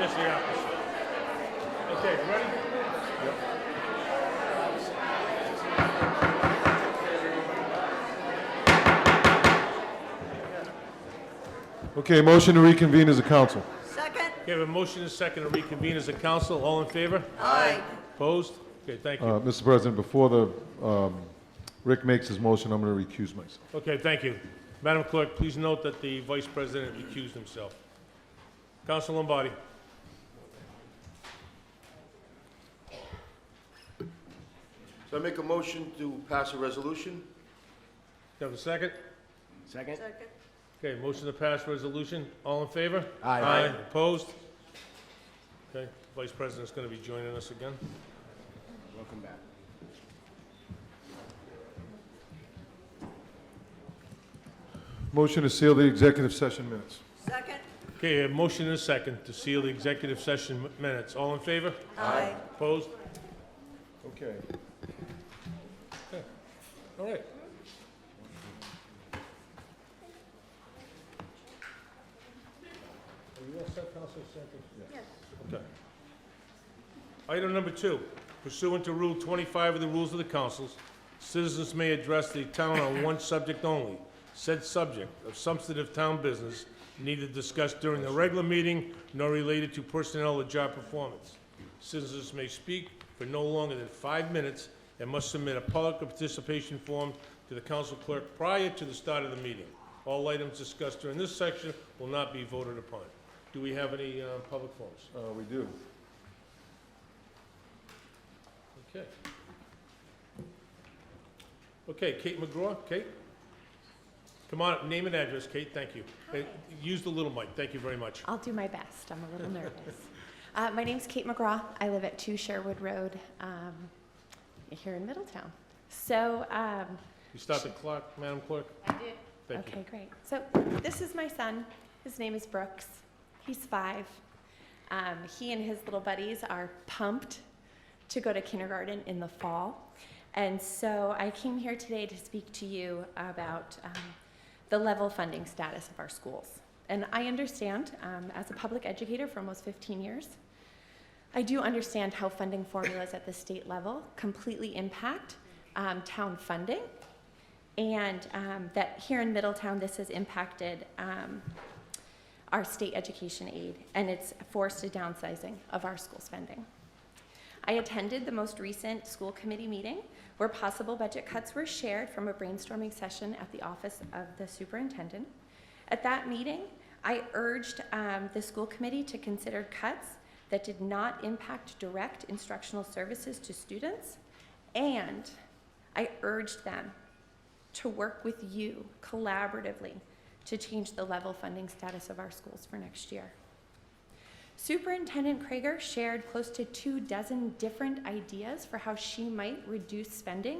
just the opposite. Okay, ready? Okay, motion to reconvene as a council. Second. Okay, we have a motion and a second to reconvene as a council. All in favor? Aye. Opposed? Okay, thank you. Mr. President, before Rick makes his motion, I'm going to recuse myself. Okay, thank you. Madam Clerk, please note that the Vice President recused himself. Council Lombardi. So I make a motion to pass a resolution? You have a second? Second. Second. Okay, motion to pass resolution. All in favor? Aye. Aye. Opposed? Okay, Vice President's going to be joining us again. Welcome back. Motion to seal the executive session minutes. Second. Okay, a motion and a second to seal the executive session minutes. All in favor? Aye. Opposed? Okay. Okay. All right. Are you all set, Councilor Santos? Yes. Okay. Item number 2, pursuant to Rule 25 of the Rules of the Councils, citizens may address the town on one subject only. Said subject of substantive town business neither discussed during the regular meeting nor related to personnel or job performance. Citizens may speak for no longer than 5 minutes and must submit a public participation form to the council clerk prior to the start of the meeting. All items discussed during this section will not be voted upon. Do we have any public forums? We do. Okay. Okay, Kate McGraw. Kate? Come on, name and address, Kate, thank you. Hey, use the little mic, thank you very much. I'll do my best. I'm a little nervous. My name's Kate McGraw. I live at 2 Sherwood Road here in Middletown. So, You start the clock, Madam Clerk? I did. Thank you. Okay, great. So this is my son. His name is Brooks. He's 5. He and his little buddies are pumped to go to kindergarten in the fall. And so I came here today to speak to you about the level funding status of our schools. And I understand, as a public educator for almost 15 years, I do understand how funding formulas at the state level completely impact town funding, and that here in Middletown this has impacted our state education aid, and it's forced a downsizing of our school spending. I attended the most recent school committee meeting where possible budget cuts were shared from a brainstorming session at the office of the superintendent. At that meeting, I urged the school committee to consider cuts that did not impact direct instructional services to students, and I urged them to work with you collaboratively to change the level funding status of our schools for next year. Superintendent Krager shared close to 24 different ideas for how she might reduce spending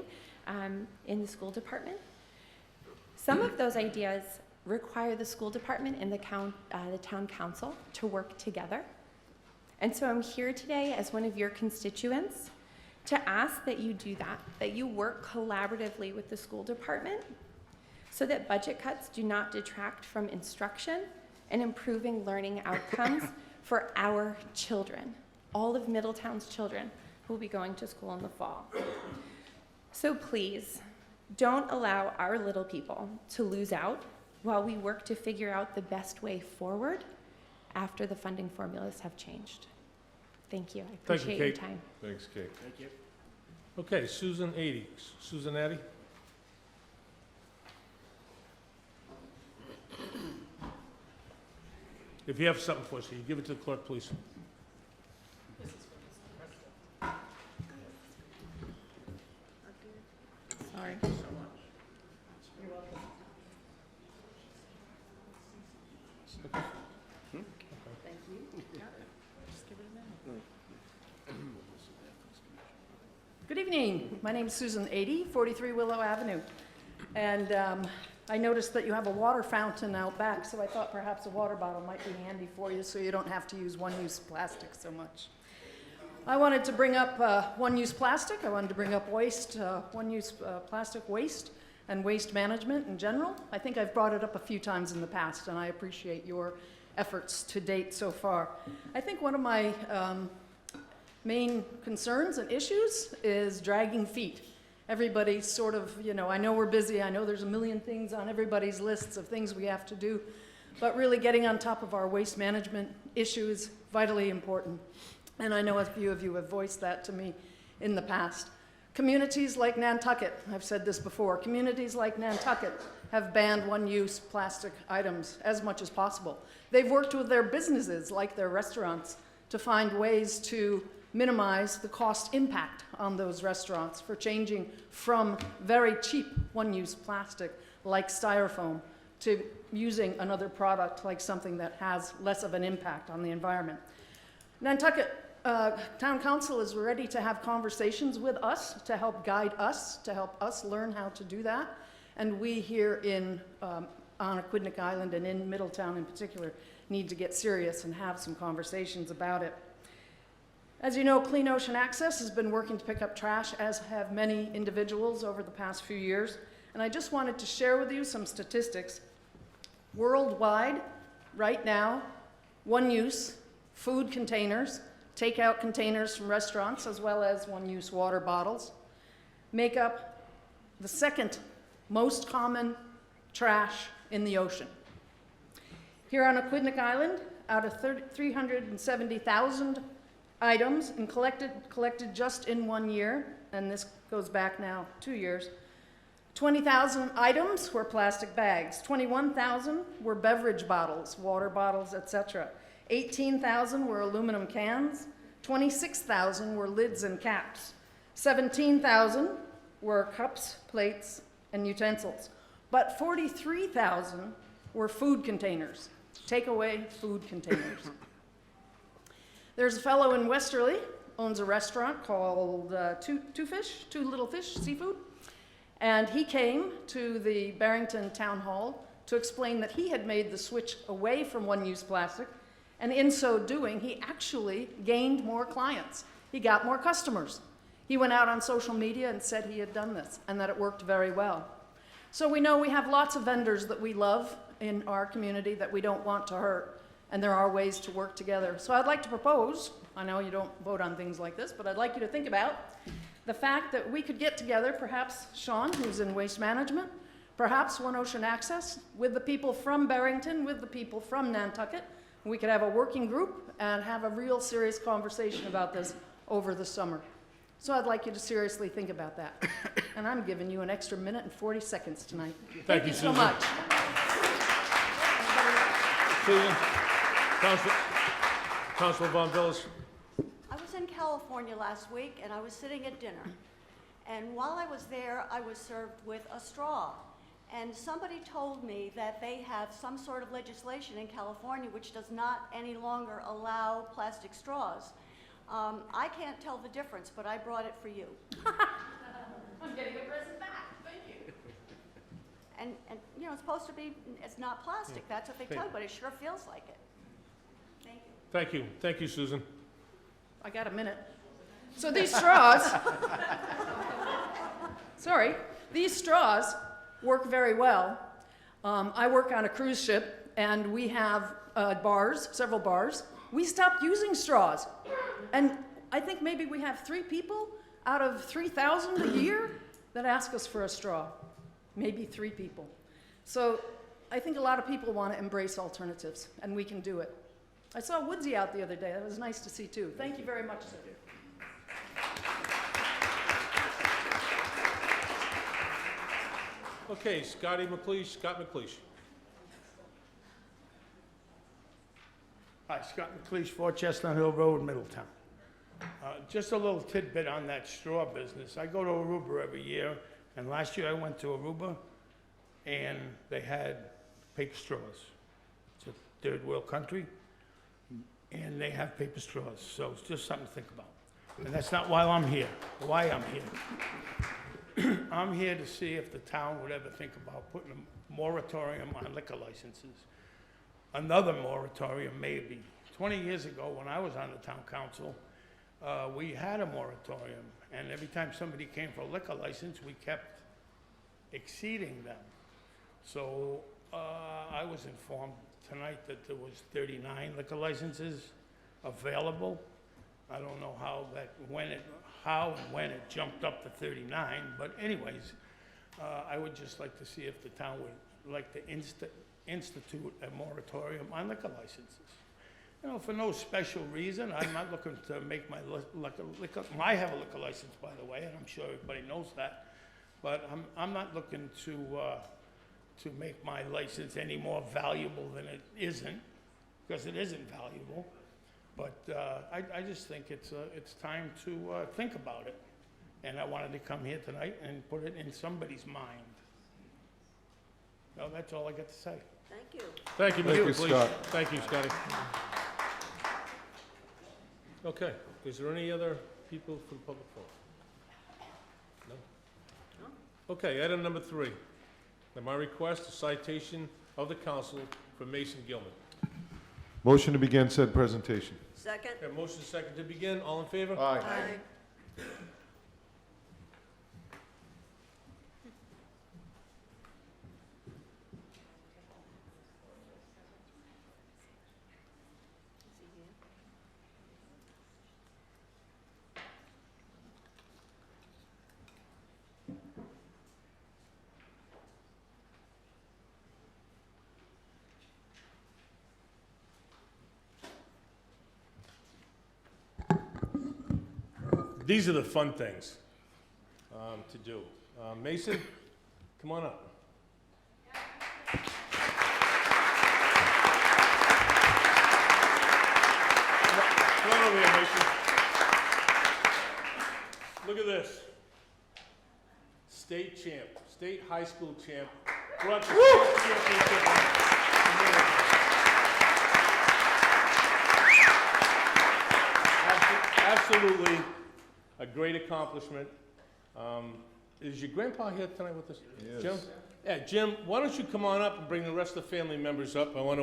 in the school department. Some of those ideas require the school department and the town council to work together. And so I'm here today as one of your constituents to ask that you do that you work collaboratively with the school department so that budget cuts do not detract from instruction and improving learning outcomes for our children, all of Middletown's children who will be going to school in the fall. So please, don't allow our little people to lose out while we work to figure out the best way forward after the funding formulas have changed. Thank you. I appreciate your time. Thanks, Kate. Thank you. Okay, Susan Addy. Susan Addy? If you have something for us, can you give it to the clerk, please? Sorry. Thank you. Just give it a minute. Good evening. My name is Susan Addy, 43 Willow Avenue. And I noticed that you have a water fountain out back, so I thought perhaps a water bottle might be handy for you so you don't have to use one-use plastic so much. I wanted to bring up one-use plastic. I wanted to bring up waste, one-use plastic waste and waste management in general. I think I've brought it up a few times in the past, and I appreciate your efforts to date so far. I think one of my main concerns and issues is dragging feet. Everybody's sort of, I know we're busy, I know there's a million things on everybody's lists of things we have to do, but really getting on top of our waste management issue is vitally important. And I know a few of you have voiced that to me in the past. Communities like Nantucket, I've said this before, communities like Nantucket have banned one-use plastic items as much as possible. They've worked with their businesses, like their restaurants, to find ways to minimize the cost impact on those restaurants for changing from very cheap one-use plastic like styrofoam to using another product like something that has less of an impact on the environment. Nantucket Town Council is ready to have conversations with us to help guide us, to help us learn how to do that. And we here on Aquidneck Island and in Middletown in particular need to get serious and have some conversations about it. As you know, Clean Ocean Access has been working to pick up trash, as have many individuals over the past few years. And I just wanted to share with you some statistics. Worldwide, right now, one-use food containers, takeout containers from restaurants, as well as one-use water bottles, make up the second most common trash in the ocean. Here on Aquidneck Island, out of 370,000 items and collected just in 1 year, and this goes back now 2 years, 20,000 items were plastic bags, 21,000 were beverage bottles, water bottles, etc. 18,000 were aluminum cans, 26,000 were lids and caps, 17,000 were cups, plates, and utensils, but 43,000 were food containers, takeaway food containers. There's a fellow in Westerly, owns a restaurant called Two Little Fish Seafood, and he came to the Barrington Town Hall to explain that he had made the switch away from one-use plastic, and in so doing, he actually gained more clients. He got more customers. He went out on social media and said he had done this, and that it worked very well. So we know we have lots of vendors that we love in our community that we don't want to hurt, and there are ways to work together. So I'd like to propose, I know you don't vote on things like this, but I'd like you to think about the fact that we could get together, perhaps Sean, who's in waste management, perhaps One Ocean Access, with the people from Barrington, with the people from Nantucket. We could have a working group and have a real serious conversation about this over the summer. So I'd like you to seriously think about that. And I'm giving you an extra minute and 40 seconds tonight. Thank you, so Susan. much. Susan? Councilor Von Villas? I was in California last week, and I was sitting at dinner. And while I was there, I was served with a straw. And somebody told me that they have some sort of legislation in California which does not any longer allow plastic straws. I can't tell the difference, but I brought it for you. I'm getting a present back. Thank you. And it's supposed to be, it's not plastic. That's what they tell you, but it sure feels like it. Thank you. Thank you. Thank you, Susan. I got a minute. So these straws, these straws work very well. I work on a cruise ship, and we have bars, several bars. We stopped using straws. And I think maybe we have 3 people out of 3,000 a year that ask us for a straw. Maybe 3 people. So I think a lot of people want to embrace alternatives, and we can do it. I saw Woodsy out the other day. That was nice to see, too. Thank you very much, sir. Okay, Scott McLeish. Hi, Scott McLeish, 4 Chestnut Hill Road, Middletown. Just a little tidbit on that straw business. I go to Aruba every year, and last year I went to Aruba, and they had paper straws. It's a third world country, and they have paper straws, so it's just something to think about. And that's not why I'm here. I'm here to see if the town would ever think about putting a moratorium on liquor licenses. Another moratorium, maybe. 20 years ago, when I was on the town council, we had a moratorium, and every time somebody came for a liquor license, we kept exceeding them. So I was informed tonight that there was 39 liquor licenses available. I don't know how and when it jumped up to 39, but anyways, I would just like to see if the town would like to institute a moratorium on liquor licenses. You know, for no special reason. I'm not looking to make my liquor, I have a liquor license, by the way, and I'm sure everybody knows that. But I'm not looking to make my license any more valuable than it isn't, because it isn't valuable. But I just think it's time to think about it. And I wanted to come here tonight and put it in somebody's mind. Well, that's all I got to say. Thank you. Thank you, Thank Mr. you, Police. Scott. Thank you, Scotty. Okay, is there any other people for the public forum? No? Okay, item number 3. At my request, a citation of the council for Mason Gilman. Motion to begin said presentation. Second? Have motion second to begin, all in favor? Aye. These are the fun things to do. Mason, come on up. Come on over here, Mason. Look at this. State champ, state high school champ, brought the state championship home. Absolutely a great accomplishment. Is your grandpa here tonight with us? Yes. Jim? Yeah, Jim, why don't you come on up and bring the rest of the family members up? I want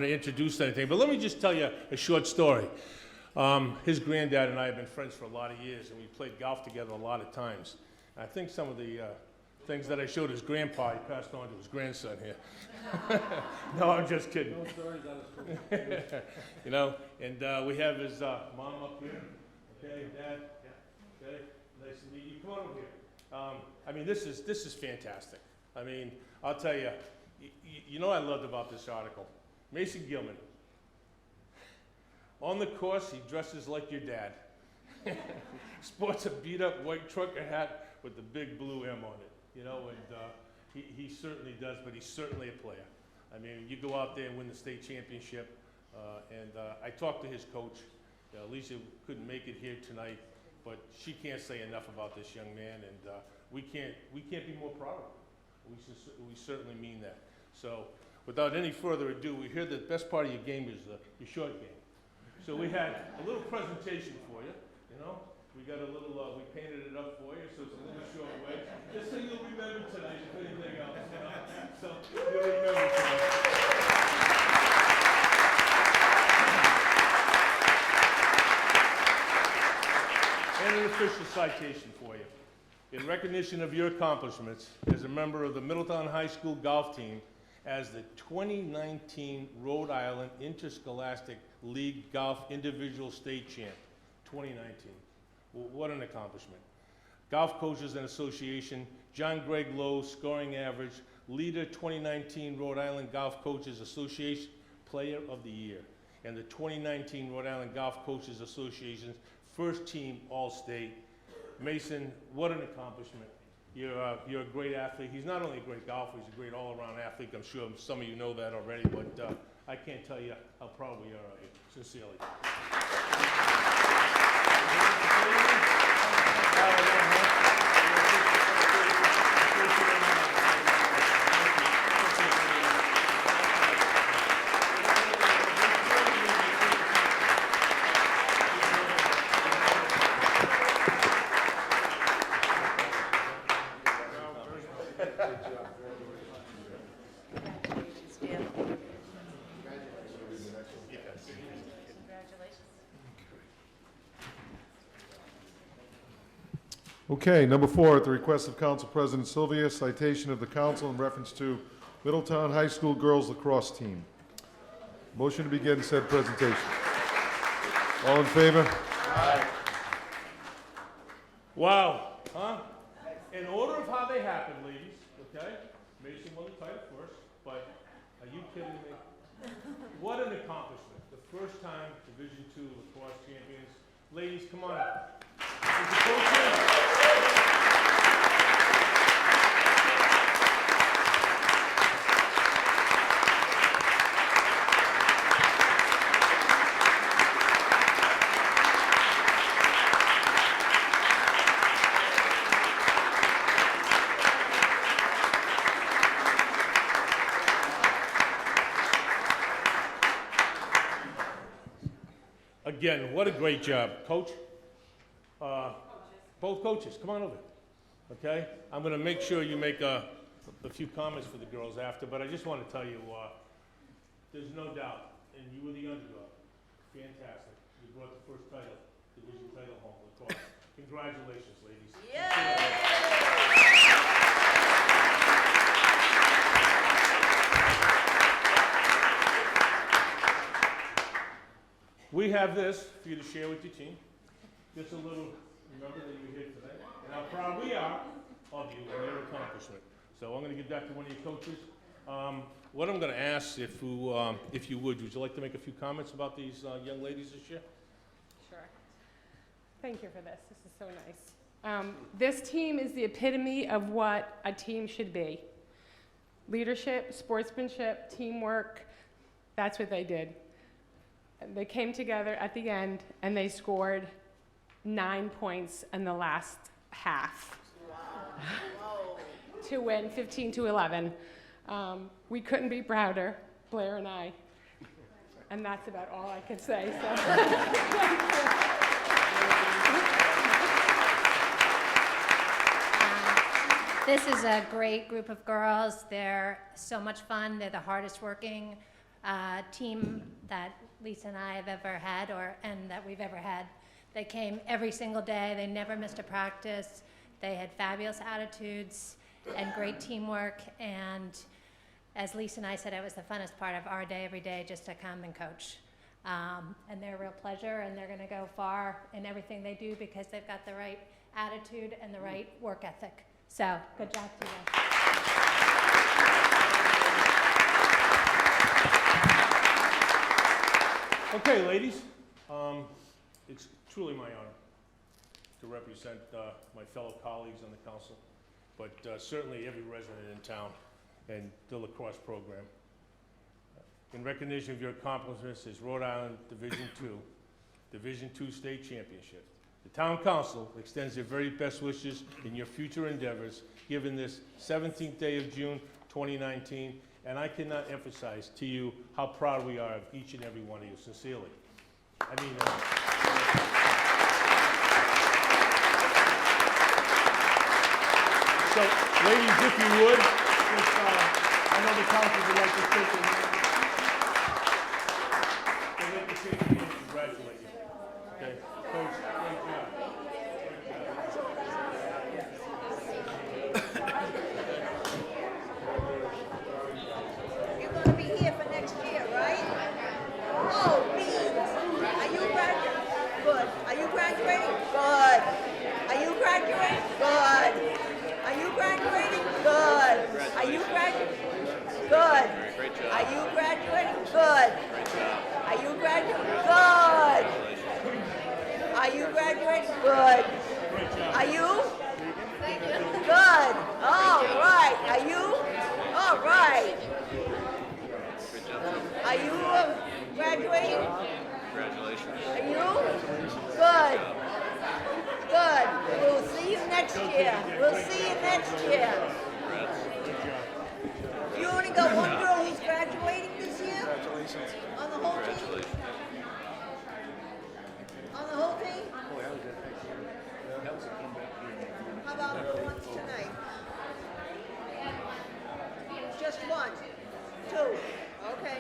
to introduce anything, but let me just tell you a short story. His granddad and I have been friends for a lot of years, and we played golf together a lot of times. I think some of the things that I showed his grandpa, he passed on to his grandson here. No, I'm just kidding. No stories out of school. You know, and we have his mom up here. Okay, Dad. Yeah. Okay, nice to meet you. Come on over here. I mean, this is fantastic. I mean, I'll tell you, you know what I loved about this article? Mason Gilman. On the course, he dresses like your dad. Sports a beat-up white trucker hat with the big blue M on it. You know, and he certainly does, but he's certainly a player. I mean, you go out there and win the state championship, and I talked to his coach. Alicia couldn't make it here tonight, but she can't say enough about this young man, and we can't be more proud of him. We certainly mean that. So, without any further ado, we hear the best part of your game is your short game. So we had a little presentation for you. You know, we got a little, we painted it up for you, so it's a little short way, just so you'll remember tonight, if anything else. You know? So you'll remember tonight. And an official citation for you. In recognition of your accomplishments as a member of the Middletown High School golf team as the 2019 Rhode Island Interscholastic League Golf Individual State Champ, 2019. What an accomplishment. Golf Coaches and Association, John Gregg Lowe, scoring average, leader 2019 Rhode Island Golf Coaches Association Player of the Year, and the 2019 Rhode Island Golf Coaches Association's first team All-State. Mason, what an accomplishment. You're a great athlete. He's not only a great golfer, he's a great all-around athlete. I'm sure some of you know that already, but I can't tell you how proud we are of you, sincerely. Okay, number 4, at the request of Council President Sylvia, citation of the council in reference to Middletown High School girls lacrosse team. Motion to begin said presentation. All in favor? Wow, huh? In order of how they happen, ladies, okay? Mason won the title first, but are you kidding me? What an accomplishment. The first time Division II lacrosse champions. Ladies, come on up. Is the coach in? Again, what a great job. Coach? Both coaches, come on over. Okay? I'm going to make sure you make a few comments for the girls after, but I just want to tell you, there's no doubt, and you were the underdog. Fantastic. You brought the first title, division title home, lacrosse. Congratulations, ladies. We have this for you to share with your team. Just a little, remember that you were here today, and how proud we are of you and your accomplishment. So I'm going to give that to one of your coaches. What I'm going to ask, if you would you like to make a few comments about these young ladies this year? Sure. Thank you for this. This is so nice. This team is the epitome of what a team should be. Leadership, sportsmanship, teamwork, that's what they did. They came together at the end and they scored 9 points in the last half. Wow. To win 15-11. We couldn't be prouder, Blair and I. And that's about all I can say. So. This is a great group of girls. They're so much fun. They're the hardest working team that Lisa and I have ever had, and that we've ever had. They came every single day. They never missed a practice. They had fabulous attitudes and great teamwork. And as Lisa and I said, it was the funnest part of our day every day just to come and coach. And they're a real pleasure, and they're going to go far in everything they do because they've got the right attitude and the right work ethic. So, good job to you. Okay, ladies, it's truly my honor to represent my fellow colleagues on the council, but certainly every resident in town and the lacrosse program. In recognition of your accomplishments as Rhode Island Division II State Championship, the Town Council extends their very best wishes in your future endeavors, given this 17th day of June 2019, and I cannot emphasize to you how proud we are of each and every one of you, sincerely. I mean, so, ladies, if you would, I know the council would like to take a minute. They'd like to take a minute to congratulate you. Okay, Coach, great job. You're going to be here for next year, right? Oh, beans. Are you graduating? Good. Are you graduating? Good. Are you graduating? Good. Are you graduating? Good. Are you graduating? Good. Great job. Are you graduating? Good. Great job. Are you graduating? Good. Are you graduating? Good. Are you? Good. All right. Are you? All right. Good job. Are you graduating? Congratulations. Are you? Good. Good. We'll see you next year. We'll see you next year. You only got one girl who's graduating this year? Congratulations. On the whole team? Congratulations. On the whole team? How about the ones tonight? Just one? Two? Okay.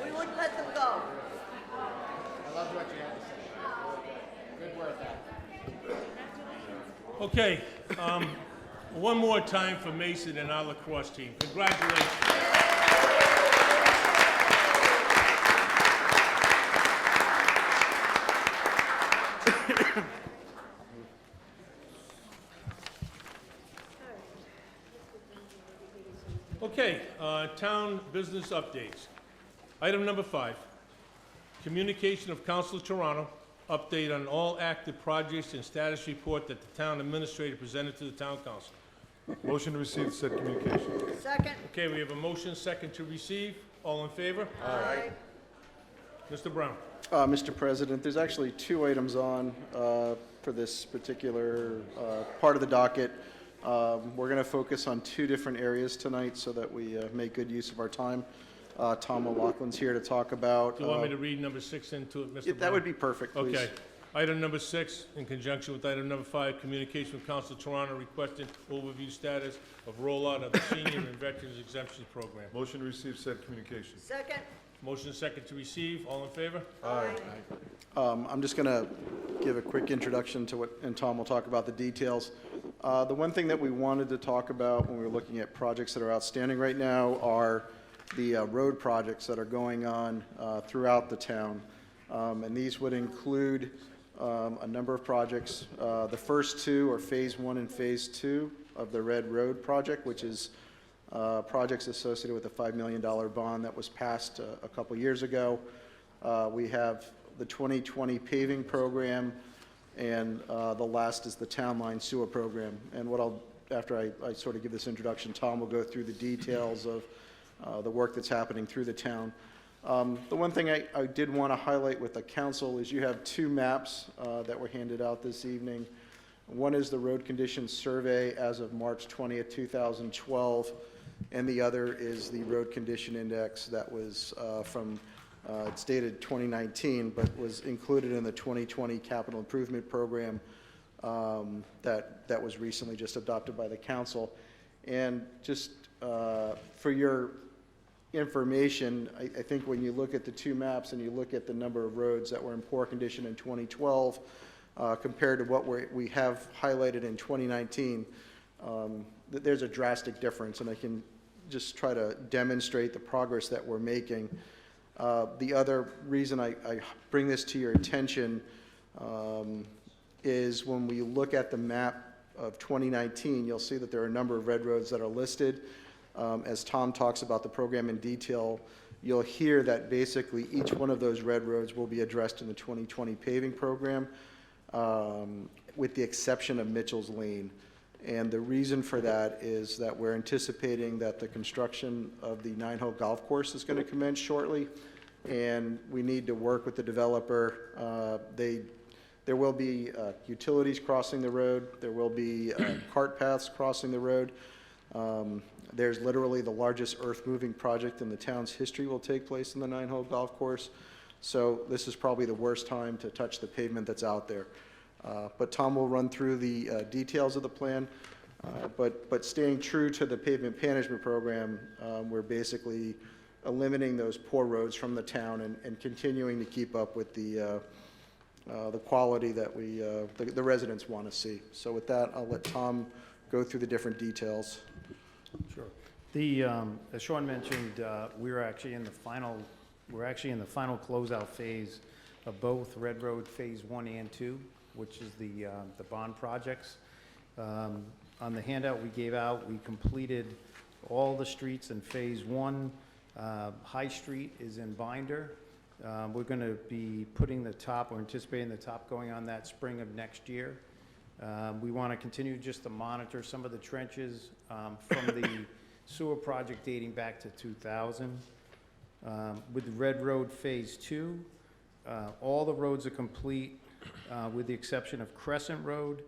We wouldn't let them go. I loved what you had to say. Good work, Al. Okay, one more time for Mason and our lacrosse team. Congratulations. Okay, town business updates. Item number 5, communication of Council of Toronto, update on all active projects and status report that the town administrator presented to the town council. Motion to receive said communication. Second. Okay, we have a motion second to receive. All in favor? Aye. Mr. Brown. Mr. President, there's actually 2 items on for this particular part of the docket. We're going to focus on 2 different areas tonight so that we make good use of our time. Tom O'Loughlin's here to talk about. Do you want me to read number 6 into it, Mr. Brown? That would be perfect, please. Okay. Item number 6, in conjunction with item number 5, communication with Council of Toronto requesting overview status of rollout of the senior and veterans exemptions program. Motion to receive said communication. Second. Motion second to receive. All in favor? Aye. I'm just going to give a quick introduction to what, and Tom will talk about the details. The one thing that we wanted to talk about when we were looking at projects that are outstanding right now are the road projects that are going on throughout the town. And these would include a number of projects. The first 2 are Phase 1 and Phase 2 of the Red Road project, which is projects associated with a $5 million bond that was passed a couple years ago. We have the 2020 paving program, and the last is the town line sewer program. And after I sort of give this introduction, Tom will go through the details of the work that's happening through the town. The one thing I did want to highlight with the council is you have 2 maps that were handed out this evening. One is the road condition survey as of March 20th, 2012, and the other is the road condition index that was from, it's dated 2019, but was included in the 2020 capital improvement program that was recently just adopted by the council. And just for your information, I think when you look at the 2 maps and you look at the number of roads that were in poor condition in 2012 compared to what we have highlighted in 2019, there's a drastic difference, and I can just try to demonstrate the progress that we're making. The other reason I bring this to your attention is when we look at the map of 2019, you'll see that there are a number of red roads that are listed. As Tom talks about the program in detail, you'll hear that basically each one of those red roads will be addressed in the 2020 paving program, with the exception of Mitchell's Lane. And the reason for that is that we're anticipating that the construction of the 9-hole golf course is going to commence shortly, and we need to work with the developer. There will be utilities crossing the road. There will be cart paths crossing the road. There's literally the largest earth-moving project in the town's history will take place in the 9-hole golf course. So this is probably the worst time to touch the pavement that's out there. But Tom will run through the details of the plan. But staying true to the pavement management program, we're basically eliminating those poor roads from the town and continuing to keep up with the quality that the residents want to see. So with that, I'll let Tom go through the different details. Sure. As Sean mentioned, we're actually in the final closeout phase of both Red Road Phase 1 and 2, which is the bond projects. On the handout we gave out, we completed all the streets in Phase 1. High Street is in binder. We're going to be putting the top, we're anticipating the top going on that spring of next year. We want to continue just to monitor some of the trenches from the sewer project dating back to 2000. With Red Road Phase 2, all the roads are complete with the exception of Crescent Road.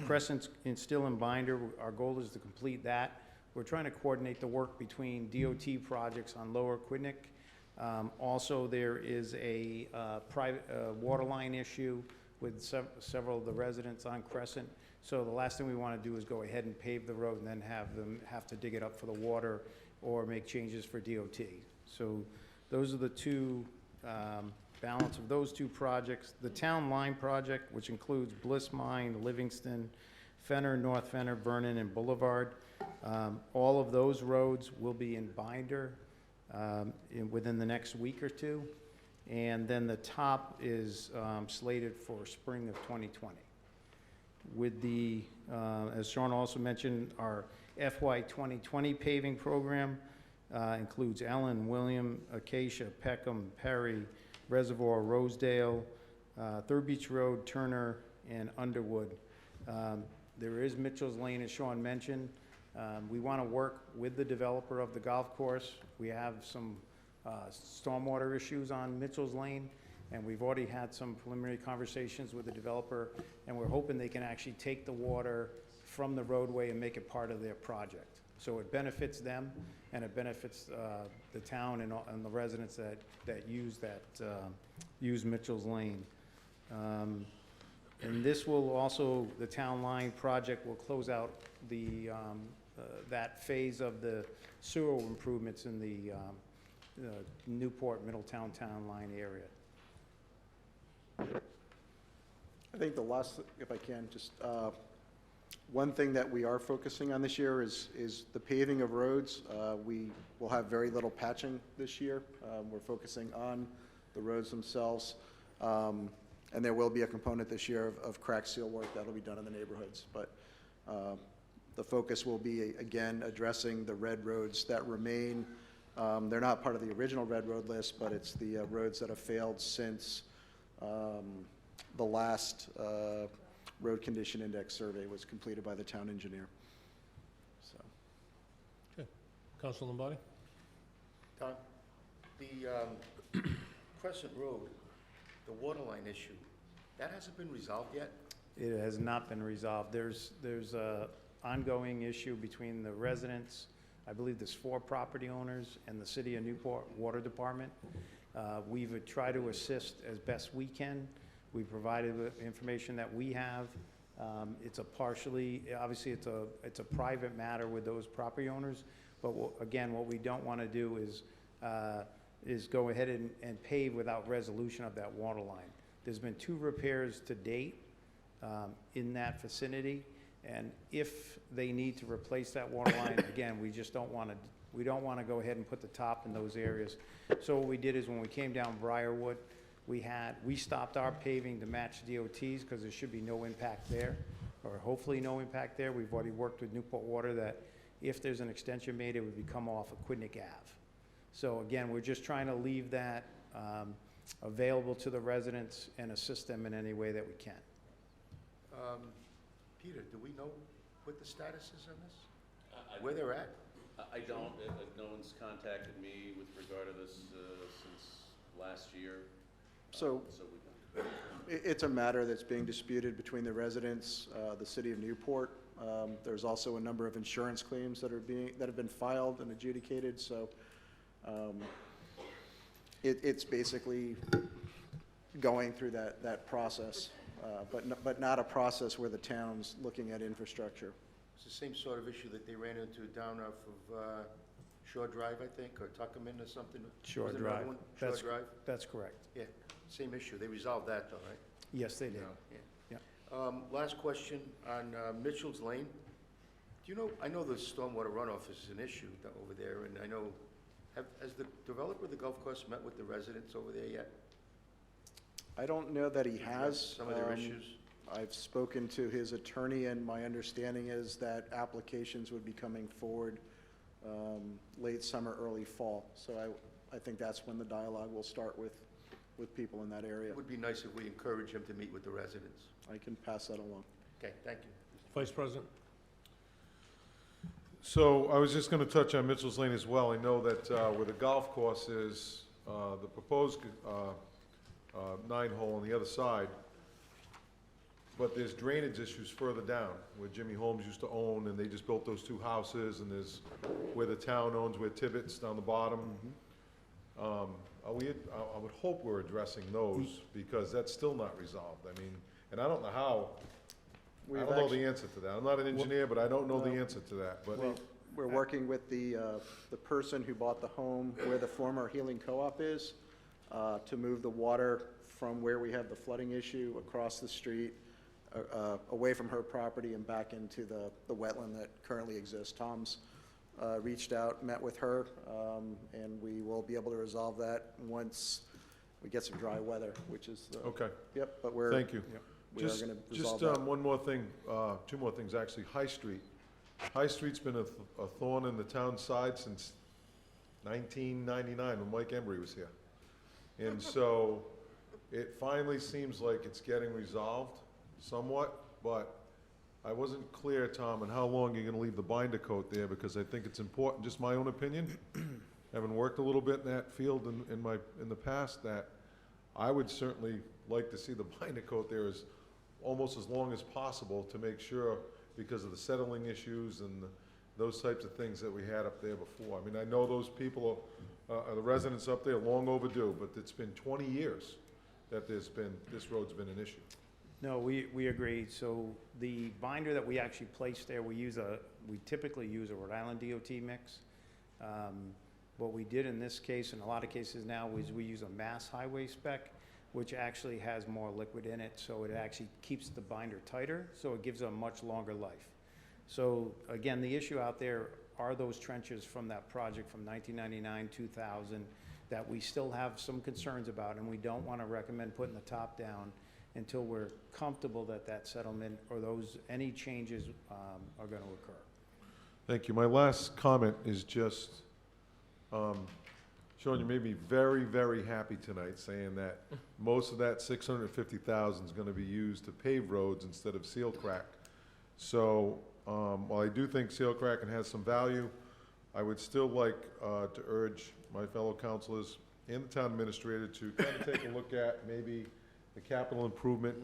Crescent's still in binder. Our goal is to complete that. We're trying to coordinate the work between DOT projects on Lower Quidnick. Also, there is a private water line issue with several of the residents on Crescent. So the last thing we want to do is go ahead and pave the road and then have them have to dig it up for the water or make changes for DOT. So those are the two balance of those 2 projects. The town line project, which includes Bliss Mine, Livingston, Fenner, North Fenner, Vernon, and Boulevard. All of those roads will be in binder within the next week or 2. And then the top is slated for spring of 2020. With the, as Sean also mentioned, our FY 2020 paving program includes Allen, William, Acacia, Peckham, Perry, Reservoir, Rosedale, Third Beach Road, Turner, and Underwood. There is Mitchell's Lane, as Sean mentioned. We want to work with the developer of the golf course. We have some stormwater issues on Mitchell's Lane, and we've already had some preliminary conversations with the developer, and we're hoping they can actually take the water from the roadway and make it part of their project. So it benefits them, and it benefits the town and the residents that use Mitchell's Lane. And this will also, the town line project will close out the that phase of the sewer improvements in the Newport, Middletown Town Line area. I think the last, if I can, just one thing that we are focusing on this year is the paving of roads. We will have very little patching this year. We're focusing on the roads themselves. And there will be a component this year of crack seal work that'll be done in the neighborhoods. But the focus will be, again, addressing the red roads that remain. They're not part of the original red road list, but it's the roads that have failed since the last road condition index survey was completed by the town engineer. So. Okay. Council Lombardi? Tom, the Crescent Road, the water line issue, that hasn't been resolved yet? It has not been resolved. There's a ongoing issue between the residents, I believe there's 4 property owners, and the City of Newport Water Department. We've tried to assist as best we can. We provided the information that we have. It's a partially, obviously it's a private matter with those property owners, but again, what we don't want to do is go ahead and pave without resolution of that water line. There's been 2 repairs to date in that vicinity, and if they need to replace that water line, again, we just don't want to go ahead and put the top in those areas. So what we did is when we came down Briarwood, we stopped our paving to match DOT's because there should be no impact there, or hopefully no impact there. We've already worked with Newport Water that if there's an extension made, it would become off of Quidnick Ave. So again, we're just trying to leave that available to the residents and assist them in any way that we can. Peter, do we know what the status is on this? Where they're at? I don't. No one's contacted me with regard to this since last year. So it's a matter that's being disputed between the residents, the City of Newport. There's also a number of insurance claims that have been filed and adjudicated. So it's basically going through that process, but not a process where the town's looking at infrastructure. It's the same sort of issue that they ran into down off of Shore Drive, I think, or Tuckerman or something. Shore Was there another Drive. one? Shore Drive? That's correct. Yeah, same issue. They resolved that though, right? Yes, they did. Yeah. Yeah. Last question on Mitchell's Lane. Do you know, I know the stormwater runoff is an issue over there, and I know, has the developer of the golf course met with the residents over there yet? I don't know that he has. Some of their issues? I've spoken to his attorney, and my understanding is that applications would be coming forward late summer, early fall. So I think that's when the dialogue will start with people in that area. It would be nice if we encourage him to meet with the residents. I can pass that along. Okay, thank you. Vice President? So I was just going to touch on Mitchell's Lane as well. I know that where the golf course is, the proposed 9-hole on the other side, but there's drainage issues further down where Jimmy Holmes used to own, and they just built those 2 houses, and there's where the town owns, where Tibbetts down the bottom. I would hope we're addressing those because that's still not resolved. I mean, and I don't know how. I don't know the answer to that. I'm not an engineer, but I don't know the answer to that. But Well, we're working with the person who bought the home where the former Healing Co-op is to move the water from where we have the flooding issue across the street, away from her property and back into the wetland that currently exists. Tom's reached out, met with her, and we will be able to resolve that once we get some dry weather, which is, Okay, yep, but we're. thank you. Yep, we are Just, gonna just resolve that. one more thing, two more things, actually. High Street. High Street's been a thorn in the town's side since 1999, when Mike Embry was here. And so, it finally seems like it's getting resolved somewhat, but I wasn't clear, Tom, on how long you're gonna leave the binder coat there, because I think it's important, just my own opinion, having worked a little bit in that field in the past, that I would certainly like to see the binder coat there as almost as long as possible to make sure, because of the settling issues and those types of things that we had up there before. I mean, I know those people, the residents up there, long overdue, but it's been 20 years that this road's been an issue. No, we agree. So the binder that we actually place there, we typically use a Rhode Island DOT mix. What we did in this case, in a lot of cases now, is we use a Mass Highway spec, which actually has more liquid in it, so it actually keeps the binder tighter, so it gives a much longer life. So again, the issue out there are those trenches from that project from 1999, 2000, that we still have some concerns about, and we don't want to recommend putting the top down until we're comfortable that that settlement or any changes are going to occur. Thank you. My last comment is just, Sean, you made me very, very happy tonight saying that most of that $650,000 is going to be used to pave roads instead of seal crack. So while I do think seal cracking has some value, I would still like to urge my fellow councilors and the town administrator to kind of take a look at maybe the capital improvement,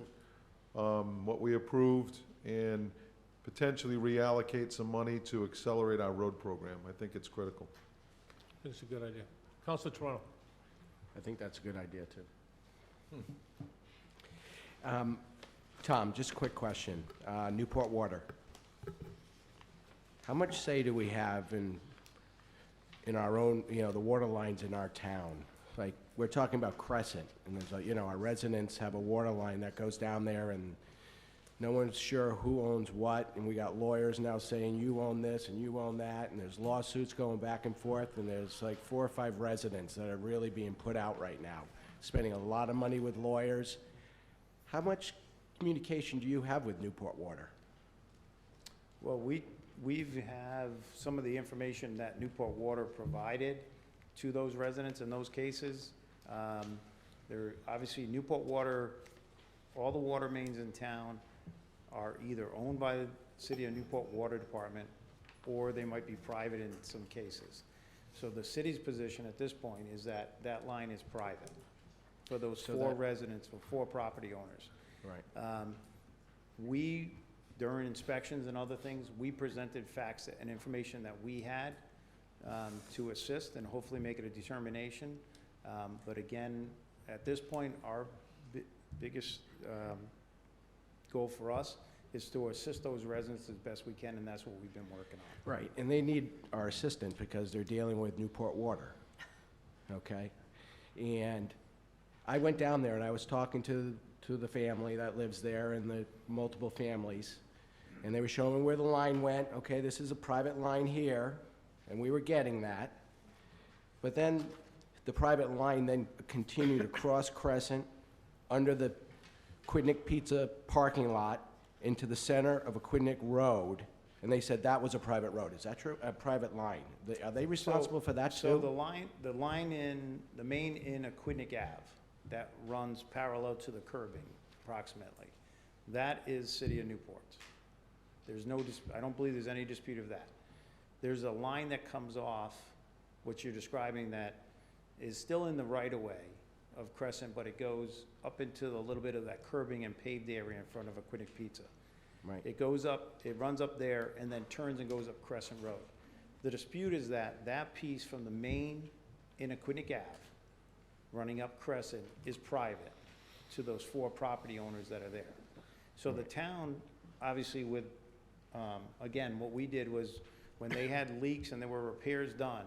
what we approved, and potentially reallocate some money to accelerate our road program. I think it's critical. I think it's a good idea. Councilor Toronto. I think that's a good idea, too. Tom, just a quick question. Newport Water. How much say do we have in our own, the water lines in our town? Like, we're talking about Crescent, and there's our residents have a water line that goes down there, and no one's sure who owns what, and we got lawyers now saying you own this and you own that, and there's lawsuits going back and forth, and there's like 4 or 5 residents that are really being put out right now, spending a lot of money with lawyers. How much communication do you have with Newport Water? Well, we have some of the information that Newport Water provided to those residents in those cases. Obviously, Newport Water, all the water mains in town are either owned by the City of Newport Water Department, or they might be private in some cases. So the city's position at this point is that that line is private for those 4 residents, for 4 property owners. Right. During inspections and other things, we presented facts and information that we had to assist and hopefully make it a determination. But again, at this point, our biggest goal for us is to assist those residents as best we can, and that's what we've been working on. Right, and they need our assistance because they're dealing with Newport Water, okay? And I went down there and I was talking to the family that lives there and the multiple families, and they were showing me where the line went. Okay, this is a private line here, and we were getting that. But then the private line then continued across Crescent, under the Quidnick Pizza parking lot, into the center of a Quidnick Road, and they said that was a private road. Is that true? A private line? Are they responsible for that too? So the main in a Quidnick Ave that runs parallel to the curbing approximately, that is City of Newport. There's no, I don't believe there's any dispute of that. There's a line that comes off, what you're describing, that is still in the right-of-way of Crescent, but it goes up into a little bit of that curbing and paved area in front of a Quidnick Pizza. Right. It goes up, it runs up there, and then turns and goes up Crescent Road. The dispute is that that piece from the main in a Quidnick Ave, running up Crescent, is private to those 4 property owners that are there. So the town, obviously with, again, what we did was, when they had leaks and there were repairs done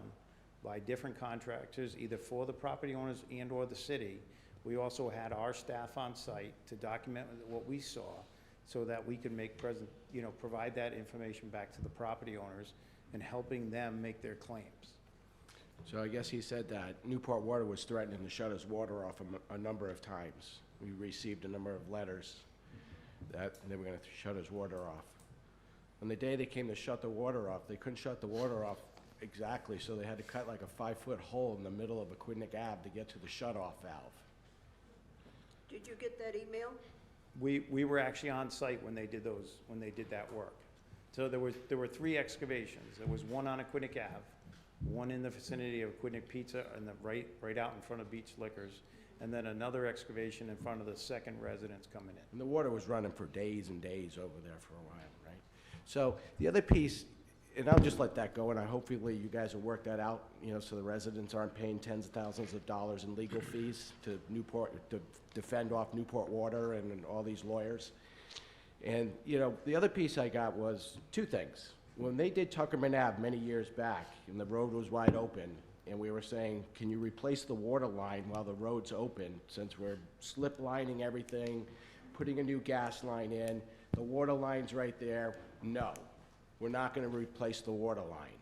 by different contractors, either for the property owners and or the city, we also had our staff on site to document what we saw, so that we could provide that information back to the property owners and helping them make their claims. So I guess he said that Newport Water was threatening to shut his water off a number of times. We received a number of letters that they were gonna shut his water off. On the day they came to shut the water off, they couldn't shut the water off exactly, so they had to cut like a 5-foot hole in the middle of Aquidneck Ave to get to the shut-off valve. Did you get that email? We were actually on site when they did that work. So there were 3 excavations. There was one on Aquidneck Ave, one in the vicinity of Aquidneck Pizza and right out in front of Beach Liquors, and then another excavation in front of the second residence coming in. And the water was running for days and days over there for a while, right? So the other piece, and I'll just let that go, and hopefully you guys will work that out, you know, so the residents aren't paying tens of thousands of dollars in legal fees to defend off Newport Water and all these lawyers. And, you know, the other piece I got was 2 things. When they did Tuckerman Ave many years back, and the road was wide open, and we were saying, can you replace the water line while the road's open, since we're slip lining everything, putting a new gas line in, the water line's right there? No, we're not gonna replace the water line.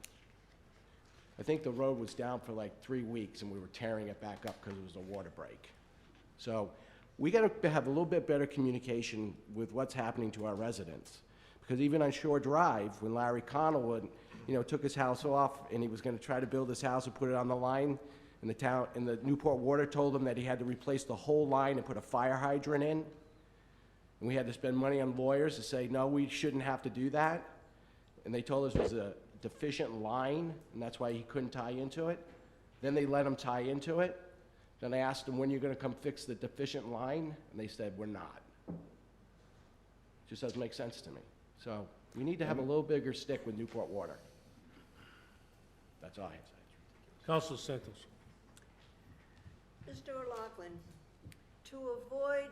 I think the road was down for like 3 weeks, and we were tearing it back up because it was a water break. So we gotta have a little bit better communication with what's happening to our residents. Because even on Shore Drive, when Larry Connell took his house off and he was gonna try to build his house and put it on the line, and the Newport Water told him that he had to replace the whole line and put a fire hydrant in. And we had to spend money on lawyers to say, no, we shouldn't have to do that. And they told us it was a deficient line, and that's why he couldn't tie into it. Then they let him tie into it. Then I asked them, when you're gonna come fix the deficient line? And they said, we're not. Just doesn't make sense to me. So we need to have a little bigger stick with Newport Water. That's all I have to say. Council Santos. Mr. O'Loughlin, to avoid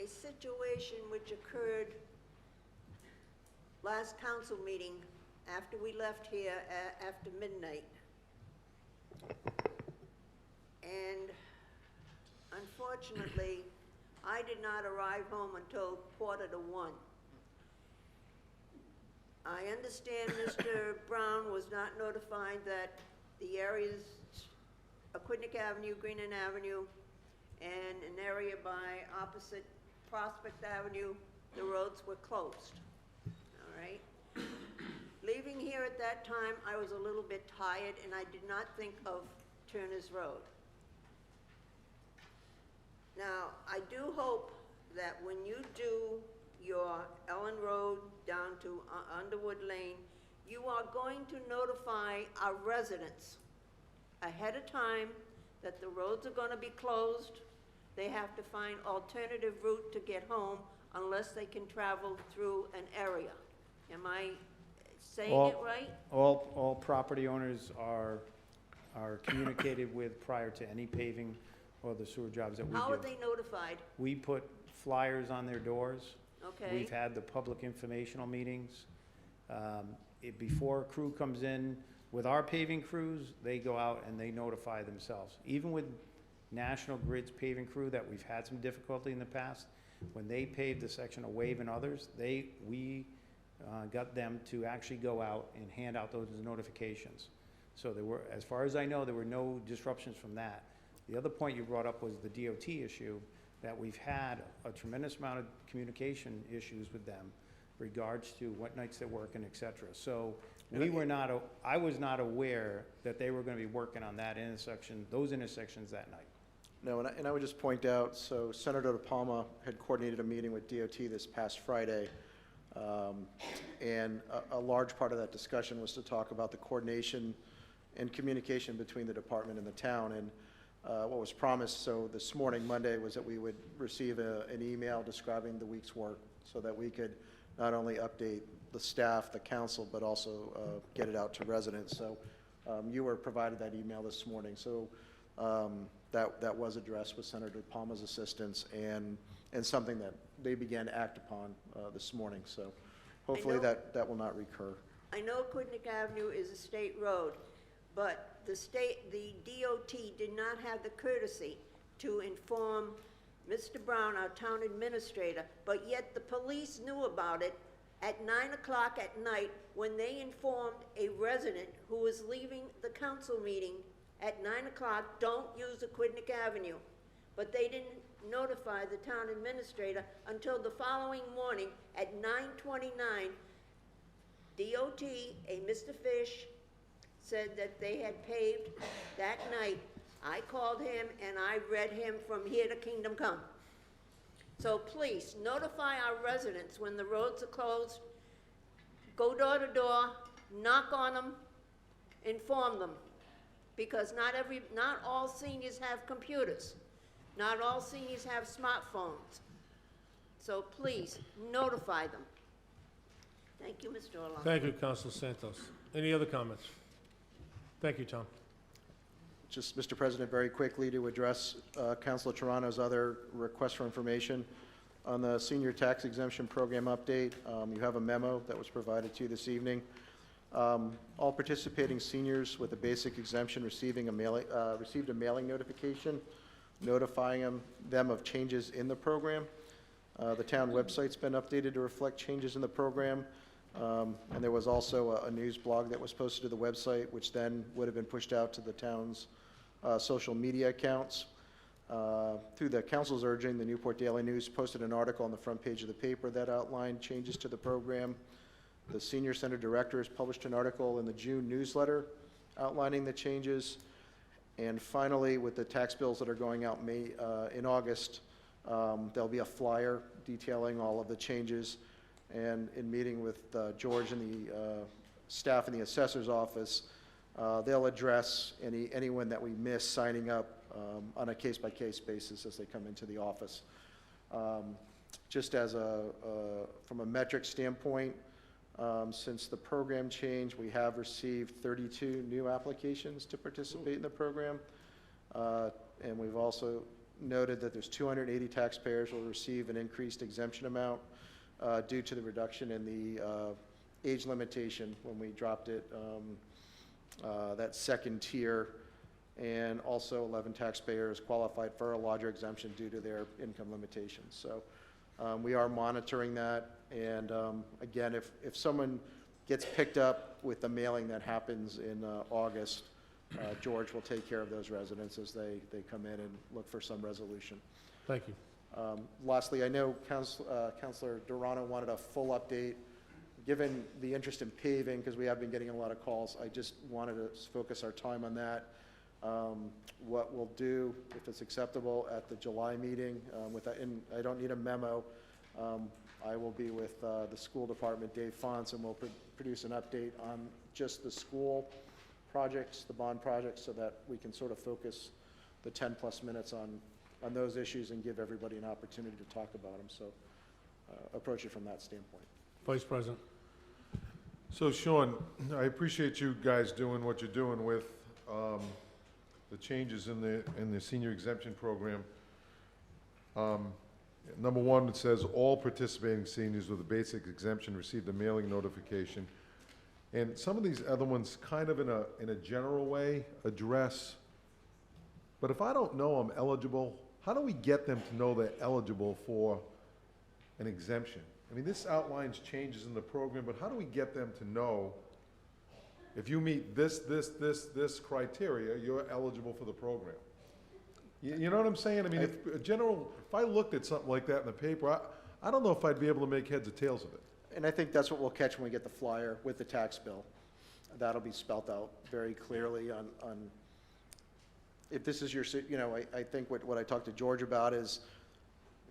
a situation which occurred last council meeting after we left here after midnight, and unfortunately, I did not arrive home until 1:45. I understand Mr. Brown was not notified that the areas, Aquidneck Avenue, Greenan Avenue, and an area by opposite Prospect Avenue, the roads were closed, all right? Leaving here at that time, I was a little bit tired, and I did not think of Turner's Road. Now, I do hope that when you do your Ellen Road down to Underwood Lane, you are going to notify our residents ahead of time that the roads are gonna be closed. They have to find alternative route to get home unless they can travel through an area. Am I saying it right? All property owners are communicated with prior to any paving or the sewer jobs that we do. How are they notified? We put flyers on their doors. Okay. We've had the public informational meetings. Before a crew comes in, with our paving crews, they go out and they notify themselves. Even with National Grid's paving crew that we've had some difficulty in the past, when they paved the section of Wave and others, we got them to actually go out and hand out those notifications. So there were, as far as I know, there were no disruptions from that. The other point you brought up was the DOT issue, that we've had a tremendous amount of communication issues with them regards to what nights they're working, et cetera. So I was not aware that they were gonna be working on that intersection, those intersections that night. No, and I would just point out, so Senator DePalma had coordinated a meeting with DOT this past Friday, and a large part of that discussion was to talk about the coordination and communication between the department and the town. And what was promised, so this morning, Monday, was that we would receive an email describing the week's work so that we could not only update the staff, the council, but also get it out to residents. So you were provided that email this morning. So that was addressed with Senator Palmer's assistance and something that they began to act upon this morning. So hopefully that will not recur. I know Aquidneck Avenue is a state road, but the DOT did not have the courtesy to inform Mr. Brown, our town administrator, but yet the police knew about it at 9 o'clock at night when they informed a resident who was leaving the council meeting at 9 o'clock, don't use Aquidneck Avenue. But they didn't notify the town administrator until the following morning at 9:29. DOT, a Mr. Fish, said that they had paved that night. I called him and I read him from here to Kingdom Come. So please, notify our residents when the roads are closed. Go door to door, knock on them, inform them. Because not all seniors have computers. Not all seniors have smartphones. So please, notify them. Thank you, Mr. Orlando. Thank you, Councilor Santos. Any other comments? Thank you, Tom. Just, Mr. President, very quickly to address Councilor Toronto's other request for information. On the senior tax exemption program update, you have a memo that was provided to you this evening. All participating seniors with a basic exemption received a mailing notification notifying them of changes in the program. The town website's been updated to reflect changes in the program. And there was also a news blog that was posted to the website, which then would have been pushed out to the town's social media accounts. Through the council's urging, the Newport Daily News posted an article on the front page of the paper that outlined changes to the program. The Senior Center Director has published an article in the June newsletter outlining the changes. And finally, with the tax bills that are going out in August, there'll be a flyer detailing all of the changes. And in meeting with George and the staff in the assessor's office, they'll address anyone that we miss signing up on a case-by-case basis as they come into the office. Just as from a metric standpoint, since the program change, we have received 32 new applications to participate in the program. And we've also noted that there's 280 taxpayers will receive an increased exemption amount due to the reduction in the age limitation when we dropped it, that second tier. And also 11 taxpayers qualified for a larger exemption due to their income limitations. So we are monitoring that. And again, if someone gets picked up with the mailing that happens in August, George will take care of those residents as they come in and look for some resolution. Thank you. Lastly, I know Councilor Durano wanted a full update. Given the interest in paving, because we have been getting a lot of calls, I just wanted to focus our time on that. What we'll do, if it's acceptable, at the July meeting, and I don't need a memo, I will be with the school department, Dave Fonts, and we'll produce an update on just the school projects, the bond projects, so that we can sort of focus the 10-plus minutes on those issues and give everybody an opportunity to talk about them. So approach it from that standpoint. Vice President. So Sean, I appreciate you guys doing what you're doing with the changes in the senior exemption program. Number one, it says all participating seniors with a basic exemption received a mailing notification. And some of these other ones kind of in a general way address, but if I don't know I'm eligible, how do we get them to know they're eligible for an exemption? I mean, this outlines changes in the program, but how do we get them to know if you meet this criteria, you're eligible for the program? You know what I'm saying? I mean, if I looked at something like that in the paper, I don't know if I'd be able to make heads or tails of it. And I think that's what we'll catch when we get the flyer with the tax bill. That'll be spelt out very clearly on if this is your, I think what I talked to George about is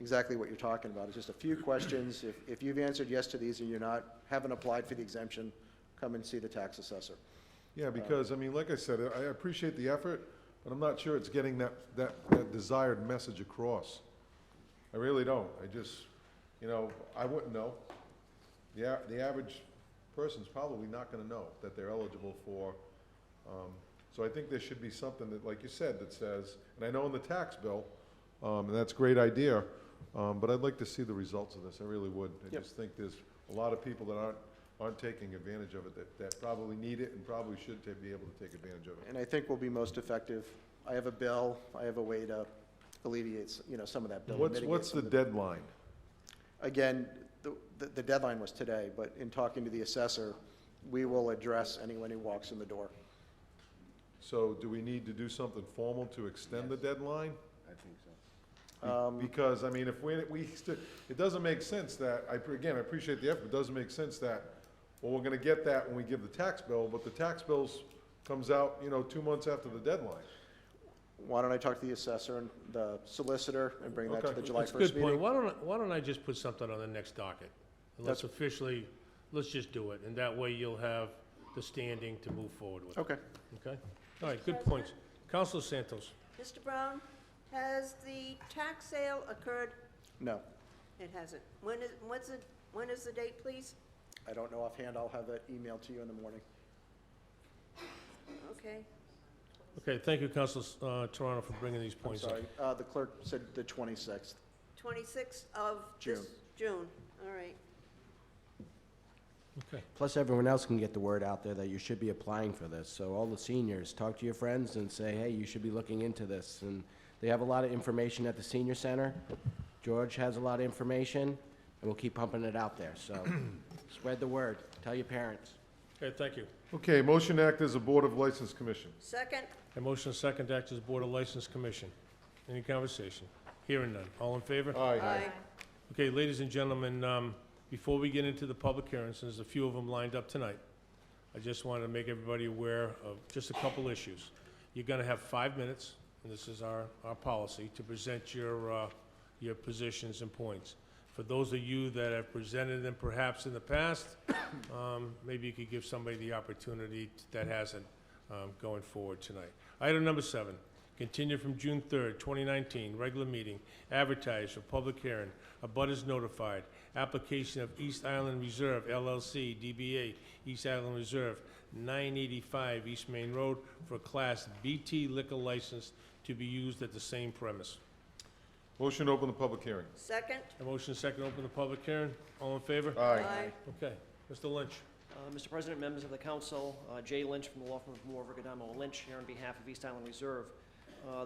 exactly what you're talking about. It's just a few questions. If you've answered yes to these and haven't applied for the exemption, come and see the tax assessor. Yeah, because, I mean, like I said, I appreciate the effort, but I'm not sure it's getting that desired message across. I really don't. I just, I wouldn't know. The average person's probably not gonna know that they're eligible for, so I think there should be something that, like you said, that says, and I know in the tax bill, and that's a great idea, but I'd like to see the results of this, I really would. I just think there's a lot of people that aren't taking advantage of it, that probably need it and probably should be able to take advantage of it. And I think we'll be most effective. I have a bill, I have a way to alleviate, some of that bill. What's the deadline? Again, The deadline was today, but in talking to the assessor, we will address anyone who walks in the door. So do we need to do something formal to extend the deadline? I think so. Because, I mean, if it doesn't make sense that, again, I appreciate the effort, it doesn't make sense that, well, we're gonna get that when we give the tax bill, but the tax bills comes out, 2 months after the deadline. Why don't I talk to the assessor and the solicitor and bring that to Okay. the July That's a 1st good meeting? point. Why don't I just put something on the next docket? And let's That's- officially, let's just do it, and that way you'll have the standing to move forward with. Okay. Okay? All right, good points. Counselor Santos? Mr. Brown, has the tax sale occurred? No, It hasn't. When is the date, please? I don't know offhand. I'll have that emailed to you in the morning. Okay. Okay, thank you, Counselor Toronto, for bringing these I'm points up. sorry. The clerk said the 26th. 26th of this June, all right. Okay. Plus, everyone else can get the word out there that you should be applying for this. So all the seniors, talk to your friends and say, hey, you should be looking into this. And they have a lot of information at the senior center. George has a lot of information, and we'll keep pumping it out there. So spread the word. Tell your parents. Okay, thank you. Okay, motion to act as a Board of License Commission. Second? A motion and second to act as Board of License Commission. Any conversation? Hearing none. All in favor? Aye. Okay, ladies and gentlemen, before we get into the public hearings, and there's a few of them lined up tonight, I just wanted to make everybody aware of just a couple issues. You're gonna have 5 minutes, and this is our policy, to present your positions and points. For those of you that have presented them perhaps in the past, maybe you could give somebody the opportunity that hasn't, going forward tonight. Item number 7, continue from June 3rd, 2019, regular meeting, advertised for public hearing, abutters notified, application of East Island Reserve LLC, DBA East Island Reserve, 985 East Main Road, for a Class BT liquor license to be used at the same premise. Motion to open the public hearing. Second? A motion second, open the public hearing. All in favor? Aye. Okay. Mr. Lynch. Mr. President, members of the council, Jay Lynch from the law firm of Moore, Rigodamo, Lynch, here on behalf of East Island Reserve.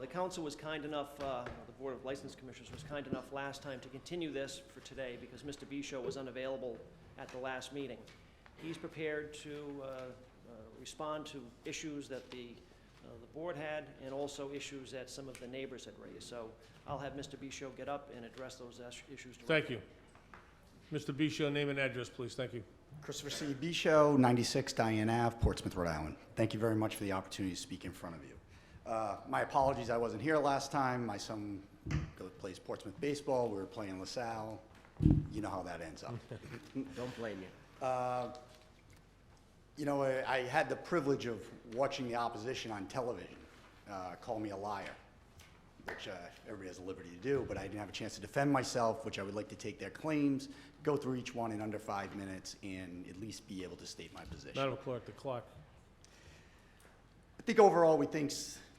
The council was kind enough, the Board of License Commissioners was kind enough last time to continue this for today because Mr. Bisho was unavailable at the last meeting. He's prepared to respond to issues that the board had and also issues that some of the neighbors had raised. So I'll have Mr. Bisho get up and address those issues directly. Thank you. Mr. Bisho, name and address, please. Thank you. Christopher C. Bisho, 96 Diane Ave, Portsmouth, Rhode Island. Thank you very much for the opportunity to speak in front of you. My apologies, I wasn't here last time. My son plays Portsmouth baseball. We were playing LaSalle. You know how that ends up. Don't blame you. I had the privilege of watching the opposition on television call me a liar, which everybody has the liberty to do, but I didn't have a chance to defend myself, which I would like to take their claims, go through each one in under 5 minutes, and at least be able to state my position. Madam Clerk, the clock. I think overall, we think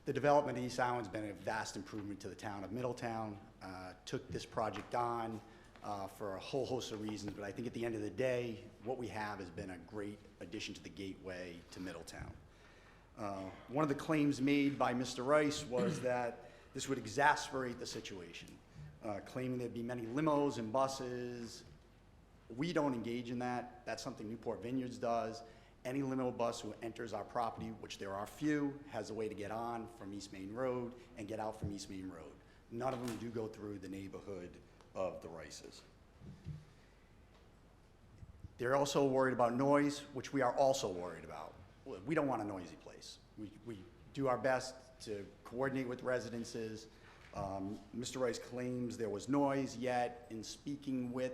the development of East Island's been a vast improvement to the town of Middletown. Took this project on for a whole host of reasons, but I think at the end of the day, what we have has been a great addition to the gateway to Middletown. One of the claims made by Mr. Rice was that this would exasperate the situation, claiming there'd be many limos and buses. We don't engage in that. That's something Newport Vineyards does. Any limo bus who enters our property, which there are few, has a way to get on from East Main Road and get out from East Main Road. None of them do go through the neighborhood of the Rices. They're also worried about noise, which we are also worried about. We don't want a noisy place. We do our best to coordinate with residences. Mr. Rice claims there was noise, yet in speaking with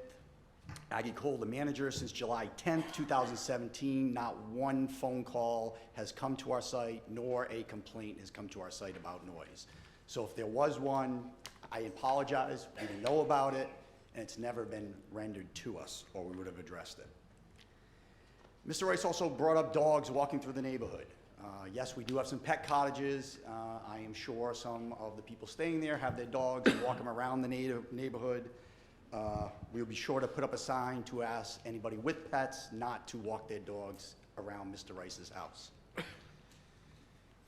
Aggie Cole, the manager, since July 10th, 2017, not one phone call has come to our site, nor a complaint has come to our site about noise. So if there was one, I apologize, we didn't know about it, and it's never been rendered to us, or we would have addressed it. Mr. Rice also brought up dogs walking through the neighborhood. Yes, we do have some pet cottages. I am sure some of the people staying there have their dogs and walk them around the neighborhood. We'll be sure to put up a sign to ask anybody with pets not to walk their dogs around Mr. Rice's house.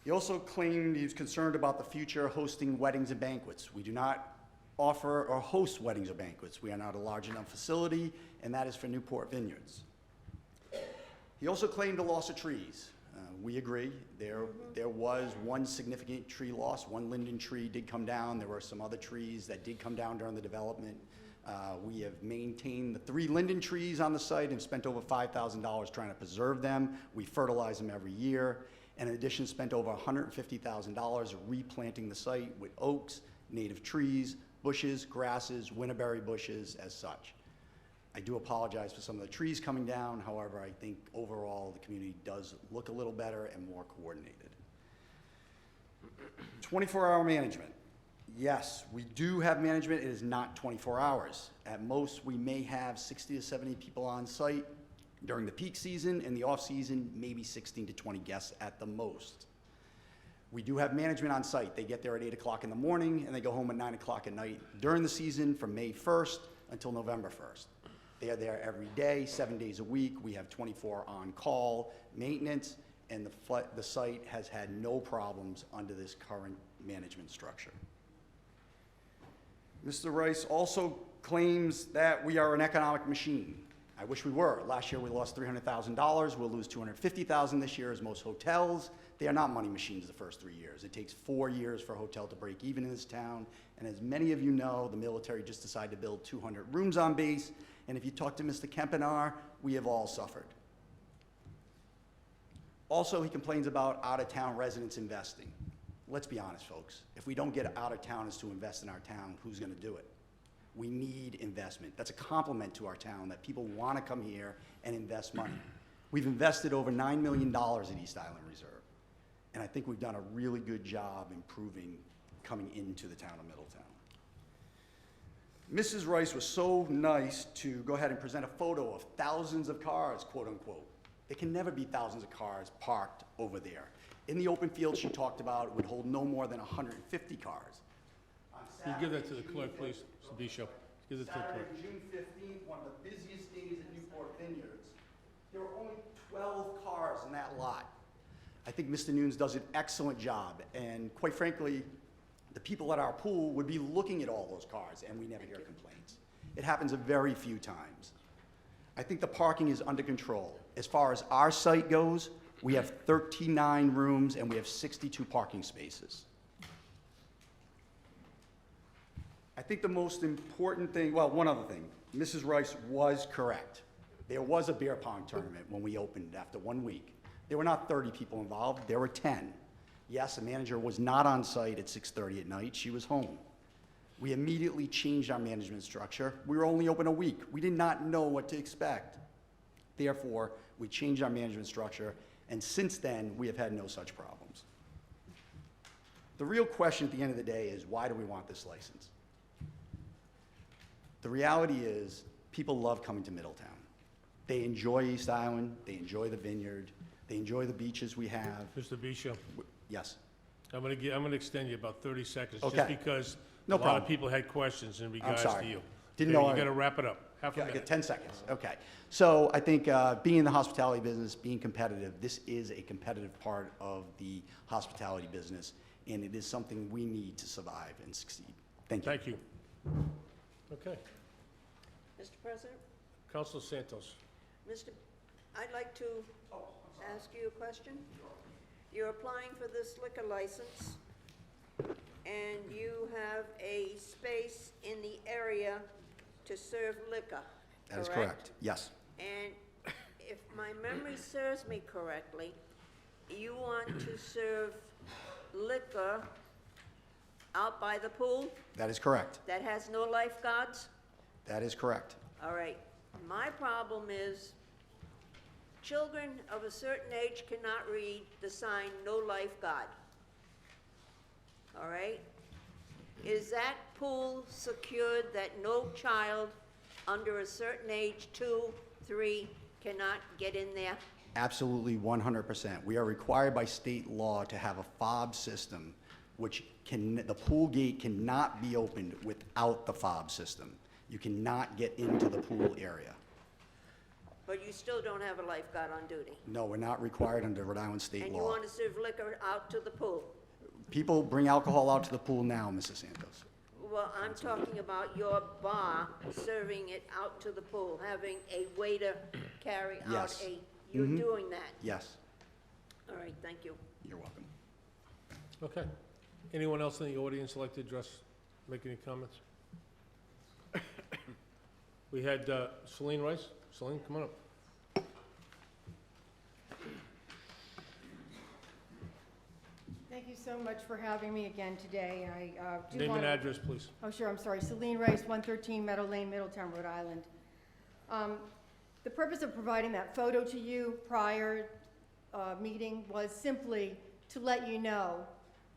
He also claimed he was concerned about the future hosting weddings and banquets. We do not offer or host weddings or banquets. We are not a large enough facility, and that is for Newport Vineyards. He also claimed a loss of trees. We agree. There was one significant tree loss. One linden tree did come down. There were some other trees that did come down during the development. We have maintained the 3 linden trees on the site and spent over $5,000 trying to preserve them. We fertilize them every year. And in addition, spent over $150,000 replanting the site with oaks, native trees, bushes, grasses, winterberry bushes as such. I do apologize for some of the trees coming down. However, I think overall the community does look a little better and more coordinated. 24-hour management. Yes, we do have management. It is not 24 hours. At most, we may have 60 to 70 people on site during the peak season. In the off season, maybe 16 to 20 guests at the most. We do have management on site. They get there at 8 o'clock in the morning and they go home at 9 o'clock at night during the season from May 1st until November 1st. They are there every day, 7 days a week. We have 24 on-call maintenance, and the site has had no problems under this current management structure. Mr. Rice also claims that we are an economic machine. I wish we were. Last year we lost $300,000. We'll lose $250,000 this year as most hotels. They are not money machines the first 3 years. It takes 4 years for a hotel to break even in this town. And as many of you know, the military just decided to build 200 rooms on base. And if you talk to Mr. Kempenar, we have all suffered. Also, he complains about out-of-town residents investing. Let's be honest, folks. If we don't get out-of-towners to invest in our town, who's going to do it? We need investment. That's a compliment to our town, that people want to come here and invest money. We've invested over $9 million at East Island Reserve. And I think we've done a really good job improving coming into the town of Middletown. Mrs. Rice was so nice to go ahead and present a photo of thousands of cars, quote unquote. There can never be thousands of cars parked over there. In the open field she talked about, it would hold no more than 150 cars. Can you give that to the clerk, please, Sabisha? Give it to the clerk. Saturday, June 15th, one of the busiest days at Newport Vineyards, there were only 12 cars in that lot. I think Mr. Nunes does an excellent job, and quite frankly, the people at our pool would be looking at all those cars, and we never hear complaints. It happens a very few times. I think the parking is under control. As far as our site goes, we have 39 rooms and we have 62 parking spaces. I think the most important thing, well, one other thing, Mrs. Rice was correct. There was a beer pong tournament when we opened after 1 week. There were not 30 people involved, there were 10. Yes, a manager was not on site at 6:30 at night, she was home. We immediately changed our management structure. We were only open a week. We did not know what to expect. Therefore, we changed our management structure, and since then, we have had no such problems. The real question at the end of the day is, why do we want this license? The reality is, people love coming to Middletown. They enjoy East Island, they enjoy the vineyard, they enjoy the beaches we have. Mr. Bisha, Yes. I'm gonna extend you about 30 seconds, Okay. just because No a lot problem. of people had questions in regards to sorry. you. Didn't Okay, know You I- gotta wrap it up. Half a Okay, I get minute. 10 seconds, okay. So I think being in the hospitality business, being competitive, this is a competitive part of the hospitality business, and it is something we need to survive and succeed. Thank you. Thank you. Okay. Mr. President, Council Santos. I'd like to ask you a question. You're applying for this liquor license, and you have a space in the area to serve liquor, That is correct, yes. And if my memory serves me correctly, you want to serve liquor out by the pool That is correct, that has no lifeguards? that is correct. All right. My problem is children of a certain age cannot read the sign, no lifeguard. All right? Is that pool secured that no child under a certain age, 2, 3, cannot get in there? Absolutely 100%. We are required by state law to have a fob system, which the pool gate cannot be opened without the fob system. You cannot get into the pool area. But you still don't have a lifeguard on duty? No, we're not required under Rhode Island state And you law. want to serve liquor out to the pool? People bring alcohol out to the pool now, Mrs. Santos. Well, I'm talking about your bar serving it out to the pool, having a waiter carry out Yes. you're doing that. Yes, All right, thank you. you're welcome. Okay. Anyone else in the audience like to address, make any comments? We had Celine Rice. Celine, come on up. Thank you so much for having me again today. I do Name want and address, please. Oh, sure, I'm sorry. Celine Rice, 113 Meadow Lane, Middletown, Rhode Island. The purpose of providing that photo to you prior meeting was simply to let you know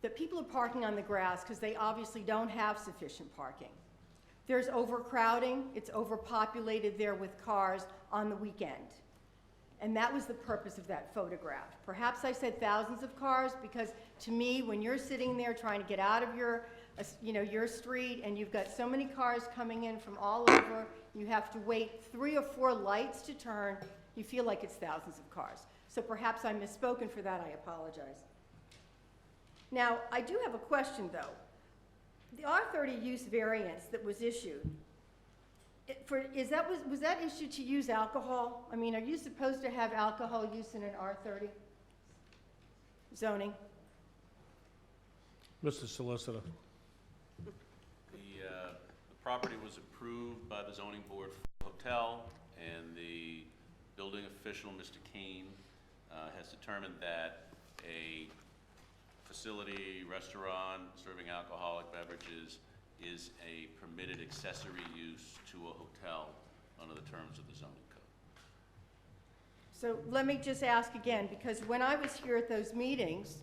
that people are parking on the grass because they obviously don't have sufficient parking. There's overcrowding. It's overpopulated there with cars on the weekend. And that was the purpose of that photograph. Perhaps I said thousands of cars because to me, when you're sitting there trying to get out of your, your street and you've got so many cars coming in from all over, you have to wait 3 or 4 lights to turn, you feel like it's thousands of cars. So perhaps I misspoken for that, I apologize. Now, I do have a question though. The R30 use variance that was issued, was that issued to use alcohol? I mean, are you supposed to have alcohol use in an R30 zoning? Mr. Solicitor. The property was approved by the zoning board for the hotel, and the building official, Mr. Kane, has determined that a facility, restaurant, serving alcoholic beverages is a permitted accessory use to a hotel under the terms of the zoning code. So let me just ask again, because when I was here at those meetings,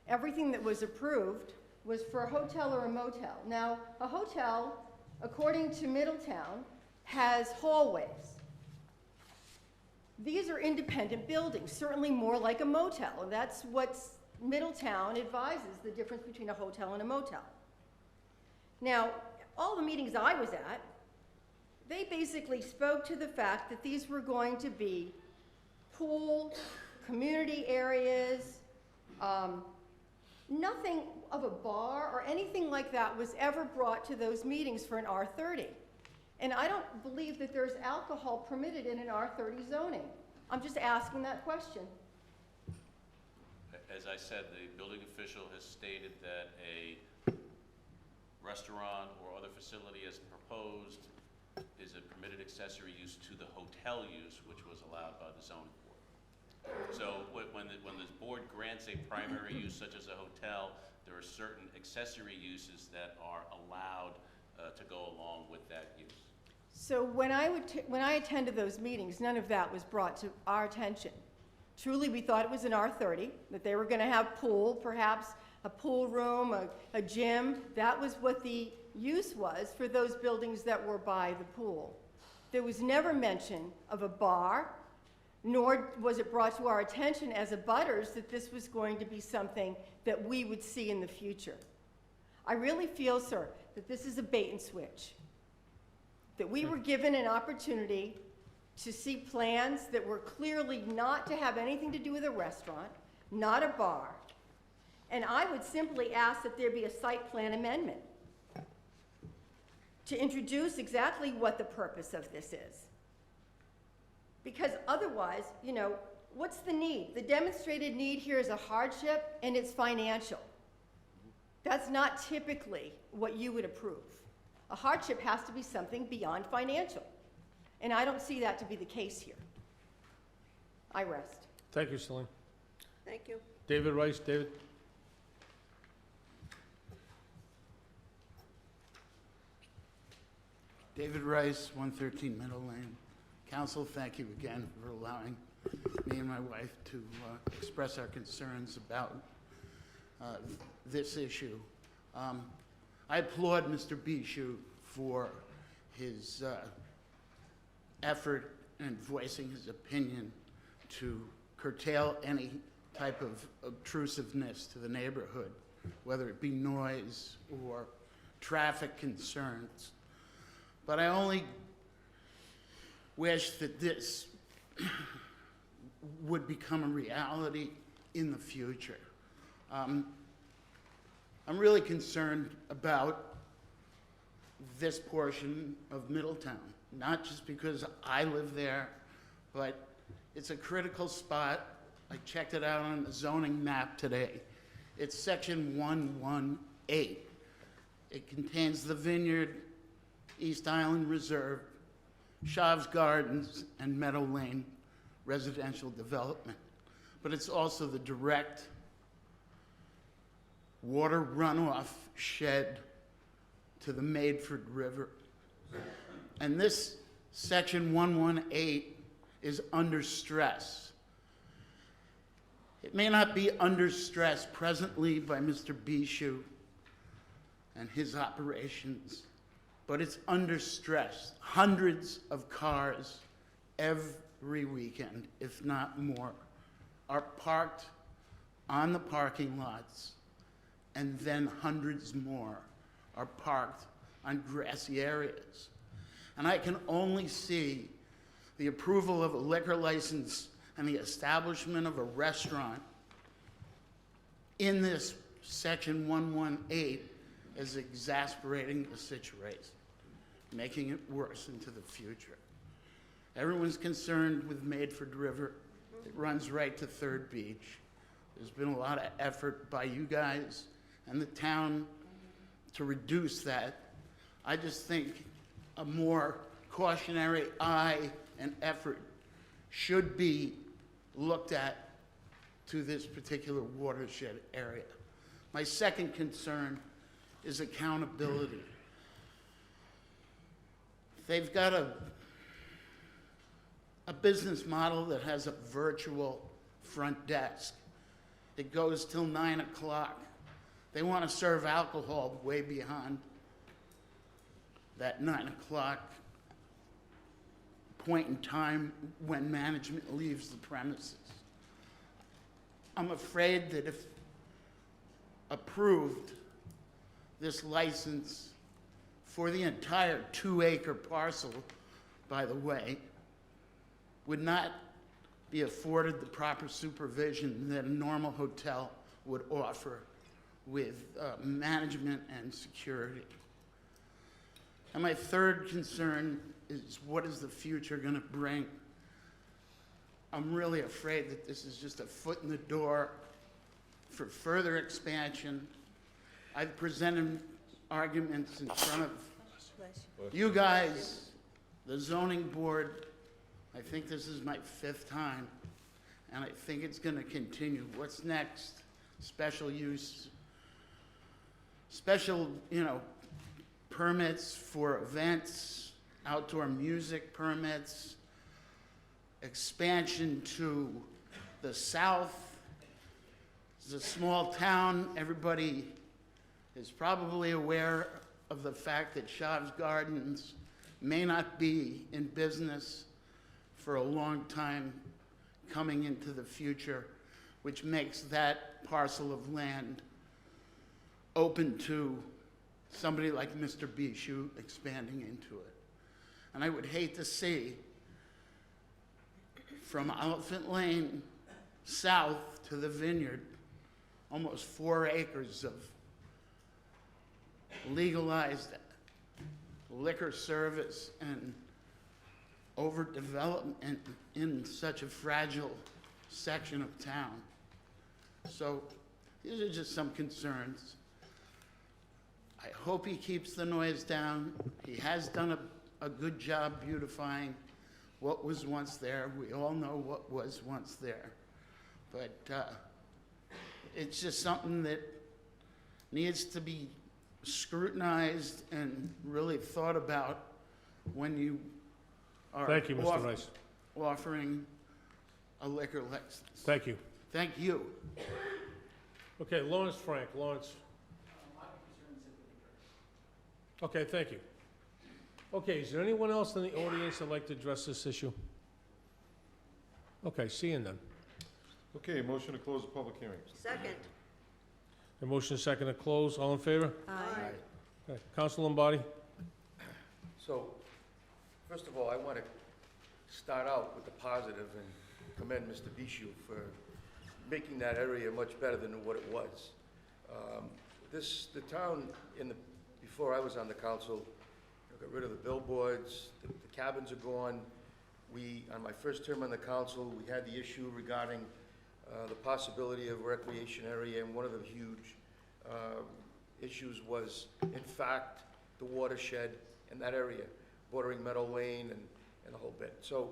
everything that was approved was for a hotel or a motel. Now, a hotel, according to Middletown, has hallways. These are independent buildings, certainly more like a motel, and that's what Middletown advises, the difference between a hotel and a motel. Now, all the meetings I was at, they basically spoke to the fact that these were going to be pool, community areas, nothing of a bar or anything like that was ever brought to those meetings for an R30. And I don't believe that there's alcohol permitted in an R30 zoning. I'm just asking that question. As I said, the building official has stated that a restaurant or other facility as proposed is a permitted accessory use to the hotel use, which was allowed by the zoning board. So when this board grants a primary use such as a hotel, there are certain accessory uses that are allowed to go along with that use. So when I attended those meetings, none of that was brought to our attention. Truly, we thought it was an R30, that they were going to have pool, perhaps a pool room, a gym. That was what the use was for those buildings that were by the pool. There was never mention of a bar, nor was it brought to our attention as abutters that this was going to be something that we would see in the future. I really feel, sir, that this is a bait and switch, that we were given an opportunity to see plans that were clearly not to have anything to do with a restaurant, not a bar. And I would simply ask that there be a site plan amendment to introduce exactly what the purpose of this is. Because otherwise, what's the need? The demonstrated need here is a hardship and it's financial. That's not typically what you would approve. A hardship has to be something beyond financial. And I don't see that to be the case here. I rest. Thank you, Celine. Thank you. David Rice. David? David Rice, 113 Meadow Lane. Council, thank you again for allowing me and my wife to express our concerns about this issue. I applaud Mr. Bishu for his effort in voicing his opinion to curtail any type of obtrusiveness to the neighborhood, whether it be noise or traffic concerns. But I only wish that this would become a reality in the future. I'm really concerned about this portion of Middletown, not just because I live there, but it's a critical spot. I checked it out on the zoning map today. It's section 118. It contains the Vineyard, East Island Reserve, Shav's Gardens, and Meadow Lane residential development. But it's also the direct water runoff shed to the Maidford River. And this section 118 is under stress. It may not be under stress presently by Mr. Bishu and his operations, but it's under stress. Hundreds of cars every weekend, if not more, are parked on the parking lots, and then hundreds more are parked on grassy areas. And I can only see the approval of a liquor license and the establishment of a restaurant in this section 118 as exasperating the situation, making it worse into the future. Everyone's concerned with Maidford River. It runs right to Third Beach. There's been a lot of effort by you guys and the town to reduce that. I just think a more cautionary eye and effort should be looked at to this particular watershed area. My second concern is accountability. They've got a business model that has a virtual front desk. It goes till 9 o'clock. They want to serve alcohol way beyond that 9 o'clock point in time when management leaves the premises. I'm afraid that if approved, this license for the entire 2-acre parcel, by the way, would not be afforded the proper supervision that a normal hotel would offer with management and security. And my third concern is, what is the future going to bring? I'm really afraid that this is just a foot in the door for further expansion. I've presented arguments in front of you guys, the zoning board. I think this is my 5th time, and I think it's going to continue. What's next? Special use, special, permits for events, outdoor music permits, expansion to the south. It's a small town. Everybody is probably aware of the fact that Shav's Gardens may not be in business for a long time coming into the future, which makes that parcel of land open to somebody like Mr. Bishu expanding into it. And I would hate to see from Elephant Lane south to the Vineyard, almost 4 acres of legalized liquor service and overdevelopment in such a fragile section of town. So these are just some concerns. I hope he keeps the noise down. He has done a good job beautifying what was once there. We all know what was once there. But it's just something that needs to be scrutinized and really thought about when you are Thank you, Mr. Rice. offering a liquor license. Thank you. Thank you. Okay, Lawrence Frank. Lawrence. Okay, thank you. Okay, is there anyone else in the audience that'd like to address this issue? Okay, seeing none. Okay, motion to close the public hearing. Second. A motion second to close. All in favor? Aye. Okay. Counsel Lombardi? So, first of all, I want to start out with the positive and commend Mr. Bishu for making that area much better than what it was. The town, before I was on the council, got rid of the billboards, the cabins are gone. On my first term on the council, we had the issue regarding the possibility of recreation area, and one of the huge issues was, in fact, the watershed in that area, bordering Meadow Lane and the whole bit. So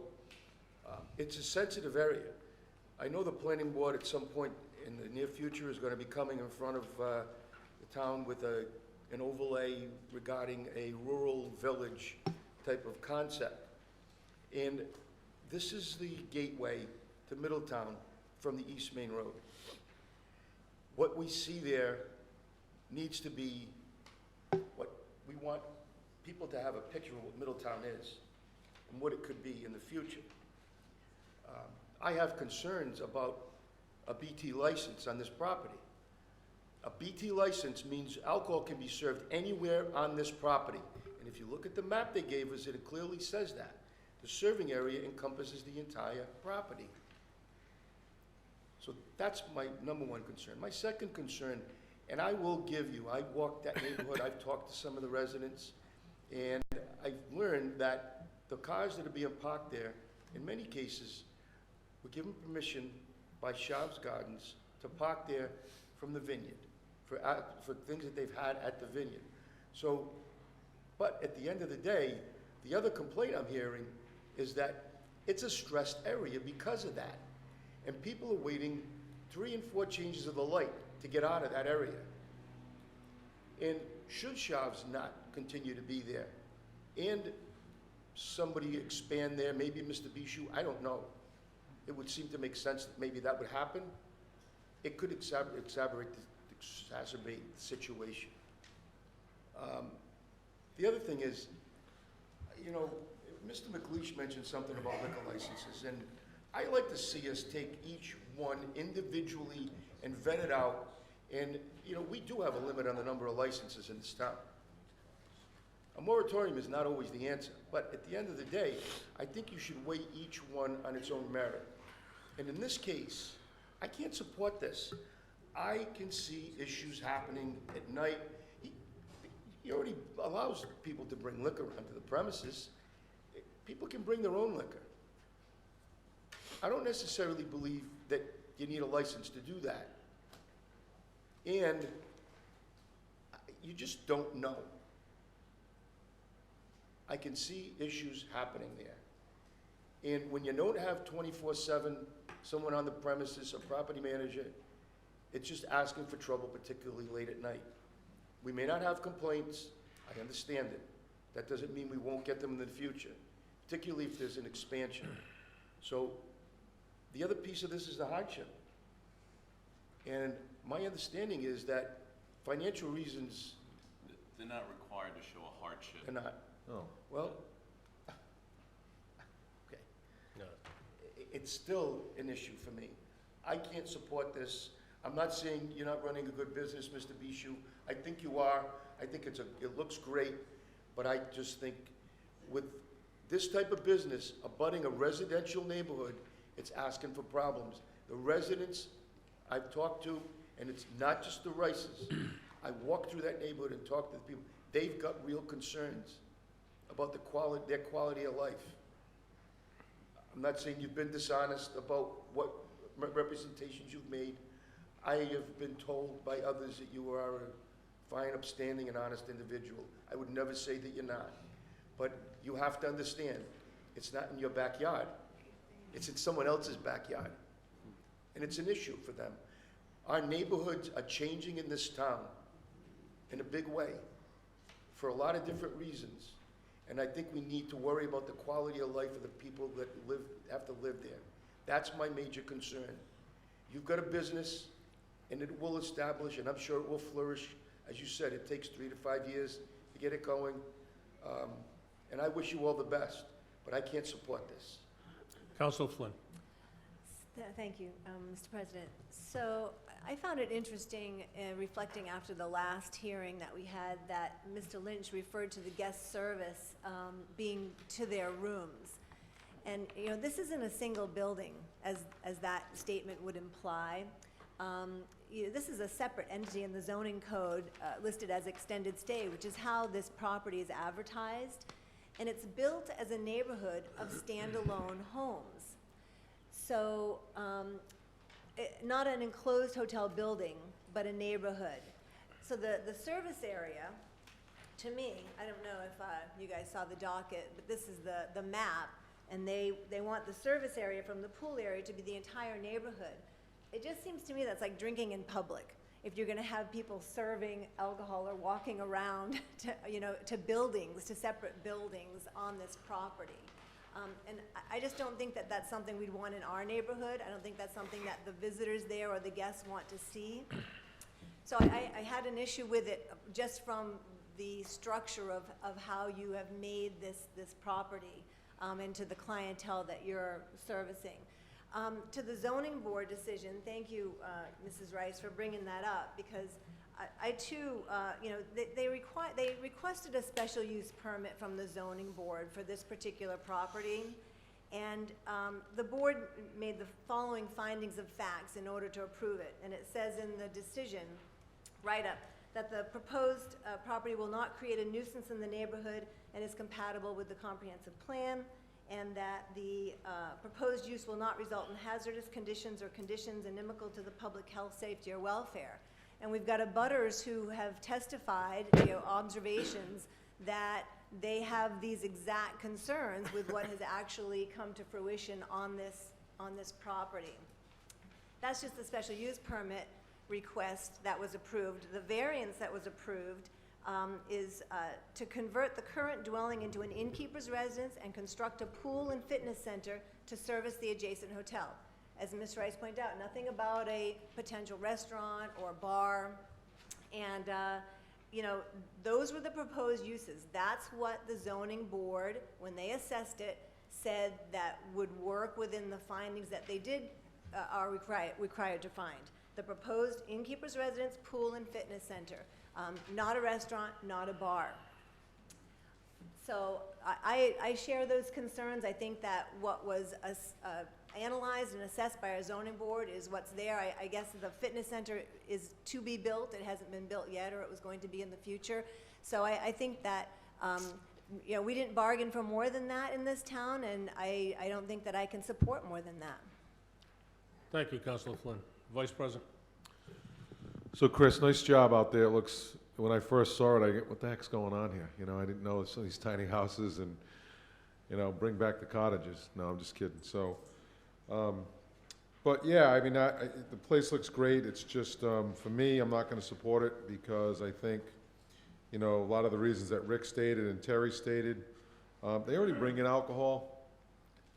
it's a sensitive area. I know the planning board at some point in the near future is going to be coming in front of the town with an overlay regarding a rural village type of concept. And this is the gateway to Middletown from the East Main Road. What we see there needs to be what we want people to have a picture of what Middletown is and what it could be in the future. I have concerns about a BT license on this property. A BT license means alcohol can be served anywhere on this property. And if you look at the map they gave us, it clearly says that. The serving area encompasses the entire property. So that's my number one concern. My second concern, and I will give you, I walked that neighborhood, I've talked to some of the residents, and I've learned that the cars that are being parked there, in many cases, were given permission by Shav's Gardens to park there from the vineyard for things that they've had at the vineyard. So, but at the end of the day, the other complaint I'm hearing is that it's a stressed area because of that. And people are waiting 3 and 4 changes of the light to get out of that area. And should Shav's not continue to be there, and somebody expand there, maybe Mr. Bishu, I don't know. It would seem to make sense that maybe that would happen. It could exacerbate the situation. The other thing is, you know, Mr. McLeish mentioned something about liquor licenses, and I like to see us take each one individually and vet it out. And, you know, we do have a limit on the number of licenses in this town. A moratorium is not always the answer, but at the end of the day, I think you should weigh each one on its own merit. And in this case, I can't support this. I can see issues happening at night. He already allows people to bring liquor onto the premises. People can bring their own liquor. I don't necessarily believe that you need a license to do that. And you just don't know. I can see issues happening there. And when you don't have 24/7 someone on the premises, a property manager, it's just asking for trouble, particularly late at night. We may not have complaints, I understand it. That doesn't mean we won't get them in the future, particularly if there's an expansion. So the other piece of this is the hardship. And my understanding is that financial reasons, They're not required to show a hardship. they're not. Oh. Well, okay. No. It's still an issue for me. I can't support this. I'm not saying you're not running a good business, Mr. Bishu. I think you are. I think it looks great, but I just think with this type of business abutting a residential neighborhood, it's asking for problems. The residents I've talked to, and it's not just the Rices. I walked through that neighborhood and talked to the people. They've got real concerns about their quality of life. I'm not saying you've been dishonest about what representations you've made. I have been told by others that you are a fine, upstanding, and honest individual. I would never say that you're not. But you have to understand, it's not in your backyard. It's in someone else's backyard. And it's an issue for them. Our neighborhoods are changing in this town in a big way for a lot of different reasons. And I think we need to worry about the quality of life of the people that have to live there. That's my major concern. You've got a business, and it will establish, and I'm sure it will flourish. As you said, it takes 3 to 5 years to get it going. And I wish you all the best, but I can't support this. Council Flynn. Thank you, Mr. President. So I found it interesting, reflecting after the last hearing that we had, that Mr. Lynch referred to the guest service being to their rooms. And, you know, this isn't a single building, as that statement would imply. This is a separate entity in the zoning code listed as extended stay, which is how this property is advertised. And it's built as a neighborhood of standalone homes. So, not an enclosed hotel building, but a neighborhood. So the service area, to me, I don't know if you guys saw the docket, but this is the map, and they want the service area from the pool area to be the entire neighborhood. It just seems to me that's like drinking in public. If you're gonna have people serving alcohol or walking around to buildings, to separate buildings on this property. And I just don't think that that's something we'd want in our neighborhood. I don't think that's something that the visitors there or the guests want to see. So I had an issue with it just from the structure of how you have made this property and to the clientele that you're servicing. To the zoning board decision, thank you, Mrs. Rice, for bringing that up, because I too, they requested a special use permit from the zoning board for this particular property, and the board made the following findings of facts in order to approve it, and it says in the decision, write-up, that the proposed property will not create a nuisance in the neighborhood and is compatible with the comprehensive plan, and that the proposed use will not result in hazardous conditions or conditions inimical to the public health, safety, or welfare. And we've got abutters who have testified, observations, that they have these exact concerns with what has actually come to fruition on this property. That's just the special use permit request that was approved. The variance that was approved is to convert the current dwelling into an innkeeper's residence and construct a pool and fitness center to service the adjacent hotel. As Ms. Rice pointed out, nothing about a potential restaurant or bar. And, those were the proposed uses. That's what the zoning board, when they assessed it, said that would work within the findings that they did, are required to find. The proposed innkeeper's residence, pool and fitness center. Not a restaurant, not a bar. So I share those concerns. I think that what was analyzed and assessed by our zoning board is what's there. I guess the fitness center is to be built. It hasn't been built yet, or it was going to be in the future. So I think that we didn't bargain for more than that in this town, and I don't think that I can support more than that. Thank you, Councilor Flynn. Vice President. So Chris, nice job out there. It looks, when I first saw it, I get, what the heck's going on here? I didn't know some of these tiny houses and, bring back the cottages. No, I'm just kidding. So, but yeah, the place looks great. It's just, for me, I'm not gonna support it because I think, a lot of the reasons that Rick stated and Terry stated, they already bring in alcohol.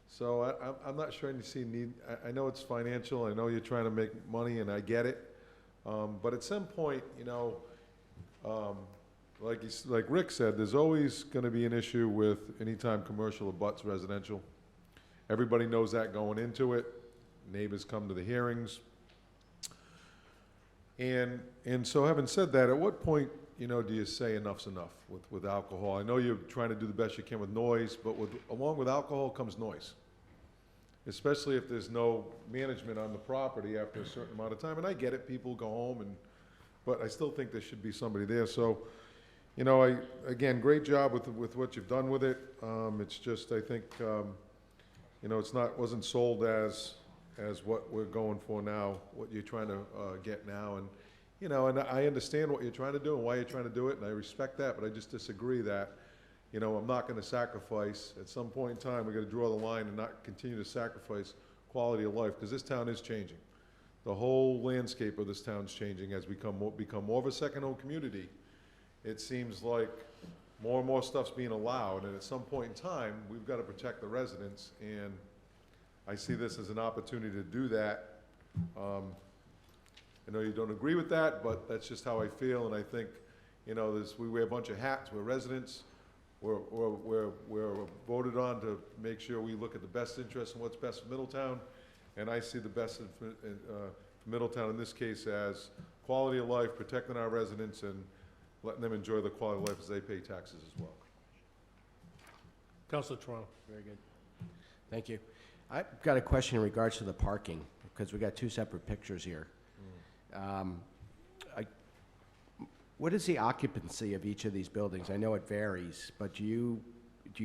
So I'm not sure I see need. I know it's financial. I know you're trying to make money, and I get it. But at some point, like Rick said, there's always going to be an issue with anytime commercial abuts residential. Everybody knows that going into it. Neighbors come to the hearings. And so having said that, at what point, do you say enough's enough with alcohol? I know you're trying to do the best you can with noise, but along with alcohol comes noise. Especially if there's no management on the property after a certain amount of time. And I get it, people go home, but I still think there should be somebody there. So, again, great job with what you've done with it. It's just, I think, wasn't sold as what we're going for now, what you're trying to get now. And, and I understand what you're trying to do and why you're trying to do it, and I respect that, but I just disagree that, I'm not going to sacrifice. At some point in time, we're going to draw the line and not continue to sacrifice quality of life, because this town is changing. The whole landscape of this town's changing as we become more of a second-home community. It seems like more and more stuff's being allowed, and at some point in time, we've got to protect the residents, and I see this as an opportunity to do that. I know you don't agree with that, but that's just how I feel, and I think, we wear a bunch of hats. We're residents. We're voted on to make sure we look at the best interest and what's best for Middletown, and I see the best for Middletown in this case as quality of life, protecting our residents, and letting them enjoy the quality of life as they pay taxes as well. Councilor Toronto. Very good. Thank you. I've got a question in regards to the parking, because we got two separate pictures here. What is the occupancy of each of these buildings? I know it varies, but do you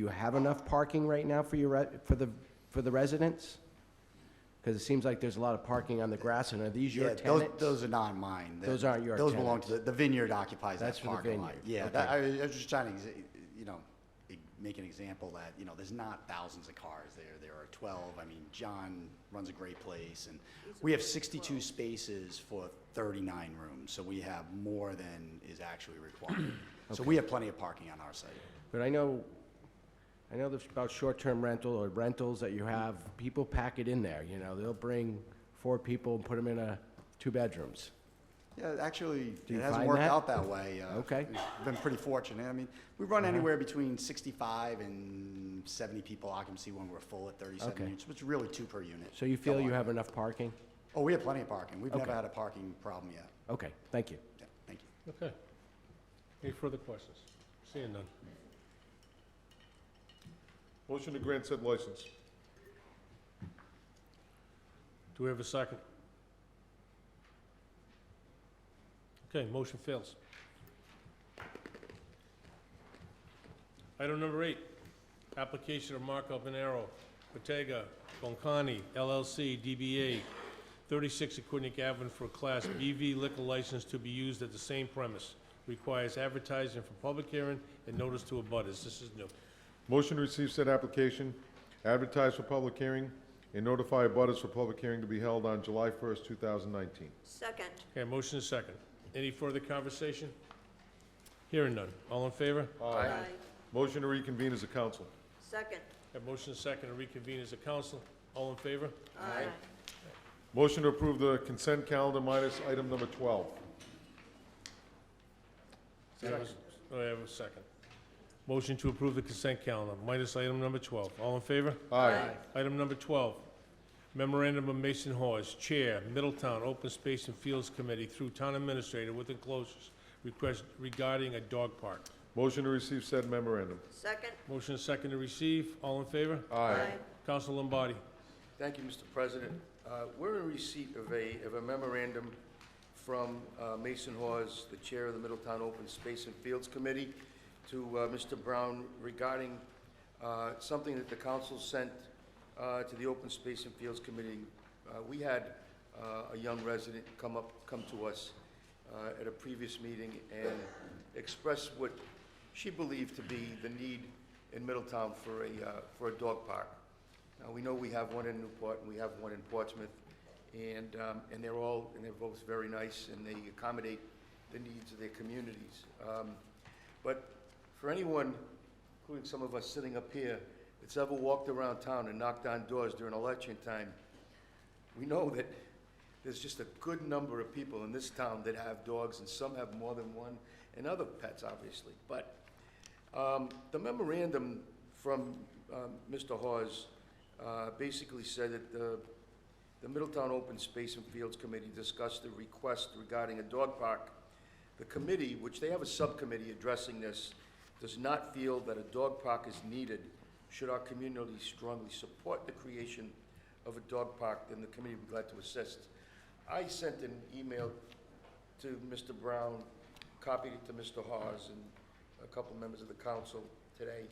have enough parking right now for for the residents? Because it seems like there's a lot of parking on the grass, and are these your tenants? Those are not mine. Those aren't your Those belong tenants. to the vineyard occupies That's that for the parking lot. vineyard. Yeah, Okay. I was just trying to, make an example that, there's not thousands of cars there. There are 12. I mean, John runs a great place, and we have 62 spaces for 39 rooms, so we have more than is actually required. So we have plenty of parking on our site. But I know there's about short-term rental or rentals that you have, people pack it in there, they'll bring 4 people and put them in 2 bedrooms. Yeah, actually, Do you it hasn't find worked that? out that way. Okay. We've been pretty fortunate. I mean, we run Uh-huh. anywhere between 65 and 70 people occupancy when we're full at 37 Okay. units, which is really 2 per unit. So you feel Go you on. have enough parking? Oh, we have plenty of parking. We've never Okay. had a parking problem yet. Okay, thank you. Yeah, thank you. Okay. Any further questions? Seeing none. Motion to grant said license. Do we have a second? Okay, motion fails. Item number 8, application of Marco Venero, Bottega, Boncani, LLC, DBA, 36 Aquidneck Avenue for a Class BV liquor license to be used at the same premise. Requires advertising for public hearing and notice to abutters. This is new. Motion to receive said application, advertise for public hearing, and notify abutters for public hearing to be held on July 1st, 2019. Second. Okay, motion is second. Any further conversation? Hearing none. All in favor? Aye. Motion to reconvene as a council. Second. Have motion is second to reconvene as a council. All in favor? Aye. Motion to approve the consent calendar minus item number 12. I have a second. Motion to approve the consent calendar, minus item number 12. All in favor? Aye. Item number 12, memorandum of Mason Hawes, Chair, Middletown Open Space and Fields Committee through Town Administrator with enclosures, request regarding a dog park. Motion to receive said memorandum. Second. Motion is second to receive. All in favor? Aye. Council Lombardi. Thank you, Mr. President. We're in receipt of a memorandum from Mason Hawes, the Chair of the Middletown Open Space and Fields Committee, to Mr. Brown regarding something that the council sent to the Open Space and Fields Committee. We had a young resident come to us at a previous meeting and express what she believed to be the need in Middletown for a dog park. Now, we know we have one in Newport and we have one in Portsmouth, and they're both very nice, and they accommodate the needs of their communities. But for anyone, including some of us sitting up here, that's ever walked around town and knocked on doors during election time, we know that there's just a good number of people in this town that have dogs, and some have more than one, and other pets, obviously. But the memorandum from Mr. Hawes basically said that the Middletown Open Space and Fields Committee discussed the request regarding a dog park. The committee, which they have a subcommittee addressing this, does not feel that a dog park is needed. Should our community strongly support the creation of a dog park, then the committee would be glad to assist. I sent an email to Mr. Brown, copied it to Mr. Hawes and a couple members of the council today.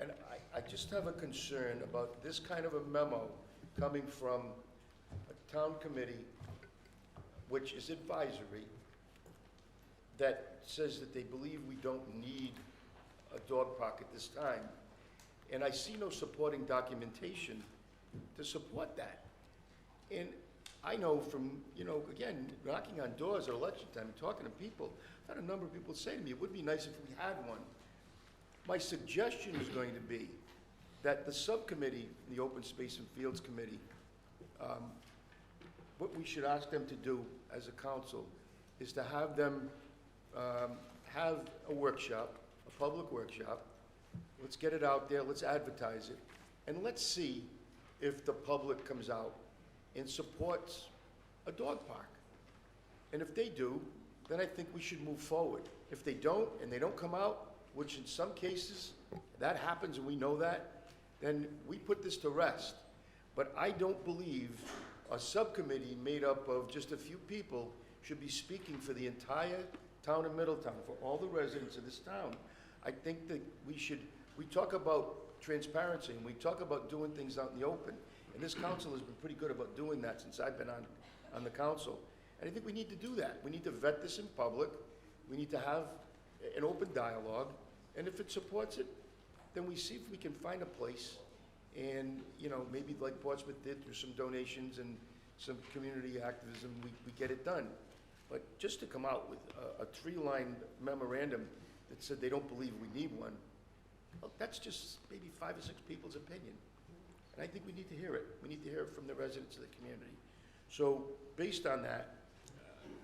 And I just have a concern about this kind of a memo coming from a town committee, which is advisory, that says that they believe we don't need a dog park at this time. And I see no supporting documentation to support that. And I know from, again, knocking on doors at election time and talking to people, I've had a number of people say to me, it would be nice if we had one. My suggestion is going to be that the subcommittee, the Open Space and Fields Committee, what we should ask them to do as a council is to have them have a workshop, a public workshop. Let's get it out there, let's advertise it, and let's see if the public comes out and supports a dog park. And if they do, then I think we should move forward. If they don't, and they don't come out, which in some cases, that happens and we know that, then we put this to rest. But I don't believe a subcommittee made up of just a few people should be speaking for the entire town of Middletown, for all the residents of this town. I think that we talk about transparency, and we talk about doing things out in the open, and this council has been pretty good about doing that since I've been on the council. And I think we need to do that. We need to vet this in public. We need to have an open dialogue, and if it supports it, then we see if we can find a place, and, you know, maybe like Portsmouth did through some donations and some community activism, we get it done. But just to come out with a three-line memorandum that said they don't believe we need one, well, that's just maybe 5 or 6 people's opinion. And I think we need to hear it. We need to hear it from the residents of the community. So, based on that,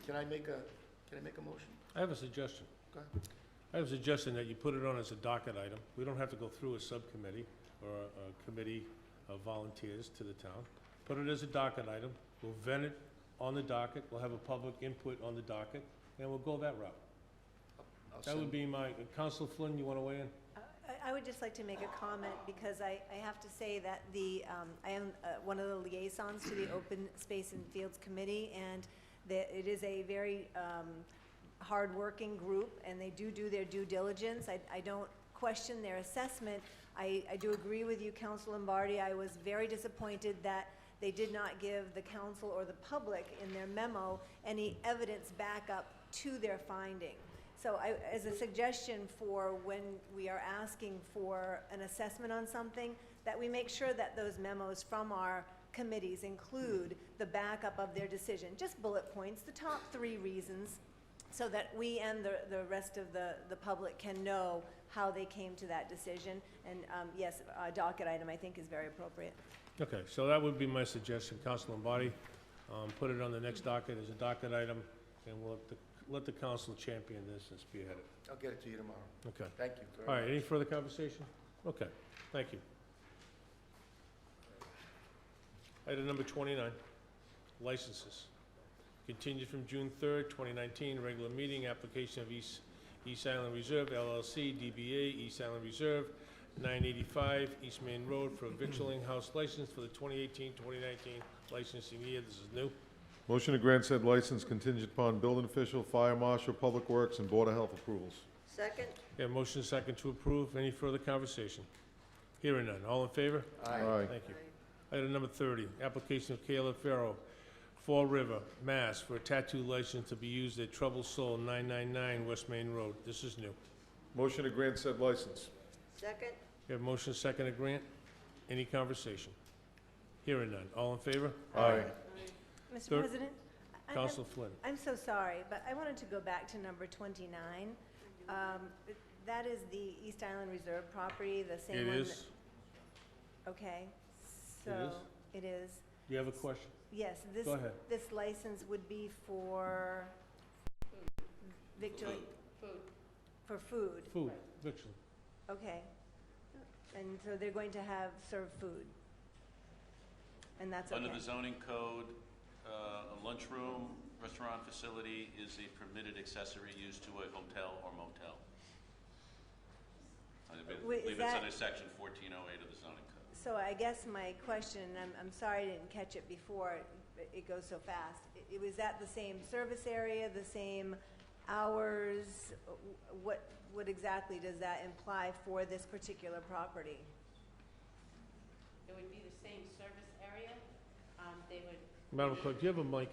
can I make a motion? I have a suggestion. Go ahead. I have a suggestion that you put it on as a docket item. We don't have to go through a subcommittee or a committee of volunteers to the town. Put it as a docket item. We'll vent it on the docket. We'll have a public input on the docket, and we'll go that route. That would be my, Council Flynn, you want to weigh in? I would just like to make a comment, because I have to say that I am one of the liaisons to the Open Space and Fields Committee, and it is a very hard-working group, and they do their due diligence. I don't question their assessment. I do agree with you, Council Lombardi. I was very disappointed that they did not give the council or the public in their memo any evidence backup to their finding. So as a suggestion for when we are asking for an assessment on something, that we make sure that those memos from our committees include the backup of their decision, just bullet points, the top 3 reasons, so that we and the rest of the public can know how they came to that decision. And yes, a docket item I think is very appropriate. Okay, so that would be my suggestion, Council Lombardi. Put it on the next docket as a docket item, and we'll let the council champion this and spearhead it. I'll get it to you tomorrow. Okay. Thank you very All right, much. any further conversation? Okay, thank you. Item number 29, licenses. Continued from June 3rd, 2019, regular meeting, application of East Island Reserve LLC, DBA East Island Reserve, 985 East Main Road for a victualling house license for the 2018-2019 licensing year. This is new. Motion to grant said license contingent upon building official, fire marshal, public works, and board of health approvals. Second? We have motion second to approve. Any further conversation? Hearing none. All in favor? Aye. Thank you. Item number 30, application of Caleb Farrow, Fall River, Mass. for a tattoo license to be used at Trouble Soul, 999 West Main Road. This is new. Motion to grant said license. Second? We have motion second to grant. Any conversation? Hearing none. All in favor? Aye. Mr. Third- President? Council Flynn. I'm so sorry, but I wanted to go back to number 29. That is the East Island Reserve property, the same It one? is. Okay, It so is? it is. Do you have a question? Yes, Go ahead. this license would be for victualling. For food. Food, victualling. Okay. And so they're going to serve food. And that's okay. Under the zoning code, a lunchroom, restaurant facility is a permitted accessory use to a hotel or motel. I Wait, believe is it's that- under section 1408 of the zoning code. So I guess my question, I'm sorry I didn't catch it before, it goes so fast. Was that the same service area, the same hours? What exactly does that imply for this particular property? It would be the same service area. They would. Madam Clerk, do you have a mic?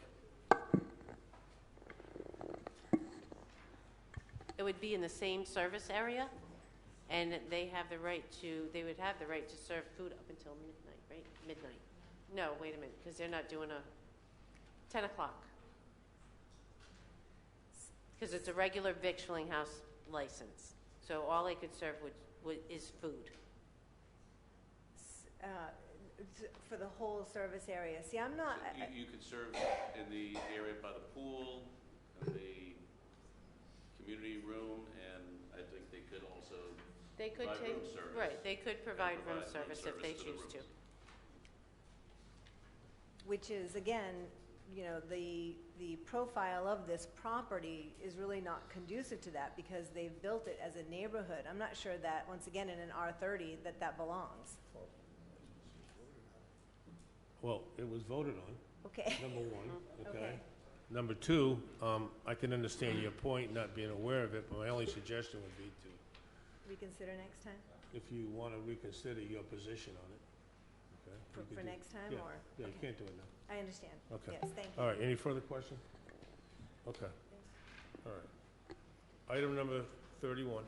It would be in the same service area, and they would have the right to serve food up until midnight, right? Midnight. No, wait a minute, because they're not doing 10 o'clock. Because it's a regular victualling house license. So all they could serve is food. For the whole service area. See, I'm not. So you could serve in the area by the pool, in the community room, and I think they could also They could provide take, room service. right, they could provide room room service if they service to the choose to. rooms. Which is, again, the profile of this property is really not conducive to that, because they've built it as a neighborhood. I'm not sure that, once again, in an R30, that belongs. Well, it was voted on. Okay. Number one, okay? Number two, I can understand your point, not being aware of it, but my only suggestion would be to, Reconsider next time? if you want to reconsider your position on it, okay? For, You could for do- next time, yeah, or? Yeah, you okay. can't do it now. I understand. Okay. Yes, thank you. All right, any further questions? Okay, all right. Item number 31,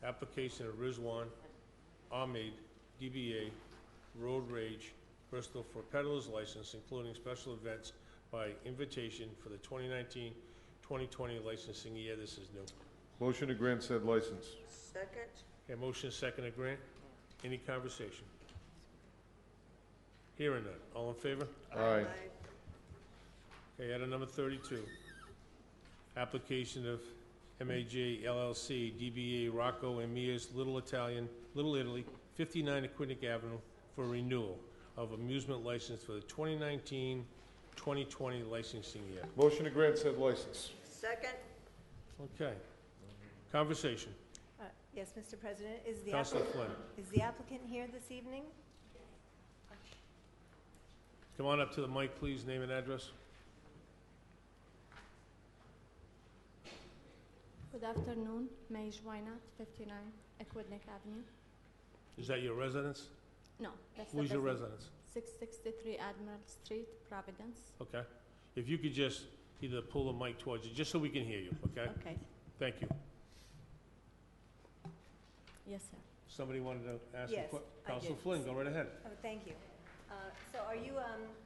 application of Rizwan Ahmed, DBA, Road Rage, Bristol, for peddler's license, including special events by invitation for the 2019-2020 licensing year. This is new. Motion to grant said license. Second? Okay, motion second to grant. Any conversation? Hearing none. All in favor? Aye. Okay, item number 32. Application of MAJ LLC, DBA Rocco and Mia's Little Italy, 59 Aquidneck Avenue, for renewal of amusement license for the 2019-2020 licensing year. Motion to grant said license. Second? Okay. Conversation. Yes, Mr. President, is the Councilor applicant, Flynn. is the applicant here this evening? Come on up to the mic, please. Name and address. Good afternoon, May Joinat, 59 Aquidneck Avenue. Is that your residence? No, that's the Who's your business. residence? 663 Admiral Street, Providence. Okay. If you could just either pull the mic towards you, just so we can hear you, okay? Okay. Thank you. Yes, sir. Somebody wanted to ask a Yes, question? I Councilor did. Flynn, go right ahead. Oh, thank you. So are you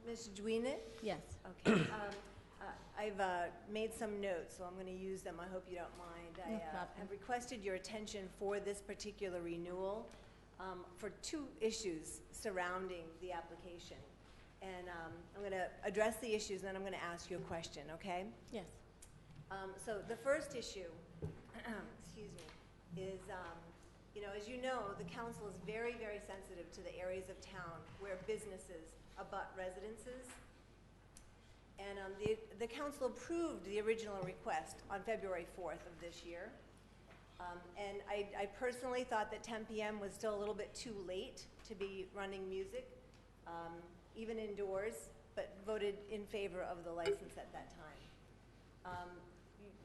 Ms. Dwinett? Yes. Okay. I've made some notes, so I'm going to use them. I hope you don't mind. No I problem. have requested your attention for this particular renewal for two issues surrounding the application. And I'm going to address the issues, and then I'm going to ask you a question, okay? Yes. So the first issue, excuse me, is, as you know, the council is very, very sensitive to the areas of town where businesses abut residences. And the council approved the original request on February 4th of this year. And I personally thought that 10 p.m. was still a little bit too late to be running music, even indoors, but voted in favor of the license at that time.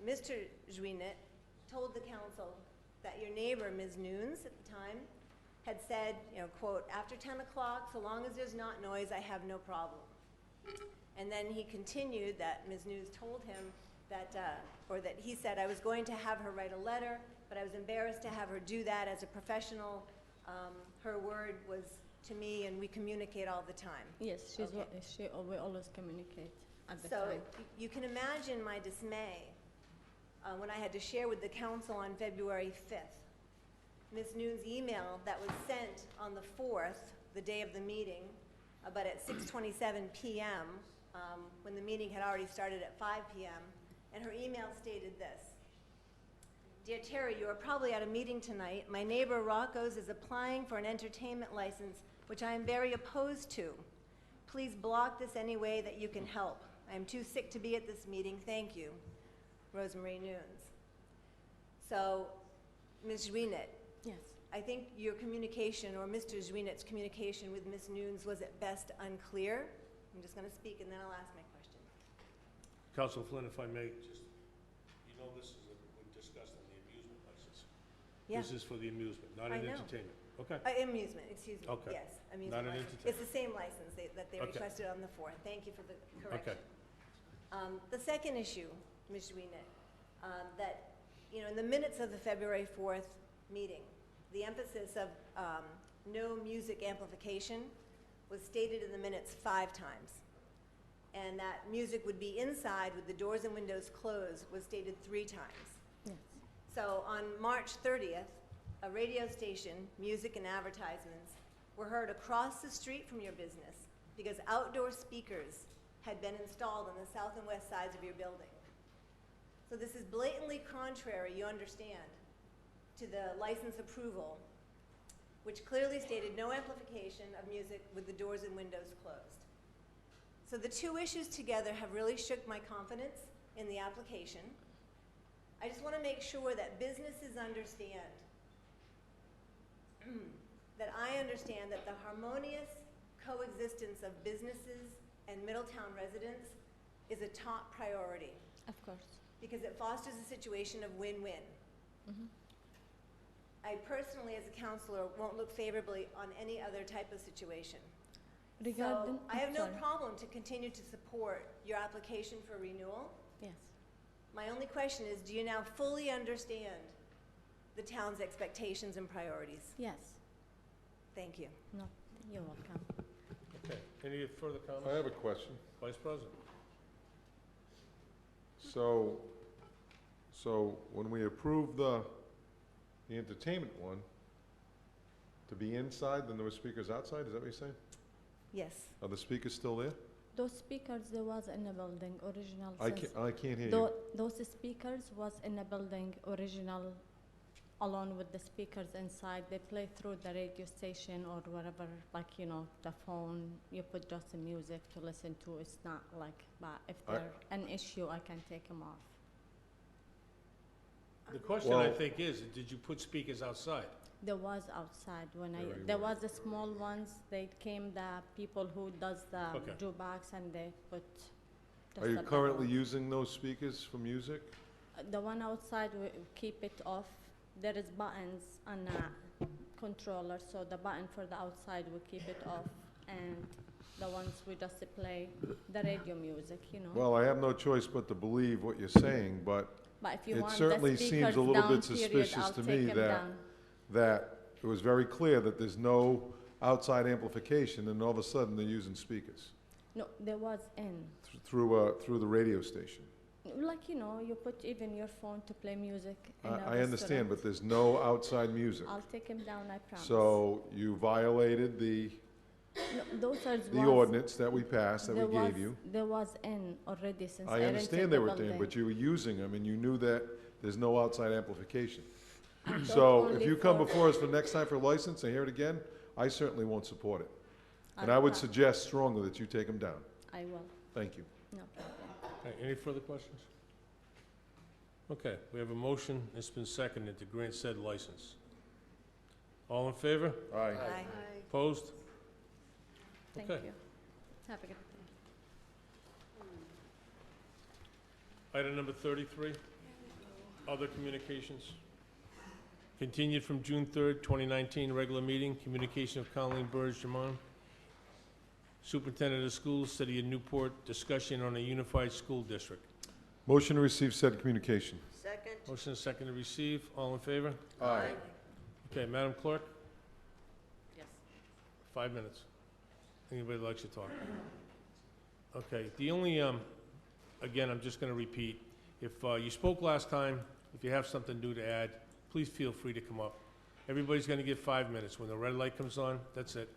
Mr. Juinet told the council that your neighbor, Ms. Nunes, at the time, had said, quote, after 10 o'clock, so long as there's not noise, I have no problem. And then he continued that Ms. Nunes told him that, that he said, I was going to have her write a letter, but I was embarrassed to have her do that as a professional. Her word was to me, and we communicate all the time. Yes, we always communicate at the So time. you can imagine my dismay when I had to share with the council on February 5th, Ms. Nunes' email that was sent on the 4th, the day of the meeting, but at 6:27 p.m., when the meeting had already started at 5 p.m., and her email stated this. Dear Terry, you are probably at a meeting tonight. My neighbor Rocco's is applying for an entertainment license, which I am very opposed to. Please block this any way that you can help. I am too sick to be at this meeting. Thank you. Rosemary Nunes. So, Ms. Juinet, Yes. I think your communication, or Mr. Juinet's communication with Ms. Nunes was at best unclear. I'm just going to speak and then I'll ask my question. Councilor Flynn, if I may, just, this is, we discussed on the amusement license. Yeah. This is for the amusement, not I an know. entertainment. Okay. Amusement, excuse me. Okay. Yes, amusement Not an license. entertainment. It's the same license that they Okay. requested on the 4th. Thank you for the correction. Okay. The second issue, Ms. Juinet, that, in the minutes of the February 4th meeting, the emphasis of no music amplification was stated in the minutes 5 times. And that music would be inside with the doors and windows closed was stated 3 times. Yes. So on March 30th, a radio station, music and advertisements, were heard across the street from your business because outdoor speakers had been installed on the south and west sides of your building. So this is blatantly contrary, you understand, to the license approval, which clearly stated no amplification of music with the doors and windows closed. So the two issues together have really shook my confidence in the application. I just want to make sure that businesses understand that I understand that the harmonious coexistence of businesses and Middletown residents is a top priority Of course. because it fosters a situation of win-win. Mhm. I personally, as a counselor, won't look favorably on any other type of situation. Regarding, So I have no sorry. problem to continue to support your application for renewal. Yes. My only question is, do you now fully understand the town's expectations and priorities? Yes. Thank you. No, you're welcome. Okay, any further comments? I have a question. Vice President? So when we approve the entertainment one, to be inside, then there were speakers outside, is that what you're saying? Yes. Are the speakers still there? Those speakers, there was in the building, original. I can't hear you. Those speakers was in the building, original, along with the speakers inside. They play through the radio station or whatever, like, you know, the phone. You put just the music to listen to. It's not like, but if I- there's an issue, I can take them off. The question, I Well- think, is, did you put speakers outside? There was outside when Very there well. was the small ones. They came, the people who does the Okay. jukebox, and they put. just Are you the big currently one. using those speakers for music? The one outside, we keep it off. There is buttons on the controller, so the button for the outside, we keep it off. And the ones we just play, the radio music, you know. Well, I have no choice but to believe what you're saying, but But if you it want the certainly speakers seems a little down, bit period, suspicious I'll to take me 'em down. that it was very clear that there's no outside amplification, and all of a sudden they're using speakers No, there was in. through the radio station. Like, you know, you put even your phone to play music in a I understand, restaurant. but there's no outside music. I'll take him down, I promise. So you violated the No, those are ordinance that we passed, that we gave you. There was in already since I I rented understand the they were building. in, but you were using them, and you knew that there's no outside amplification. thought So if only you come for- before us for next time for a license and hear it again, I certainly won't support it. And I'll I would try. suggest strongly that you take them down. I will, Thank you. no problem. Okay, any further questions? Okay, we have a motion, it's been seconded to grant said license. All in favor? Aye. Aye. Opposed? Thank Okay. you. Have a good day. Item number 33, other communications. Continued from June 3rd, 2019, regular meeting, communication of Colleen Burge-Jamon, Superintendent of Schools, City of Newport, discussion on a unified school district. Motion to receive said communication. Second? Motion is second to receive, all in favor? Aye. Okay, Madam Clerk, Yes. 5 minutes. Anybody likes to talk? Okay, the only, again, I'm just gonna repeat, if you spoke last time, if you have something new to add, please feel free to come up. Everybody's gonna get 5 minutes. When the red light comes on, that's it.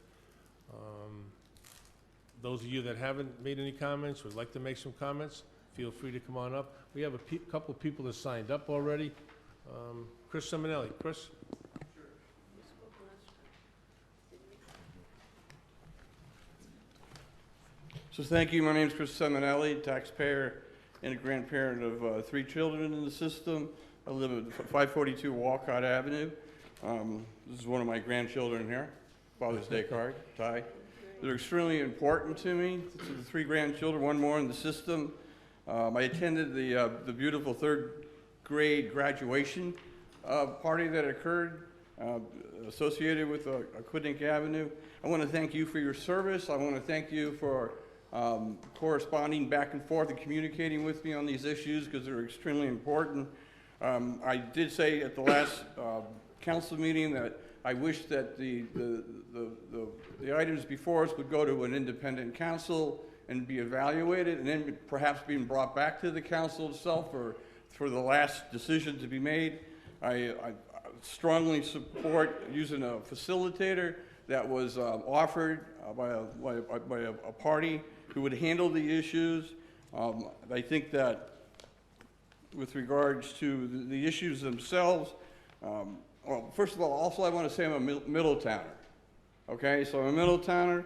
Those of you that haven't made any comments, would like to make some comments, feel free to come on up. We have a couple of people that signed up already. Chris Simonelli. Chris? So thank you. My name is Chris Simonelli, taxpayer and a grandparent of 3 children in the system. I live at 542 Walcott Avenue. This is one of my grandchildren here. Father's Day card, Ty. They're extremely important to me, to the 3 grandchildren, 1 more in the system. I attended the beautiful 3rd grade graduation party that occurred associated with Aquidneck Avenue. I want to thank you for your service. I want to thank you for corresponding back and forth and communicating with me on these issues because they're extremely important. I did say at the last council meeting that I wish that the items before us would go to an independent council and be evaluated and then perhaps being brought back to the council itself for the last decision to be made. I strongly support using a facilitator that was offered by a party who would handle the issues. I think that with regards to the issues themselves, well, first of all, also I want to say I'm a Middletowner. Okay, so I'm a Middletowner.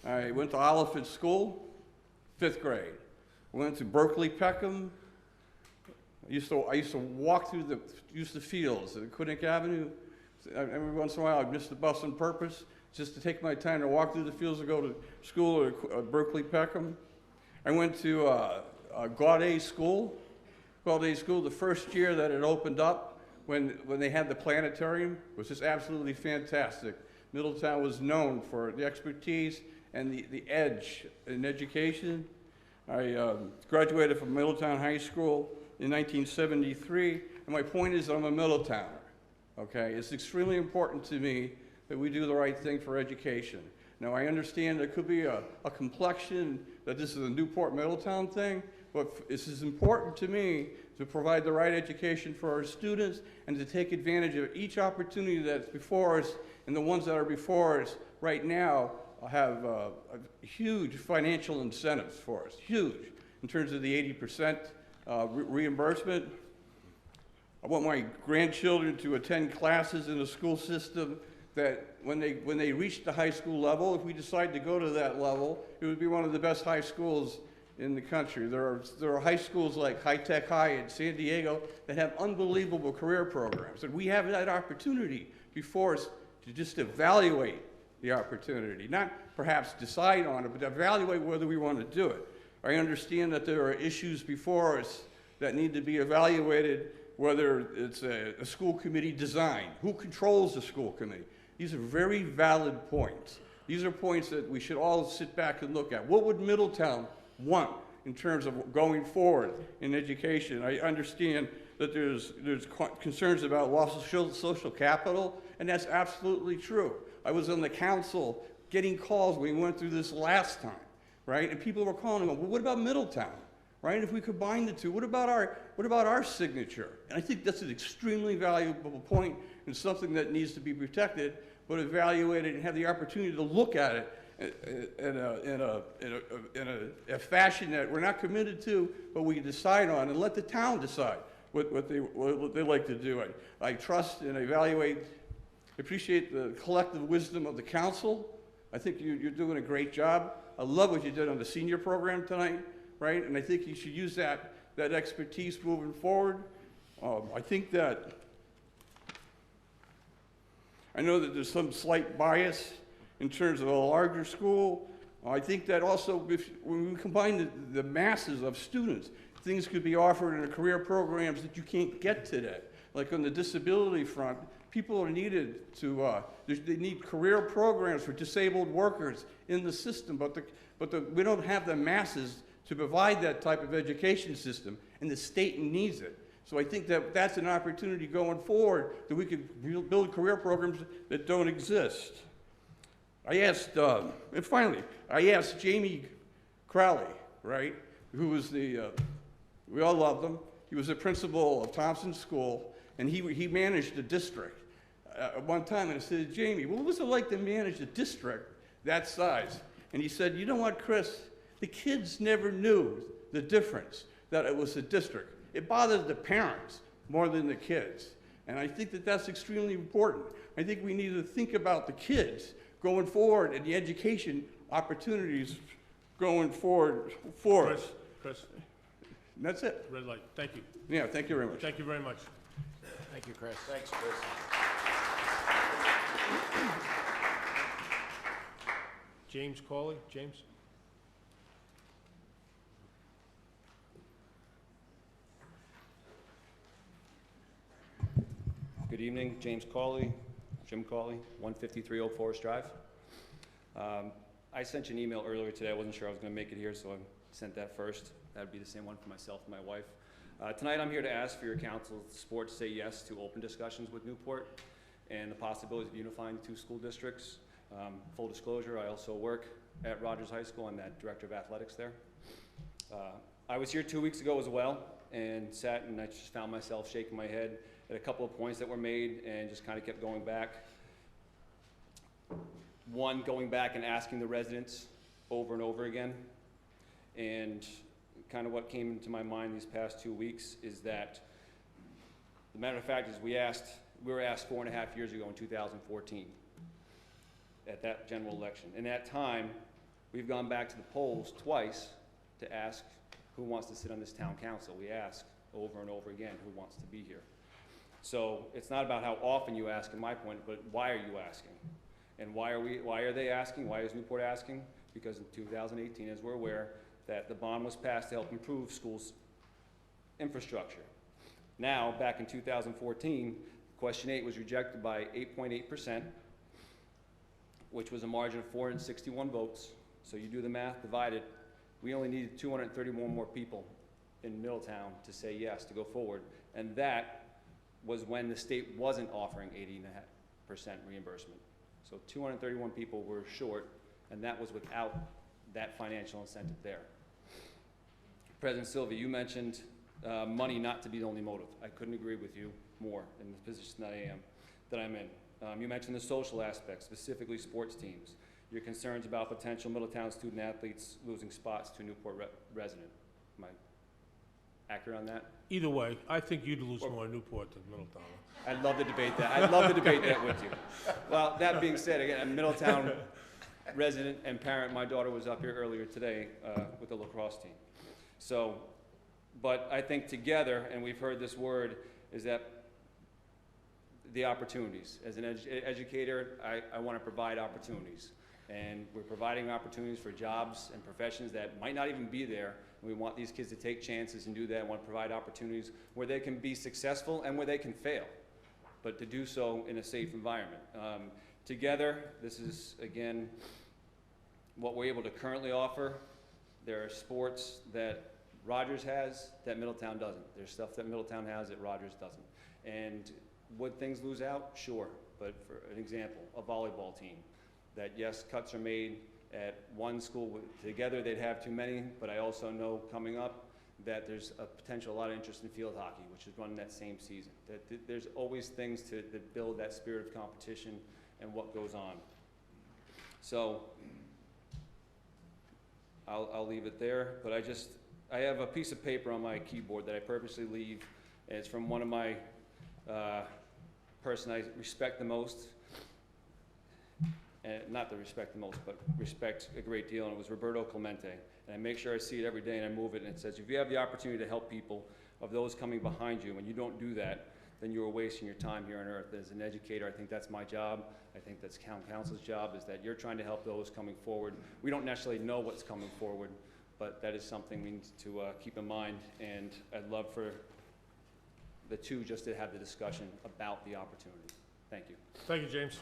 I went to Oliphant School, 5th grade. Went to Berkeley Peckham. I used to walk through the fields at Aquidneck Avenue. Every once in a while I'd miss the bus on purpose just to take my time to walk through the fields to go to school at Berkeley Peckham. I went to Gaudet School. Gaudet School, the first year that it opened up, when they had the planetarium, was just absolutely fantastic. Middletown was known for the expertise and the edge in education. I graduated from Middletown High School in 1973, and my point is I'm a Middletowner, okay? It's extremely important to me that we do the right thing for education. Now, I understand there could be a complexion that this is a Newport Middletown thing, but this is important to me to provide the right education for our students and to take advantage of each opportunity that's before us, and the ones that are before us right now have huge financial incentives for us, huge, in terms of the 80% reimbursement. I want my grandchildren to attend classes in a school system that when they reach the high school level, if we decide to go to that level, it would be one of the best high schools in the country. There are high schools like High Tech High in San Diego that have unbelievable career programs, and we have that opportunity before us to just evaluate the opportunity, not perhaps decide on it, but evaluate whether we want to do it. I understand that there are issues before us that need to be evaluated, whether it's a school committee design, who controls the school committee. These are very valid points. These are points that we should all sit back and look at. What would Middletown want in terms of going forward in education? I understand that there's concerns about loss of social capital, and that's absolutely true. I was on the council getting calls when we went through this last time, right? And people were calling, well, what about Middletown, right? If we combine the two, what about our signature? And I think that's an extremely valuable point and something that needs to be protected, but evaluated and have the opportunity to look at it in a fashion that we're not committed to, but we can decide on, and let the town decide what they like to do. I trust and evaluate, appreciate the collective wisdom of the council. I think you're doing a great job. I love what you did on the senior program tonight, right? And I think you should use that expertise moving forward. I think that, I know that there's some slight bias in terms of a larger school. I think that also, when we combine the masses of students, things could be offered in the career programs that you can't get today. Like on the disability front, people are needed to, they need career programs for disabled workers in the system, but we don't have the masses to provide that type of education system, and the state needs it. So I think that that's an opportunity going forward that we could build career programs that don't exist. I asked, and finally, I asked Jamie Crowley, right, who was we all loved him. He was the principal of Thompson School, and he managed the district at one time. And I said, Jamie, what was it like to manage a district that size? And he said, you know what, Chris? The kids never knew the difference, that it was a district. It bothered the parents more than the kids. And I think that that's extremely important. I think we need to think about the kids going forward and the education opportunities going forward for us. Chris. And that's it. Red light. Thank you. Yeah, thank you very much. Thank you very much. Thank you, Chris. Thanks, Chris. James Cawley. James? Good evening, James Cawley, Jim Cawley, 153 Old Forest Drive. I sent you an email earlier today. I wasn't sure I was going to make it here, so I sent that first. That would be the same one for myself and my wife. Tonight I'm here to ask for your council's support to say yes to open discussions with Newport and the possibility of unifying the two school districts. Full disclosure, I also work at Rogers High School. I'm that director of athletics there. I was here 2 weeks ago as well and sat and I just found myself shaking my head at a couple of points that were made and just kind of kept going back. One, going back and asking the residents over and over again. And kind of what came into my mind these past 2 weeks is that the matter of fact is we were asked 4.5 years ago in 2014 at that general election. In that time, we've gone back to the polls twice to ask who wants to sit on this town council. We ask over and over again who wants to be here. So it's not about how often you ask, in my point, but why are you asking? And why are they asking? Why is Newport asking? Because in 2018, as we're aware, that the bond was passed to help improve schools' infrastructure. Now, back in 2014, question 8 was rejected by 8.8%, which was a margin of 461 votes. So you do the math, divide it. We only needed 231 more people in Middletown to say yes, to go forward. And that was when the state wasn't offering 80.5% reimbursement. So 231 people were short, and that was without that financial incentive there. President Silva, you mentioned money not to be the only motive. I couldn't agree with you more in the position that I'm in. You mentioned the social aspect, specifically sports teams. Your concerns about potential Middletown student athletes losing spots to a Newport resident. Am I accurate on that? Either way, I think you'd lose more in Newport than Middletown. I'd love to debate that. I'd love to debate that with you. Well, that being said, again, a Middletown resident and parent, my daughter was up here earlier today with the lacrosse team. So, but I think together, and we've heard this word, is that the opportunities. As an educator, I want to provide opportunities. And we're providing opportunities for jobs and professions that might not even be there. We want these kids to take chances and do that. I want to provide opportunities where they can be successful and where they can fail, but to do so in a safe environment. Together, this is, again, what we're able to currently offer. There are sports that Rogers has that Middletown doesn't. There's stuff that Middletown has that Rogers doesn't. And would things lose out? Sure. But for an example, a volleyball team, that yes, cuts are made at one school. Together they'd have too many, but I also know coming up that there's a potential, a lot of interest in field hockey, which is running that same season. That there's always things that build that spirit of competition and what goes on. So I'll leave it there, but I have a piece of paper on my keyboard that I purposely leave, and it's from one of my person I respect the most, and not to respect the most, but respect a great deal, and it was Roberto Clemente. And I make sure I see it every day, and I move it, and it says, if you have the opportunity to help people, of those coming behind you, and you don't do that, then you are wasting your time here on earth. As an educator, I think that's my job. I think that's town council's job, is that you're trying to help those coming forward. We don't necessarily know what's coming forward, but that is something we need to keep in mind, and I'd love for the two just to have the discussion about the opportunity. Thank you. Thank you, James.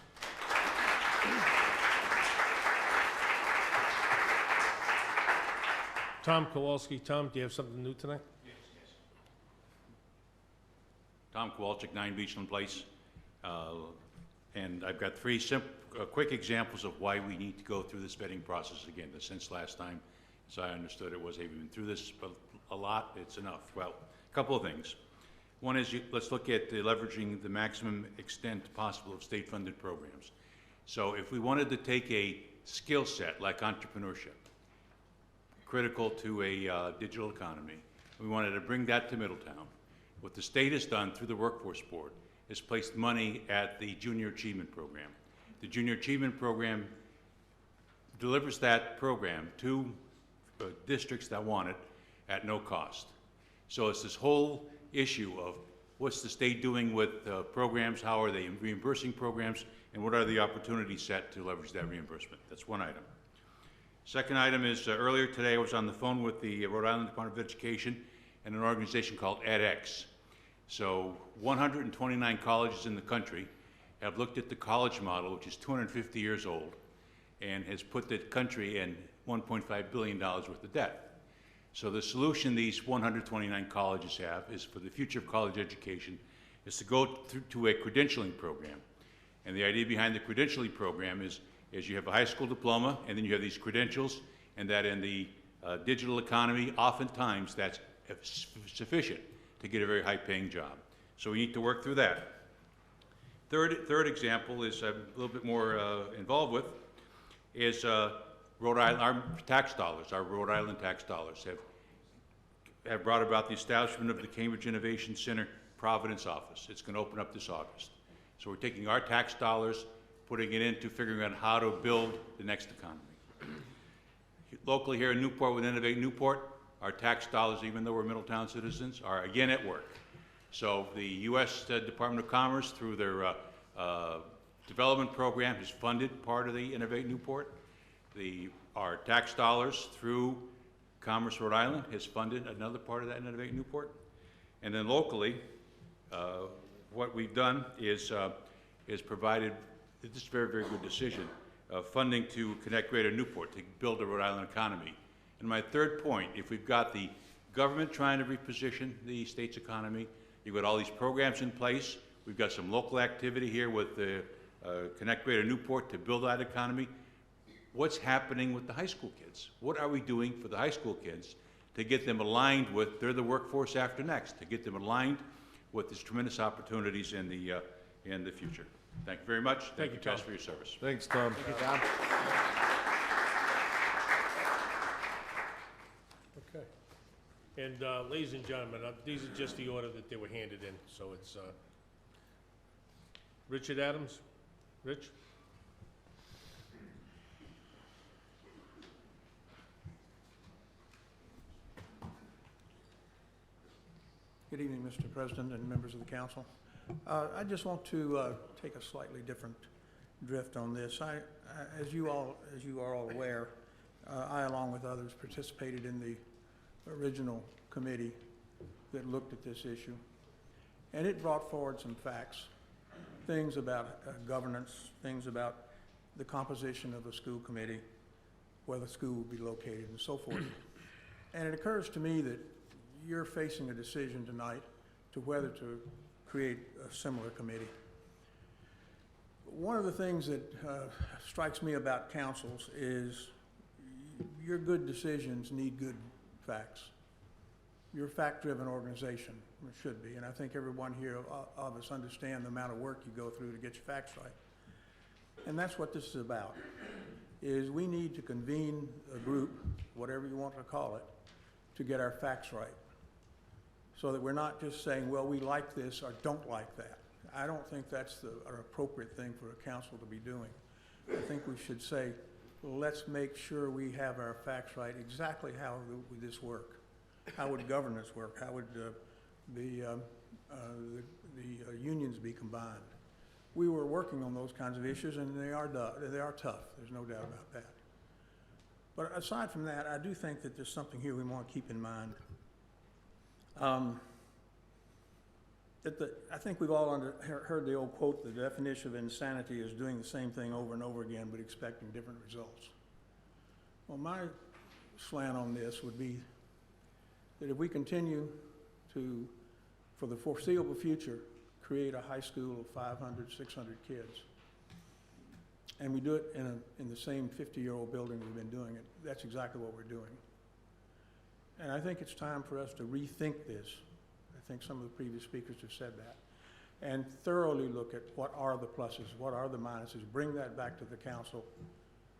Tom Kowalski. Tom, do you have something new tonight? Yes. Tom Kowalczyk, 9 Beachland Place. And I've got three quick examples of why we need to go through this vetting process again. Since last time, as I understood it, was we've been through this a lot, it's enough. Well, a couple of things. One is, let's look at leveraging the maximum extent possible of state-funded programs. So if we wanted to take a skill set like entrepreneurship, critical to a digital economy, we wanted to bring that to Middletown. What the state has done through the Workforce Board is placed money at the Junior Achievement Program. The Junior Achievement Program delivers that program to districts that want it at no cost. So it's this whole issue of what's the state doing with programs, how are they reimbursing programs, and what are the opportunities set to leverage that reimbursement. That's one item. Second item is earlier today I was on the phone with the Rhode Island Department of Education and an organization called edX. So 129 colleges in the country have looked at the college model, which is 250 years old, and has put the country in $1.5 billion worth of debt. So the solution these 129 colleges have is, for the future of college education, is to go through to a credentialing program. And the idea behind the credentialing program is you have a high school diploma, and then you have these credentials, and that in the digital economy, oftentimes that's sufficient to get a very high-paying job. So we need to work through that. Third example is I'm a little bit more involved with, is Rhode Island, our tax dollars, our Rhode Island tax dollars have brought about the establishment of the Cambridge Innovation Center Providence office. It's going to open up this August. So we're taking our tax dollars, putting it into figuring out how to build the next economy. Locally here in Newport, with Innovate Newport, our tax dollars, even though we're Middletown citizens, are again at work. So the U.S. Department of Commerce, through their development program, has funded part of the Innovate Newport. Our tax dollars through Commerce, Rhode Island has funded another part of that in Innovate Newport. And then locally, what we've done is provided, this is a very, very good decision, funding to connect Greater Newport to build a Rhode Island economy. And my third point, if we've got the government trying to reposition the state's economy, you've got all these programs in place, we've got some local activity here with the Connect Greater Newport to build that economy. What's happening with the high school kids? What are we doing for the high school kids to get them aligned with, they're the workforce after next, to get them aligned with these tremendous opportunities in the future. Thank you very much. Thank you, guys, for your service. Thanks, Tom. Thank you, Tom. Okay. And ladies and gentlemen, these are just the order that they were handed in, so it's Richard Adams. Rich? Good evening, Mr. President and members of the council. I just want to take a slightly different drift on this. As you are all aware, I, along with others, participated in the original committee that looked at this issue, and it brought forward some facts, things about governance, things about the composition of the school committee, where the school will be located, and so forth. And it occurs to me that you're facing a decision tonight to whether to create a similar committee. One of the things that strikes me about councils is your good decisions need good facts. You're a fact-driven organization, or should be, and I think everyone here of us understand the amount of work you go through to get your facts right. And that's what this is about, is we need to convene a group, whatever you want to call it, to get our facts right, so that we're not just saying, well, we like this or don't like that. I don't think that's an appropriate thing for a council to be doing. I think we should say, well, let's make sure we have our facts right, exactly how would this work? How would governance work? How would the unions be combined? We were working on those kinds of issues, and they are tough. There's no doubt about that. But aside from that, I do think that there's something here we want to keep in mind. I think we've all heard the old quote, the definition of insanity is doing the same thing over and over again but expecting different results. Well, my slant on this would be that if we continue to, for the foreseeable future, create a high school of 500, 600 kids, and we do it in the same 50-year-old building we've been doing it, that's exactly what we're doing. And I think it's time for us to rethink this. I think some of the previous speakers have said that. And thoroughly look at what are the pluses, what are the minuses, bring that back to the council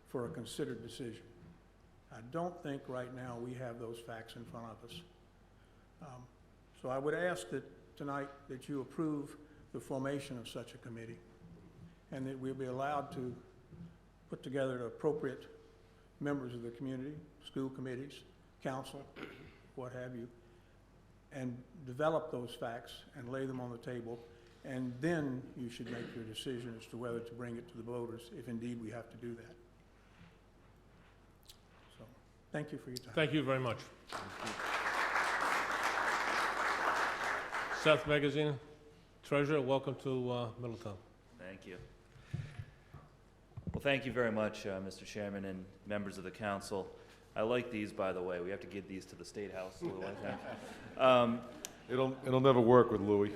for a considered decision. I don't think right now we have those facts in front of us. So I would ask that tonight that you approve the formation of such a committee, and that we'll be allowed to put together appropriate members of the community, school committees, council, what have you, and develop those facts and lay them on the table, and then you should make your decision as to whether to bring it to the voters, if indeed we have to do that. So, thank you for your time. Thank you very much. Seth Magazine, Treasurer, welcome to Middletown. Thank you. Well, thank you very much, Mr. Chairman and members of the council. I like these, by the way. We have to give these to the State House, Lou, I think. It'll never work with Louis.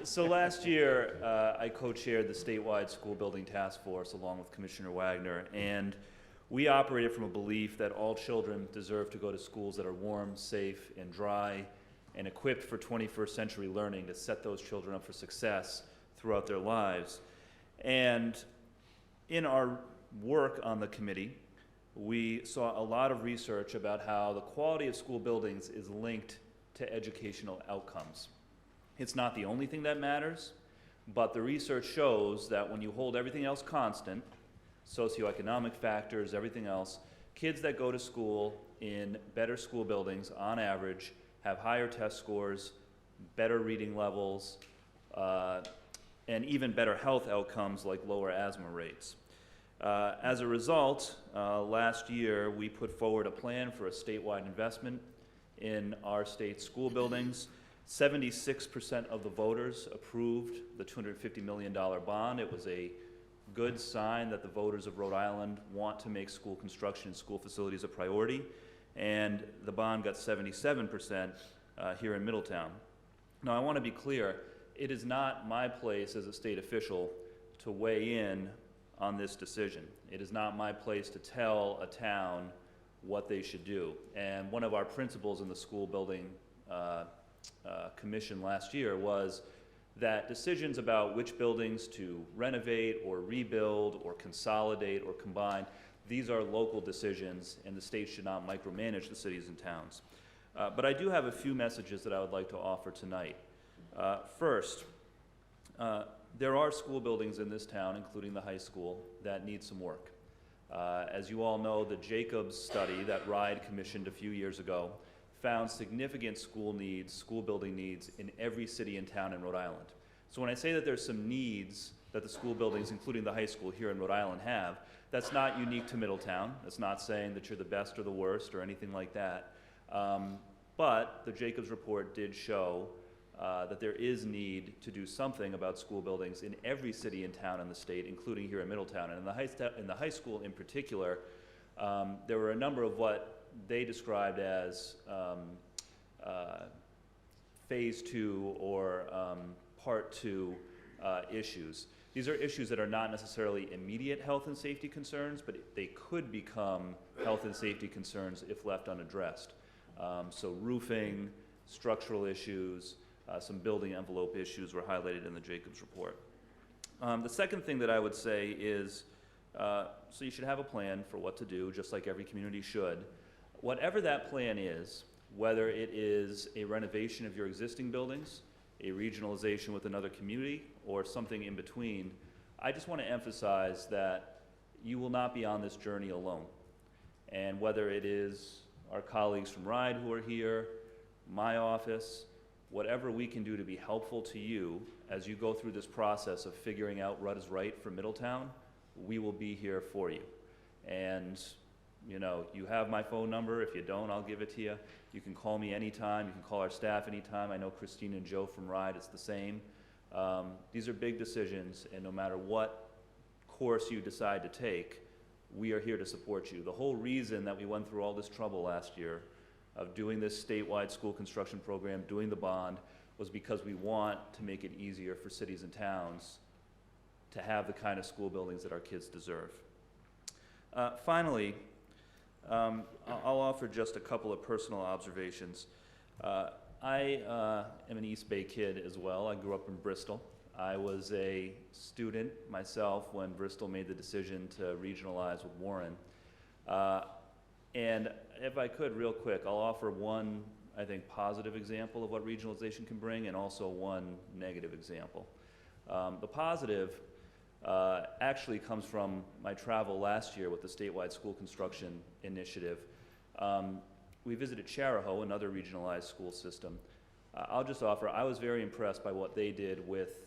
So last year, I co-chaired the statewide school building task force along with Commissioner Wagner, and we operated from a belief that all children deserve to go to schools that are warm, safe, and dry, and equipped for 21st century learning to set those children up for success throughout their lives. And in our work on the committee, we saw a lot of research about how the quality of school buildings is linked to educational outcomes. It's not the only thing that matters, but the research shows that when you hold everything else constant, socioeconomic factors, everything else, kids that go to school in better school buildings, on average, have higher test scores, better reading levels, and even better health outcomes like lower asthma rates. As a result, last year we put forward a plan for a statewide investment in our state school buildings. 76% of the voters approved the $250 million bond. It was a good sign that the voters of Rhode Island want to make school construction and school facilities a priority, and the bond got 77% here in Middletown. Now, I want to be clear, it is not my place as a state official to weigh in on this decision. It is not my place to tell a town what they should do. And one of our principles in the school building commission last year was that decisions about which buildings to renovate or rebuild or consolidate or combine, these are local decisions, and the state should not micromanage the cities and towns. But I do have a few messages that I would like to offer tonight. First, there are school buildings in this town, including the high school, that need some work. As you all know, the Jacobs study that Rhode commissioned a few years ago found significant school building needs in every city and town in Rhode Island. So when I say that there's some needs that the school buildings, including the high school here in Rhode Island, have, that's not unique to Middletown. That's not saying that you're the best or the worst or anything like that. But the Jacobs report did show that there is need to do something about school buildings in every city and town in the state, including here in Middletown. And in the high school in particular, there were a number of what they described as phase 2 or part 2 issues. These are issues that are not necessarily immediate health and safety concerns, but they could become health and safety concerns if left unaddressed. So roofing, structural issues, some building envelope issues were highlighted in the Jacobs report. The second thing that I would say is, so you should have a plan for what to do, just like every community should. Whatever that plan is, whether it is a renovation of your existing buildings, a regionalization with another community, or something in between, I just want to emphasize that you will not be on this journey alone. And whether it is our colleagues from Rhode who are here, my office, whatever we can do to be helpful to you as you go through this process of figuring out what is right for Middletown, we will be here for you. And you know, you have my phone number. If you don't, I'll give it to you. You can call me anytime. You can call our staff anytime. I know Christine and Joe from Rhode, it's the same. These are big decisions, and no matter what course you decide to take, we are here to support you. The whole reason that we went through all this trouble last year of doing this statewide school construction program, doing the bond, was because we want to make it easier for cities and towns to have the kind of school buildings that our kids deserve. Finally, I'll offer just a couple of personal observations. I am an East Bay kid as well. I grew up in Bristol. I was a student myself when Bristol made the decision to regionalize with Warren. And if I could, real quick, I'll offer one, I think, positive example of what regionalization can bring, and also one negative example. The positive actually comes from my travel last year with the statewide school construction initiative. We visited Charahoe, another regionalized school system. I'll just offer, I was very impressed by what they did with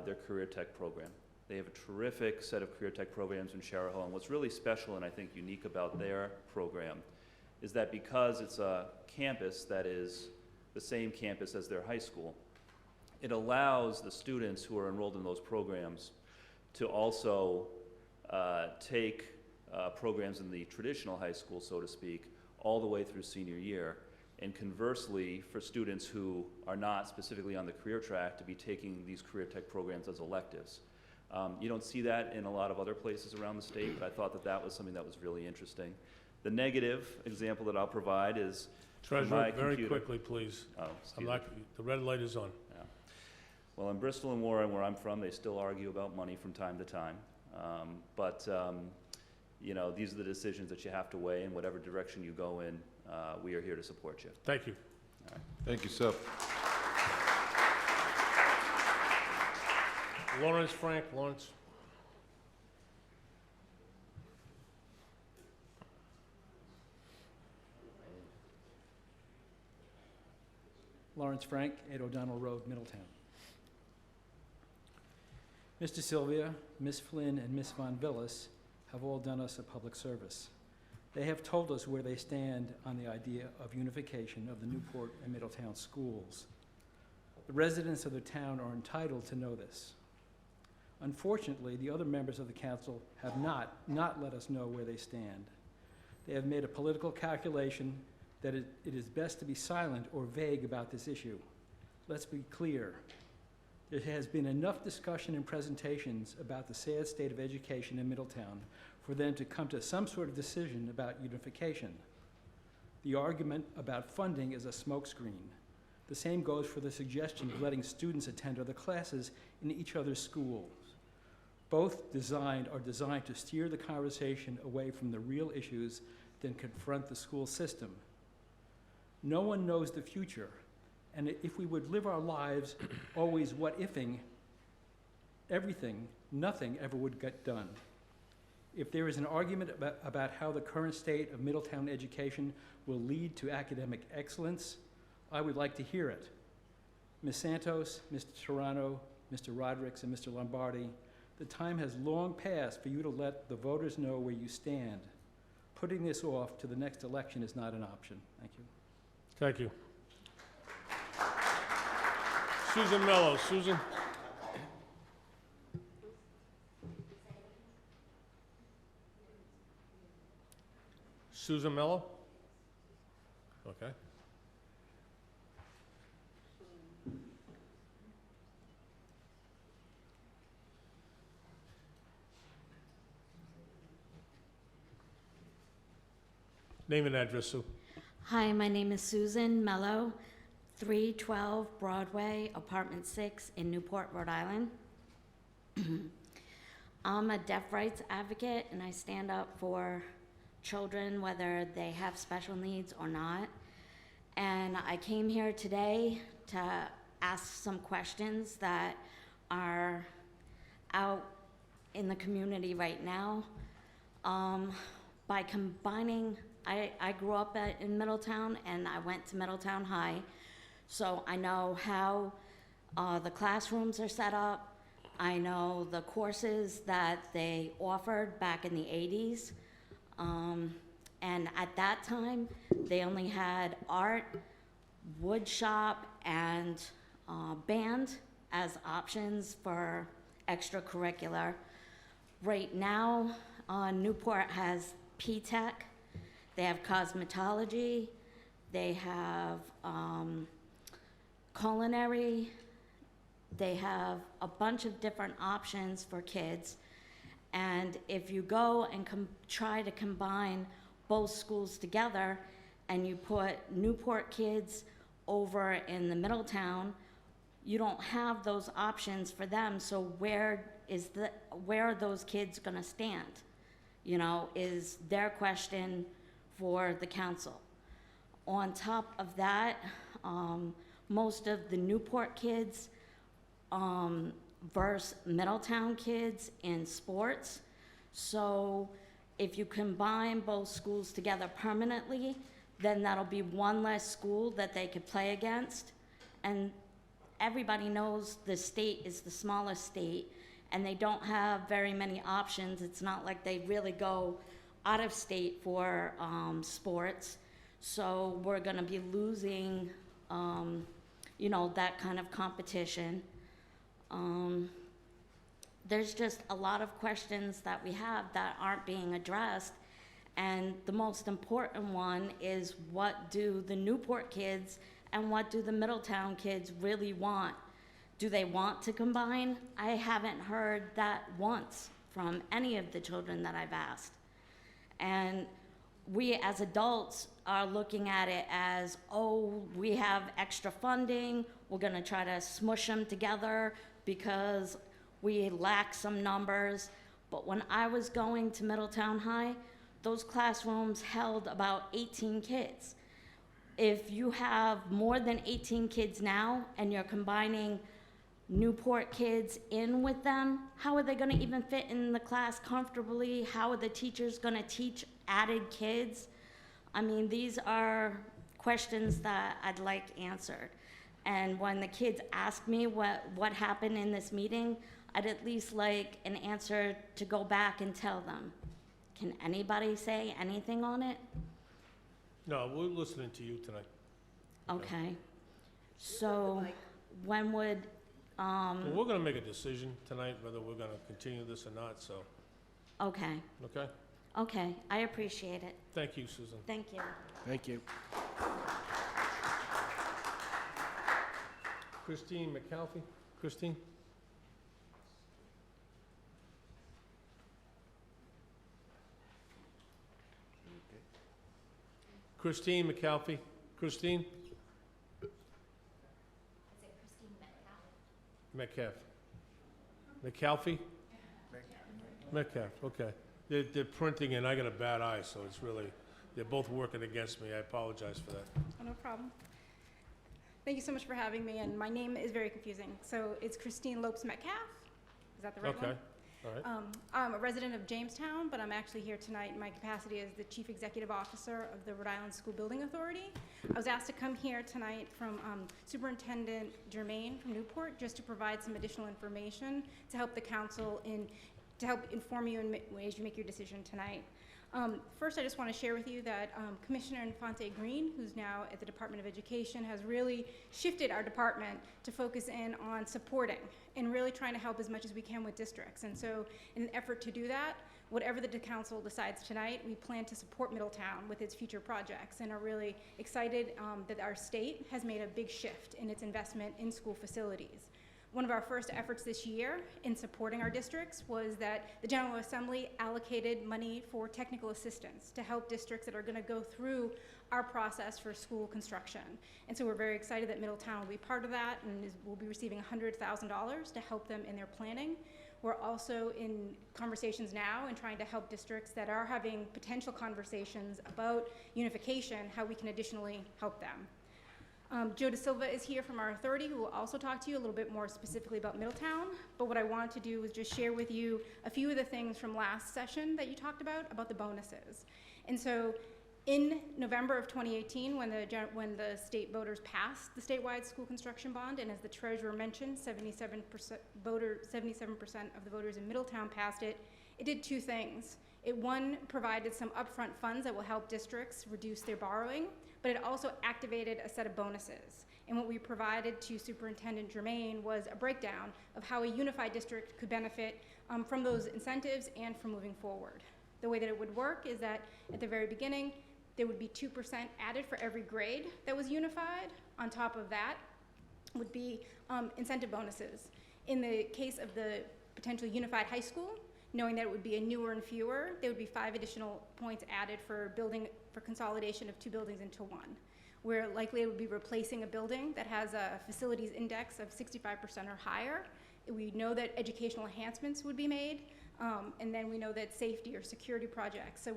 their career tech program. They have a terrific set of career tech programs in Charahoe, and what's really special and I think unique about their program is that because it's a campus that is the same campus as their high school, it allows the students who are enrolled in those programs to also take programs in the traditional high school, so to speak, all the way through senior year. And conversely, for students who are not specifically on the career track, to be taking these career tech programs as electives. You don't see that in a lot of other places around the state, but I thought that that was something that was really interesting. The negative example that I'll provide is Treasurer, very quickly, please. Oh, the red light is on. Yeah. Well, in Bristol and Warren, where I'm from, they still argue about money from time to time. You know, these are the decisions that you have to weigh, and whatever direction you go in, we are here to support you. Thank you. All right. Thank you, Seth. Lawrence Frank, Lawrence. Lawrence Frank, 8 O'Donnell Road, Middletown. Mr. Sylvia, Ms. Flynn, and Ms. Von Villis have all done us a public service. They have told us where they stand on the idea of unification of the Newport and Middletown schools. The residents of the town are entitled to know this. Unfortunately, the other members of the council have not let us know where they stand. They have made a political calculation that it is best to be silent or vague about this issue. Let's be clear. There has been enough discussion and presentations about the sad state of education in Middletown for them to come to some sort of decision about unification. The argument about funding is a smokescreen. The same goes for the suggestion of letting students attend other classes in each other's schools. Both are designed to steer the conversation away from the real issues that confront the school system. No one knows the future, and if we would live our lives always what-ifing everything, nothing ever would get done. If there is an argument about how the current state of Middletown education will lead to academic excellence, I would like to hear it. Ms. Santos, Mr. Toronto, Mr. Rodericks, and Mr. Lombardi, the time has long passed for you to let the voters know where you stand. Putting this off to the next election is not an option. Thank you. Thank you. Susan Mello. Susan? Susan Mello? Okay. Name and address, Sue. Hi, my name is Susan Mello, 312 Broadway, Apartment 6 in Newport, Rhode Island. I'm a deaf rights advocate, and I stand up for children, whether they have special needs or not. And I came here today to ask some questions that are out in the community right now. By combining, I grew up in Middletown, and I went to Middletown High, so I know how the classrooms are set up. I know the courses that they offered back in the 80s. And at that time, they only had art, wood shop, and band as options for extracurricular. Right now, Newport has P-Tech, they have cosmetology, they have culinary, they have a bunch of different options for kids. And if you go and try to combine both schools together and you put Newport kids over in the Middletown, you don't have those options for them. So where are those kids gonna stand? You know, is their question for the council. On top of that, most of the Newport kids versus Middletown kids in sports. So if you combine both schools together permanently, then that'll be one less school that they could play against. And everybody knows the state is the smallest state, and they don't have very many options. It's not like they really go out of state for sports. So we're gonna be losing, you know, that kind of competition. There's just a lot of questions that we have that aren't being addressed. And the most important one is, what do the Newport kids and what do the Middletown kids really want? Do they want to combine? I haven't heard that once from any of the children that I've asked. And we as adults are looking at it as, oh, we have extra funding, we're gonna try to smush them together because we lack some numbers. But when I was going to Middletown High, those classrooms held about 18 kids. If you have more than 18 kids now and you're combining Newport kids in with them, how are they gonna even fit in the class comfortably? How are the teachers gonna teach added kids? I mean, these are questions that I'd like answered. And when the kids ask me what happened in this meeting, I'd at least like an answer to go back and tell them. Can anybody say anything on it? No, we're listening to you tonight. Okay. So when would, Well, we're gonna make a decision tonight whether we're gonna continue this or not, so, okay, okay? okay, I appreciate it. Thank you, Susan. Thank you. Thank you. Christine McAlfee? Christine? Christine McAlfee? Christine? Metcalf. McAlfee? Metcalf, okay. They're printing and I got a bad eye, so it's really, they're both working against me. I apologize for that. Oh, no problem. Thank you so much for having me, and my name is very confusing. So it's Christine Lopes Metcalf? Is that the right one? Okay, all right. I'm a resident of Jamestown, but I'm actually here tonight in my capacity as the Chief Executive Officer of the Rhode Island School Building Authority. I was asked to come here tonight from Superintendent Germain from Newport just to provide some additional information to help the council to help inform you in ways you make your decision tonight. First, I just want to share with you that Commissioner Infante Green, who's now at the Department of Education, has really shifted our department to focus in on supporting and really trying to help as much as we can with districts. And so in an effort to do that, whatever the council decides tonight, we plan to support Middletown with its future projects and are really excited that our state has made a big shift in its investment in school facilities. One of our first efforts this year in supporting our districts was that the General Assembly allocated money for technical assistance to help districts that are going to go through our process for school construction. And so we're very excited that Middletown will be part of that and will be receiving $100,000 to help them in their planning. We're also in conversations now and trying to help districts that are having potential conversations about unification, how we can additionally help them. Joe Da Silva is here from our authority, who will also talk to you a little bit more specifically about Middletown. But what I wanted to do was just share with you a few of the things from last session that you talked about the bonuses. And so in November of 2018, when the state voters passed the statewide school construction bond, and as the treasurer mentioned, 77% of the voters in Middletown passed it, it did two things. It, one, provided some upfront funds that will help districts reduce their borrowing, but it also activated a set of bonuses. And what we provided to Superintendent Germain was a breakdown of how a unified district could benefit from those incentives and from moving forward. The way that it would work is that at the very beginning, there would be 2% added for every grade that was unified. On top of that would be incentive bonuses. In the case of the potential unified high school, knowing that it would be a newer and fewer, there would be 5 additional points added for consolidation of 2 buildings into one, where likely it would be replacing a building that has a facilities index of 65% or higher. We know that educational enhancements would be made, and then we know that safety or security projects. So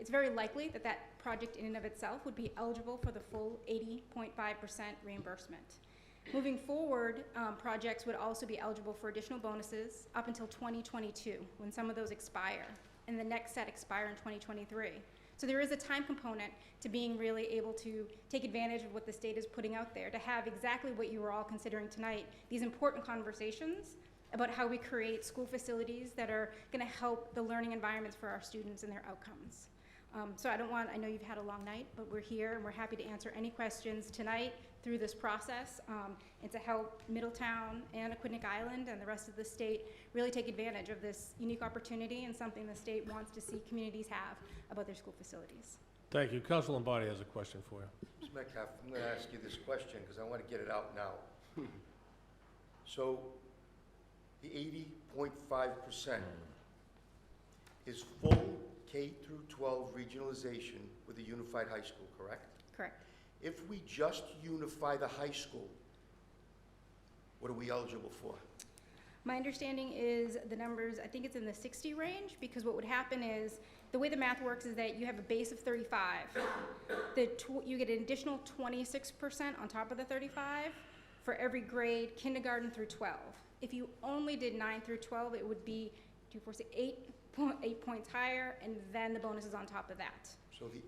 it's very likely that that project in and of itself would be eligible for the full 80.5% reimbursement. Moving forward, projects would also be eligible for additional bonuses up until 2022, when some of those expire, and the next set expire in 2023. So there is a time component to being really able to take advantage of what the state is putting out there, to have exactly what you were all considering tonight, these important conversations about how we create school facilities that are going to help the learning environments for our students and their outcomes. So I know you've had a long night, but we're here and we're happy to answer any questions tonight through this process and to help Middletown and Aquidneck Island and the rest of the state really take advantage of this unique opportunity and something the state wants to see communities have about their school facilities. Thank you. Council Lombardi has a question for you. Ms. Metcalf, I'm going to ask you this question because I want to get it out now. So the 80.5% is full K through 12 regionalization with a unified high school, correct? Correct. If we just unify the high school, what are we eligible for? My understanding is the numbers, I think it's in the 60 range, because what would happen is, the way the math works is that you have a base of 35. You get an additional 26% on top of the 35 for every grade, kindergarten through 12. If you only did 9 through 12, it would be 2, 4, 6, 8 points higher, and then the bonuses on top of that. So the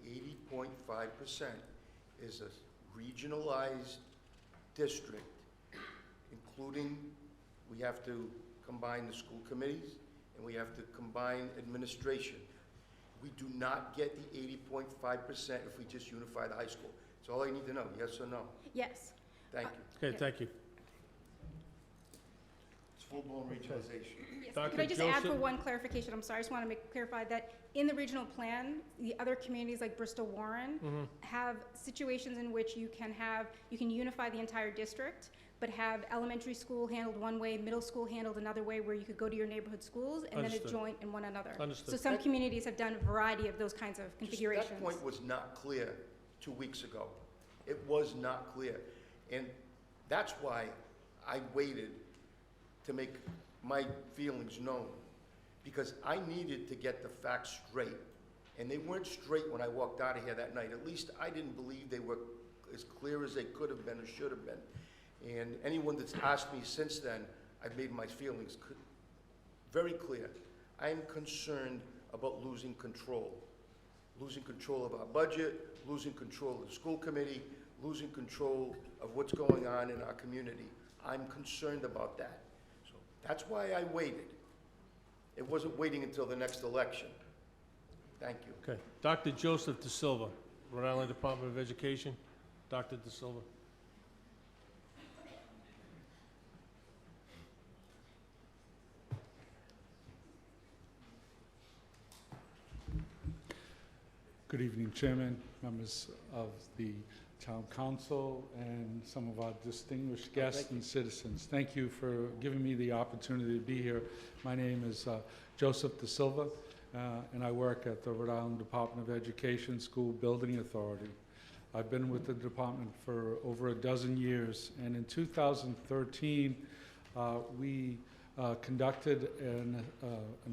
80.5% is a regionalized district, including, we have to combine the school committees and we have to combine administration. We do not get the 80.5% if we just unify the high school. That's all I need to know, yes or no? Yes. Thank you. Okay, thank you. It's full-blown regionalization. Yes. Dr. Could I just add for Joseph? one clarification? I'm sorry, I just want to clarify that in the regional plan, the other communities like Bristol Warren have situations in which you can unify the entire district, but have elementary school handled one way, middle school handled another way, where you could go to your neighborhood schools and then Understood. join in one another. Understood. So some communities have done a variety of those kinds of configurations. That point was not clear 2 weeks ago. It was not clear. And that's why I waited to make my feelings known, because I needed to get the facts straight. And they weren't straight when I walked out of here that night. At least I didn't believe they were as clear as they could have been or should have been. And anyone that's asked me since then, I've made my feelings very clear. I'm concerned about losing control of our budget, losing control of the school committee, losing control of what's going on in our community. I'm concerned about that. So that's why I waited. It wasn't waiting until the next election. Thank you. Okay. Dr. Joseph De Silva, Rhode Island Department of Education. Dr. De Silva. Good evening, Chairman, members of the Town Council, and some of our distinguished guests and citizens. Thank you for giving me the opportunity to be here. My name is Joseph De Silva, and I work at the Rhode Island Department of Education School Building Authority. I've been with the department for over a dozen years, and in 2013, we conducted an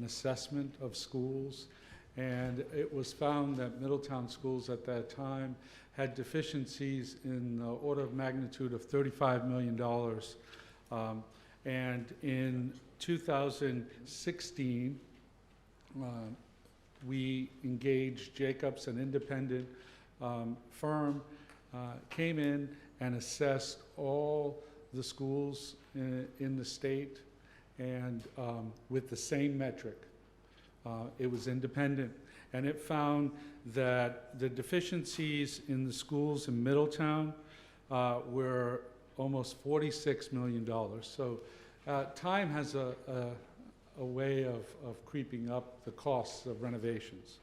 assessment of schools, and it was found that Middletown schools at that time had deficiencies in the order of magnitude of $35 million. And in 2016, we engaged Jacobs, an independent firm, came in and assessed all the schools in the state, and with the same metric. It was independent, and it found that the deficiencies in the schools in Middletown were almost $46 million. So time has a way of creeping up the costs of renovations.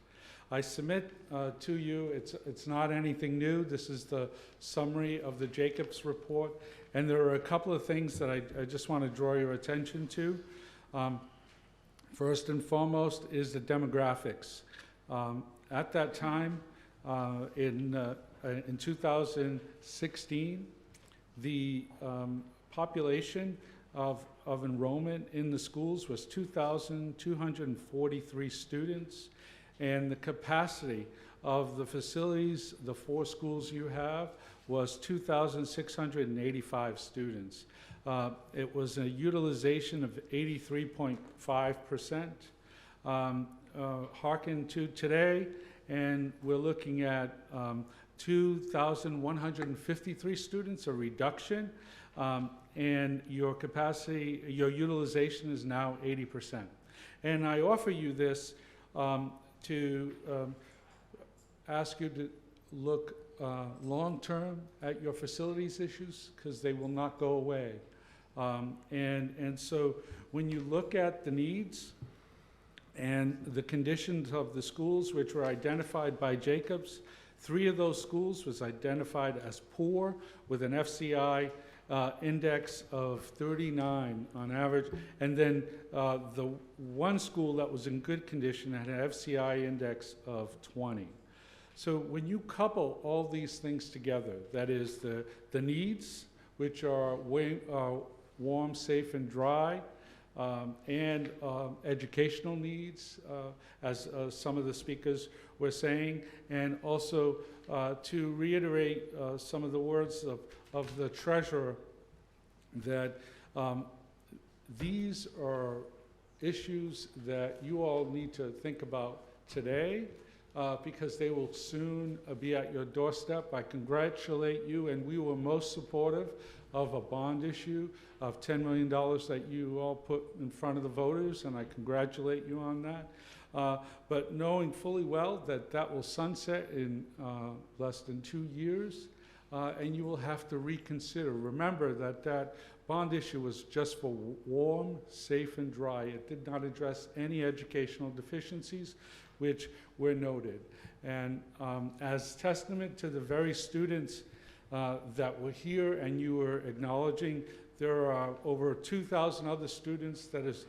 I submit to you, it's not anything new. This is the summary of the Jacobs report, and there are a couple of things that I just want to draw your attention to. First and foremost is the demographics. At that time, in 2016, the population of enrollment in the schools was 2,243 students, and the capacity of the facilities, the 4 schools you have, was 2,685 students. It was a utilization of 83.5%. Hearken to today, and we're looking at 2,153 students, a reduction, and your capacity, your utilization is now 80%. And I offer you this to ask you to look long-term at your facilities issues, because they will not go away. And so when you look at the needs and the conditions of the schools which were identified by Jacobs, 3 of those schools was identified as poor with an FCI index of 39 on average, and then the one school that was in good condition had an FCI index of 20. So when you couple all these things together, that is the needs, which are warm, safe, and dry, and educational needs, as some of the speakers were saying, and also to reiterate some of the words of the treasurer, that these are issues that you all need to think about today, because they will soon be at your doorstep. I congratulate you, and we were most supportive of a bond issue of $10 million that you all put in front of the voters, and I congratulate you on that. But knowing fully well that that will sunset in less than 2 years, and you will have to reconsider. Remember that that bond issue was just for warm, safe, and dry. It did not address any educational deficiencies, which were noted. And as testament to the very students that were here and you were acknowledging, there are over 2,000 other students that is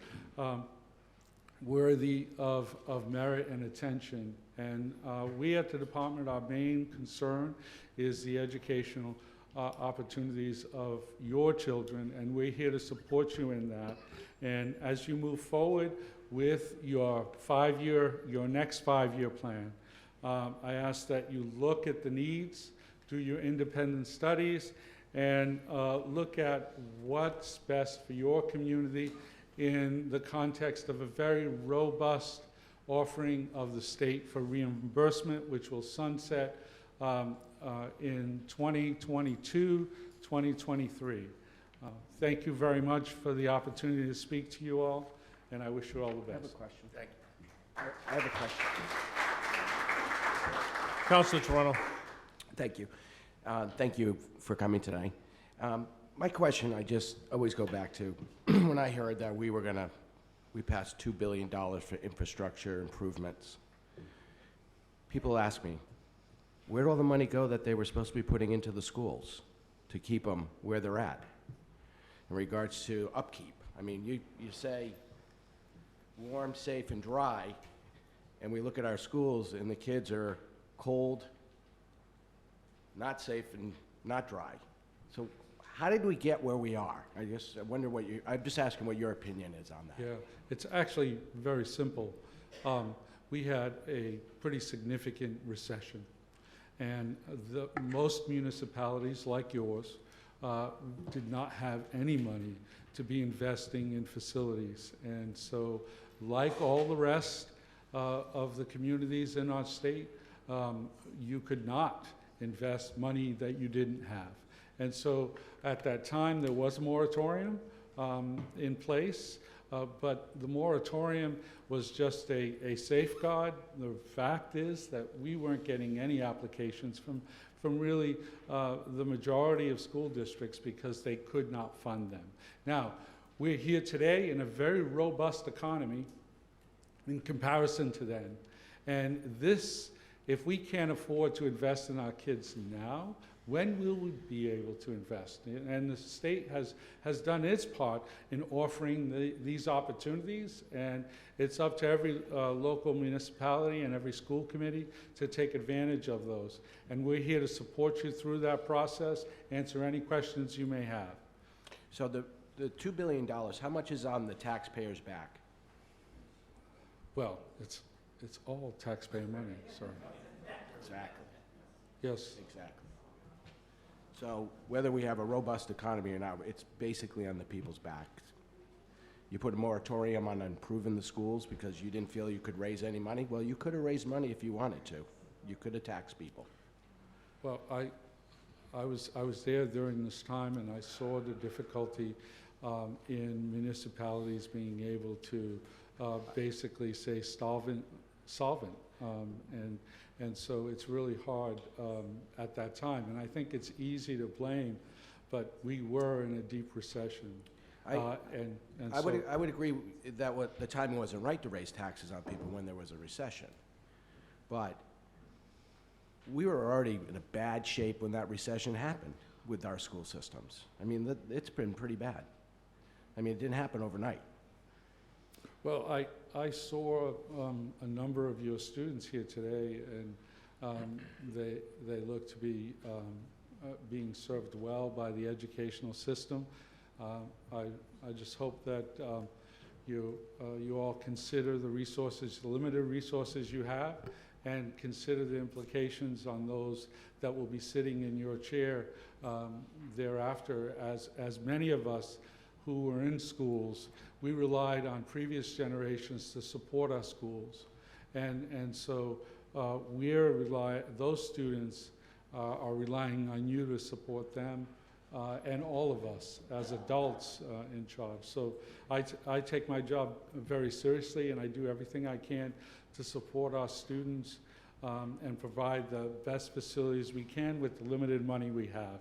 worthy of merit and attention. And we at the department, our main concern is the educational opportunities of your children, and we're here to support you in that. And as you move forward with your next 5-year plan, I ask that you look at the needs, do your independent studies, and look at what's best for your community in the context of a very robust offering of the state for reimbursement, which will sunset in 2022, 2023. Thank you very much for the opportunity to speak to you all, and I wish you all the best. I have a question. Thank you. I have a question. Councilor Toronto. Thank you. Thank you for coming today. My question, I just always go back to when I heard that we passed $2 billion for infrastructure improvements. People ask me, where'd all the money go that they were supposed to be putting into the schools to keep them where they're at in regards to upkeep? I mean, you say warm, safe, and dry, and we look at our schools and the kids are cold, not safe, and not dry. So how did we get where we are? I wonder I'm just asking what your opinion is on that. Yeah, it's actually very simple. We had a pretty significant recession, and most municipalities like yours did not have any money to be investing in facilities. And so, like all the rest of the communities in our state, you could not invest money that you didn't have. And so at that time, there was a moratorium in place, but the moratorium was just a safeguard. The fact is that we weren't getting any applications from really the majority of school districts because they could not fund them. Now, we're here today in a very robust economy in comparison to then. And this, if we can't afford to invest in our kids now, when will we be able to invest? And the state has done its part in offering these opportunities, and it's up to every local municipality and every school committee to take advantage of those. And we're here to support you through that process, answer any questions you may have. So the $2 billion, how much is on the taxpayers' back? Well, it's all taxpayer money, sir. Exactly. Yes. Exactly. So whether we have a robust economy or not, it's basically on the people's backs. You put a moratorium on improving the schools because you didn't feel you could raise any money. Well, you could have raised money if you wanted to. You could have taxed people. Well, I was there during this time, and I saw the difficulty in municipalities being able to basically say solvent. And so it's really hard at that time. And I think it's easy to blame, but we were in a deep recession. I would agree that the timing wasn't right to raise taxes on people when there was a recession. But we were already in a bad shape when that recession happened with our school systems. I mean, it's been pretty bad. I mean, it didn't happen overnight. Well, I saw a number of your students here today, and they look to be being served well by the educational system. I just hope that you all consider the resources, the limited resources you have, and consider the implications on those that will be sitting in your chair thereafter. As many of us who were in schools, we relied on previous generations to support our schools. And so those students are relying on you to support them and all of us as adults in charge. So I take my job very seriously, and I do everything I can to support our students and provide the best facilities we can with the limited money we have.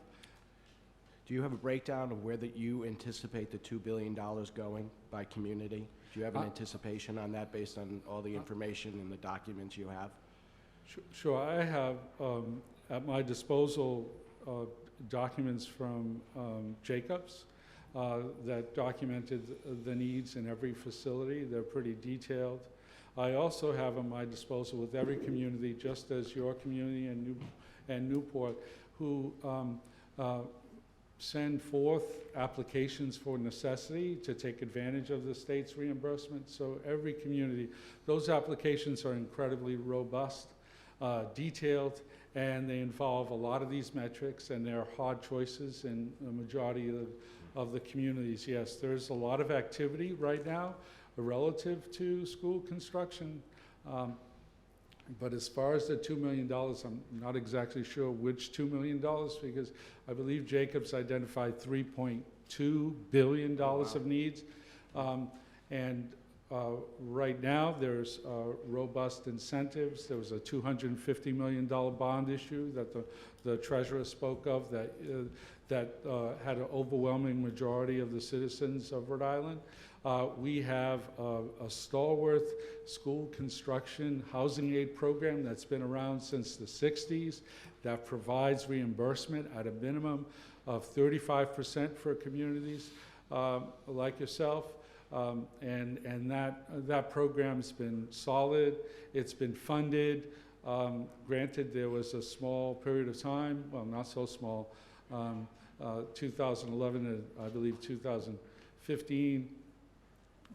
Do you have a breakdown of where that you anticipate the $2 billion going by community? Do you have an anticipation on that based on all the information and the documents you have? Sure. I have at my disposal documents from Jacobs that documented the needs in every facility. They're pretty detailed. I also have at my disposal with every community, just as your community and Newport, who send forth applications for necessity to take advantage of the state's reimbursement. So every community, those applications are incredibly robust, detailed, and they involve a lot of these metrics, and they're hard choices in the majority of the communities. Yes, there's a lot of activity right now relative to school construction. But as far as the $2 million, I'm not exactly sure which $2 million, because I believe Jacobs identified $3.2 billion of needs. Right now, there's robust incentives. There was a $250 million bond issue that the treasurer spoke of that had an overwhelming majority of the citizens of Rhode Island. We have a stalwart school construction housing aid program that's been around since the 60s that provides reimbursement at a minimum of 35% for communities like yourself. And that program's been solid. It's been funded. Granted, there was a small period of time, well, not so small, 2011 and I believe 2015,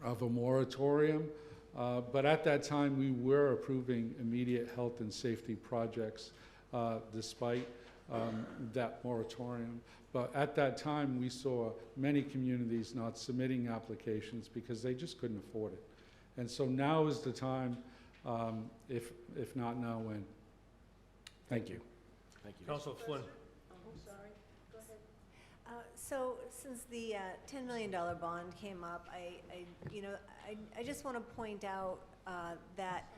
of a moratorium. But at that time, we were approving immediate health and safety projects despite that moratorium. But at that time, we saw many communities not submitting applications because they just couldn't afford it. And so now is the time, if not now, when. Thank you. Thank you. Councilor Flynn. So since the $10 million bond came up, I just want to point out that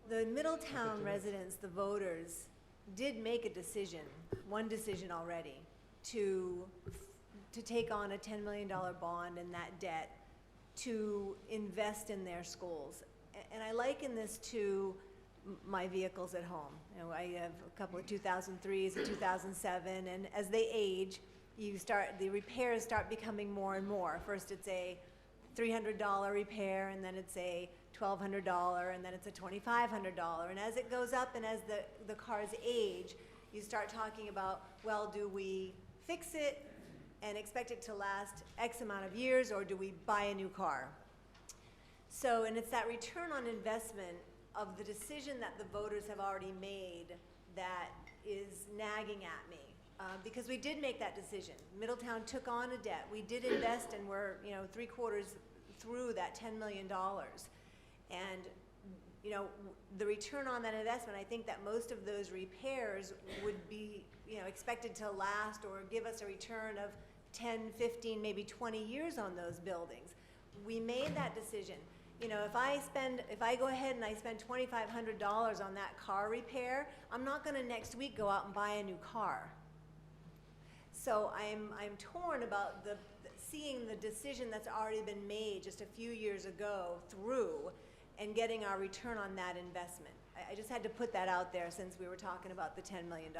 the Middletown residents, the voters, did make a decision, one decision already, to take on a $10 million bond and that debt to invest in their schools. And I liken this to my vehicles at home. You know, I have a couple of 2003s and 2007, and as they age, the repairs start becoming more and more. First it's a $300 repair, and then it's a $1,200, and then it's a $2,500. And as it goes up and as the cars age, you start talking about, well, do we fix it and expect it to last X amount of years, or do we buy a new car? So, and it's that return on investment of the decision that the voters have already made that is nagging at me. Because we did make that decision. Middletown took on a debt. We did invest, and we're 3/4 through that $10 million. And the return on that investment, I think that most of those repairs would be expected to last or give us a return of 10, 15, maybe 20 years on those buildings. We made that decision. If I go ahead and I spend $2,500 on that car repair, I'm not going to next week go out and buy a new car. So I'm torn about seeing the decision that's already been made just a few years ago through and getting our return on that investment. I just had to put that out there since we were talking about the $10 million.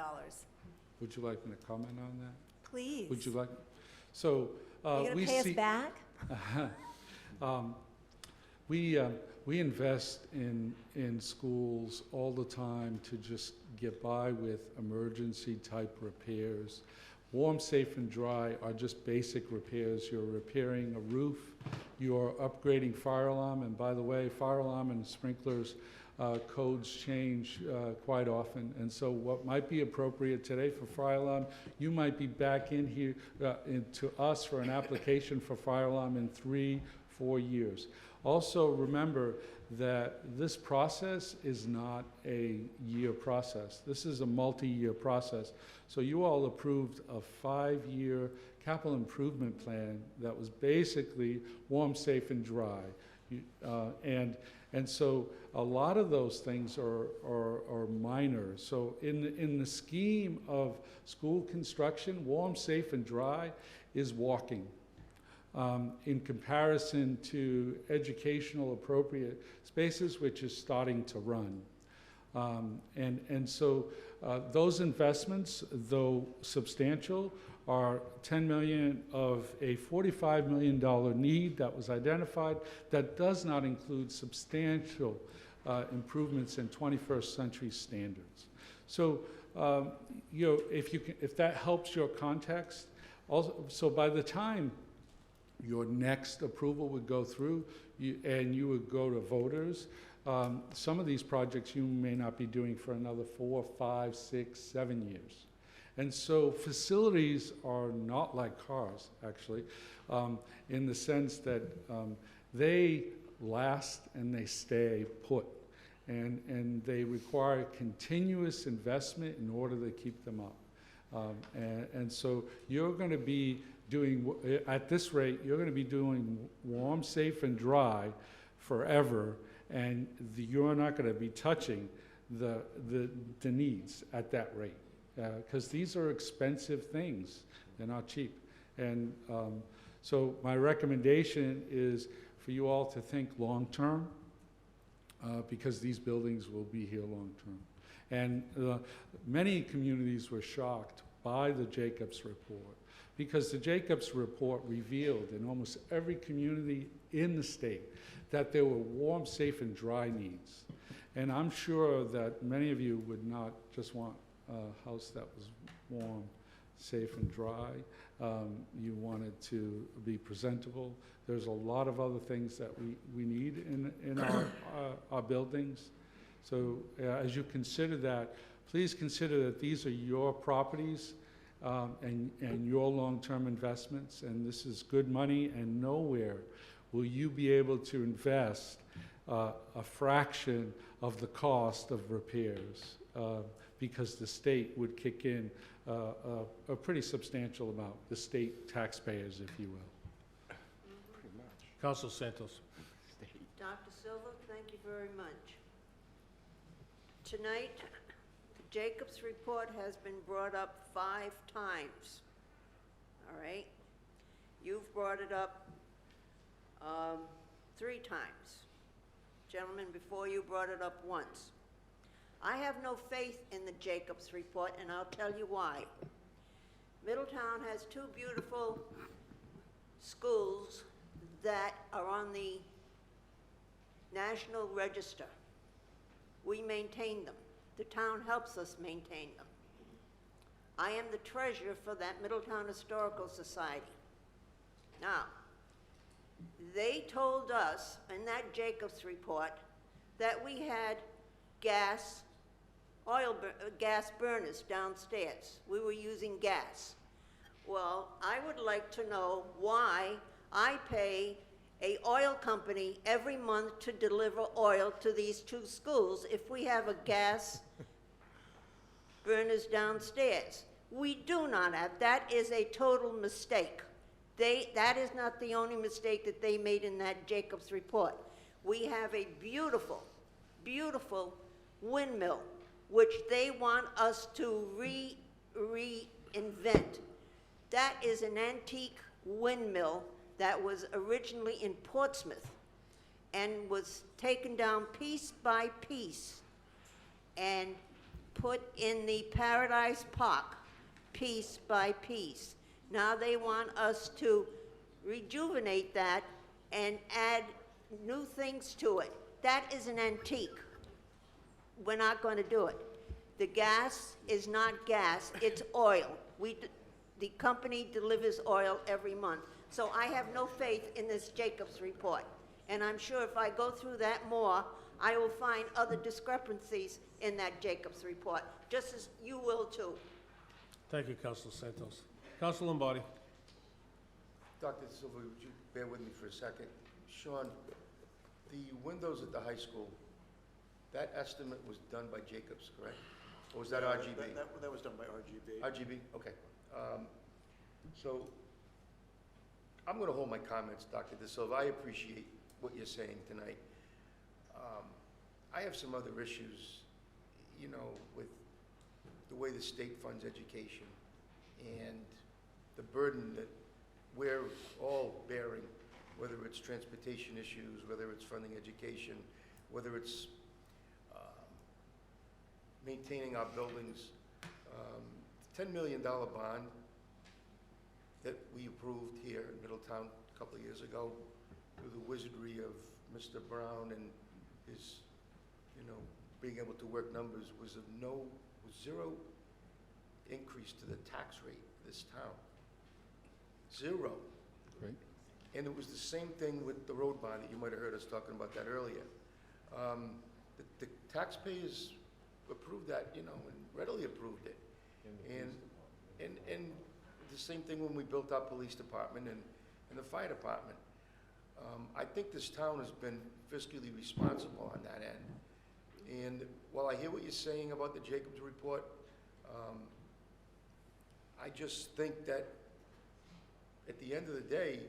Would you like me to comment on that? Please. Would you like? So Are you going to pay us back? We invest in schools all the time to just get by with emergency type repairs. Warm, safe, and dry are just basic repairs. You're repairing a roof, you're upgrading fire alarm, and by the way, fire alarm and sprinklers codes change quite often. And so what might be appropriate today for fire alarm, you might be back in here to us for an application for fire alarm in 3-4 years. Also, remember that this process is not a year process. This is a multi-year process. So you all approved a 5-year capital improvement plan that was basically warm, safe, and dry. And so a lot of those things are minor. So in the scheme of school construction, warm, safe, and dry is walking. In comparison to educational appropriate spaces, which is starting to run. And so those investments, though substantial, are $10 million of a $45 million need that was identified that does not include substantial improvements in 21st century standards. So, you know, if that helps your context, also, so by the time your next approval would go through and you would go to voters, some of these projects you may not be doing for another 4, 5, 6, 7 years. And so facilities are not like cars, actually, in the sense that they last and they stay put. And they require continuous investment in order to keep them up. And so you're going to be doing, at this rate, you're going to be doing warm, safe, and dry forever, and you're not going to be touching the needs at that rate. Because these are expensive things. They're not cheap. And so my recommendation is for you all to think long-term, because these buildings will be here long-term. And many communities were shocked by the Jacobs report, because the Jacobs report revealed in almost every community in the state that there were warm, safe, and dry needs. And I'm sure that many of you would not just want a house that was warm, safe, and dry. You want it to be presentable. There's a lot of other things that we need in our buildings. So as you consider that, please consider that these are your properties and your long-term investments, and this is good money, and nowhere will you be able to invest a fraction of the cost of repairs, because the state would kick in a pretty substantial amount, the state taxpayers, if you will. Pretty much. Council Santos. Dr. Silva, thank you very much. Tonight, the Jacobs report has been brought up 5 times, all right? You've brought it up 3 times. Gentleman before you brought it up once. I have no faith in the Jacobs report, and I'll tell you why. Middletown has 2 beautiful schools that are on the National Register. We maintain them. The town helps us maintain them. I am the treasurer for that Middletown Historical Society. Now, they told us in that Jacobs report that we had gas burners downstairs. We were using gas. Well, I would like to know why I pay an oil company every month to deliver oil to these 2 schools if we have a gas burners downstairs. We do not have. That is a total mistake. That is not the only mistake that they made in that Jacobs report. We have a beautiful, beautiful windmill, which they want us to reinvent. That is an antique windmill that was originally in Portsmouth and was taken down piece by piece and put in the Paradise Park piece by piece. Now they want us to rejuvenate that and add new things to it. That is an antique. We're not going to do it. The gas is not gas, it's oil. The company delivers oil every month. So I have no faith in this Jacobs report. And I'm sure if I go through that more, I will find other discrepancies in that Jacobs report, just as you will too. Thank you, Council Santos. Council Lombardi. Dr. Silva, would you bear with me for a second? Sean, The windows at the high school, that estimate was done by Jacobs, correct? Or was that RGB? That was done by RGB. RGB, okay. So, I'm gonna hold my comments, Dr. De Silva. I appreciate what you're saying tonight. I have some other issues, you know, with the way the state funds education and the burden that we're all bearing, whether it's transportation issues, whether it's funding education, whether it's maintaining our buildings. $10 million bond that we approved here in Middletown a couple of years ago through the wizardry of Mr. Brown and his, you know, being able to work numbers was zero increase to the tax rate of this town. Zero. Right. And it was the same thing with the road bond that you might have heard us talking about that earlier. The taxpayers approved that, you know, and readily approved it. And the same thing when we built our police department and the fire department. I think this town has been fiscally responsible on that end. And while I hear what you're saying about the Jacobs report, I just think that at the end of the day,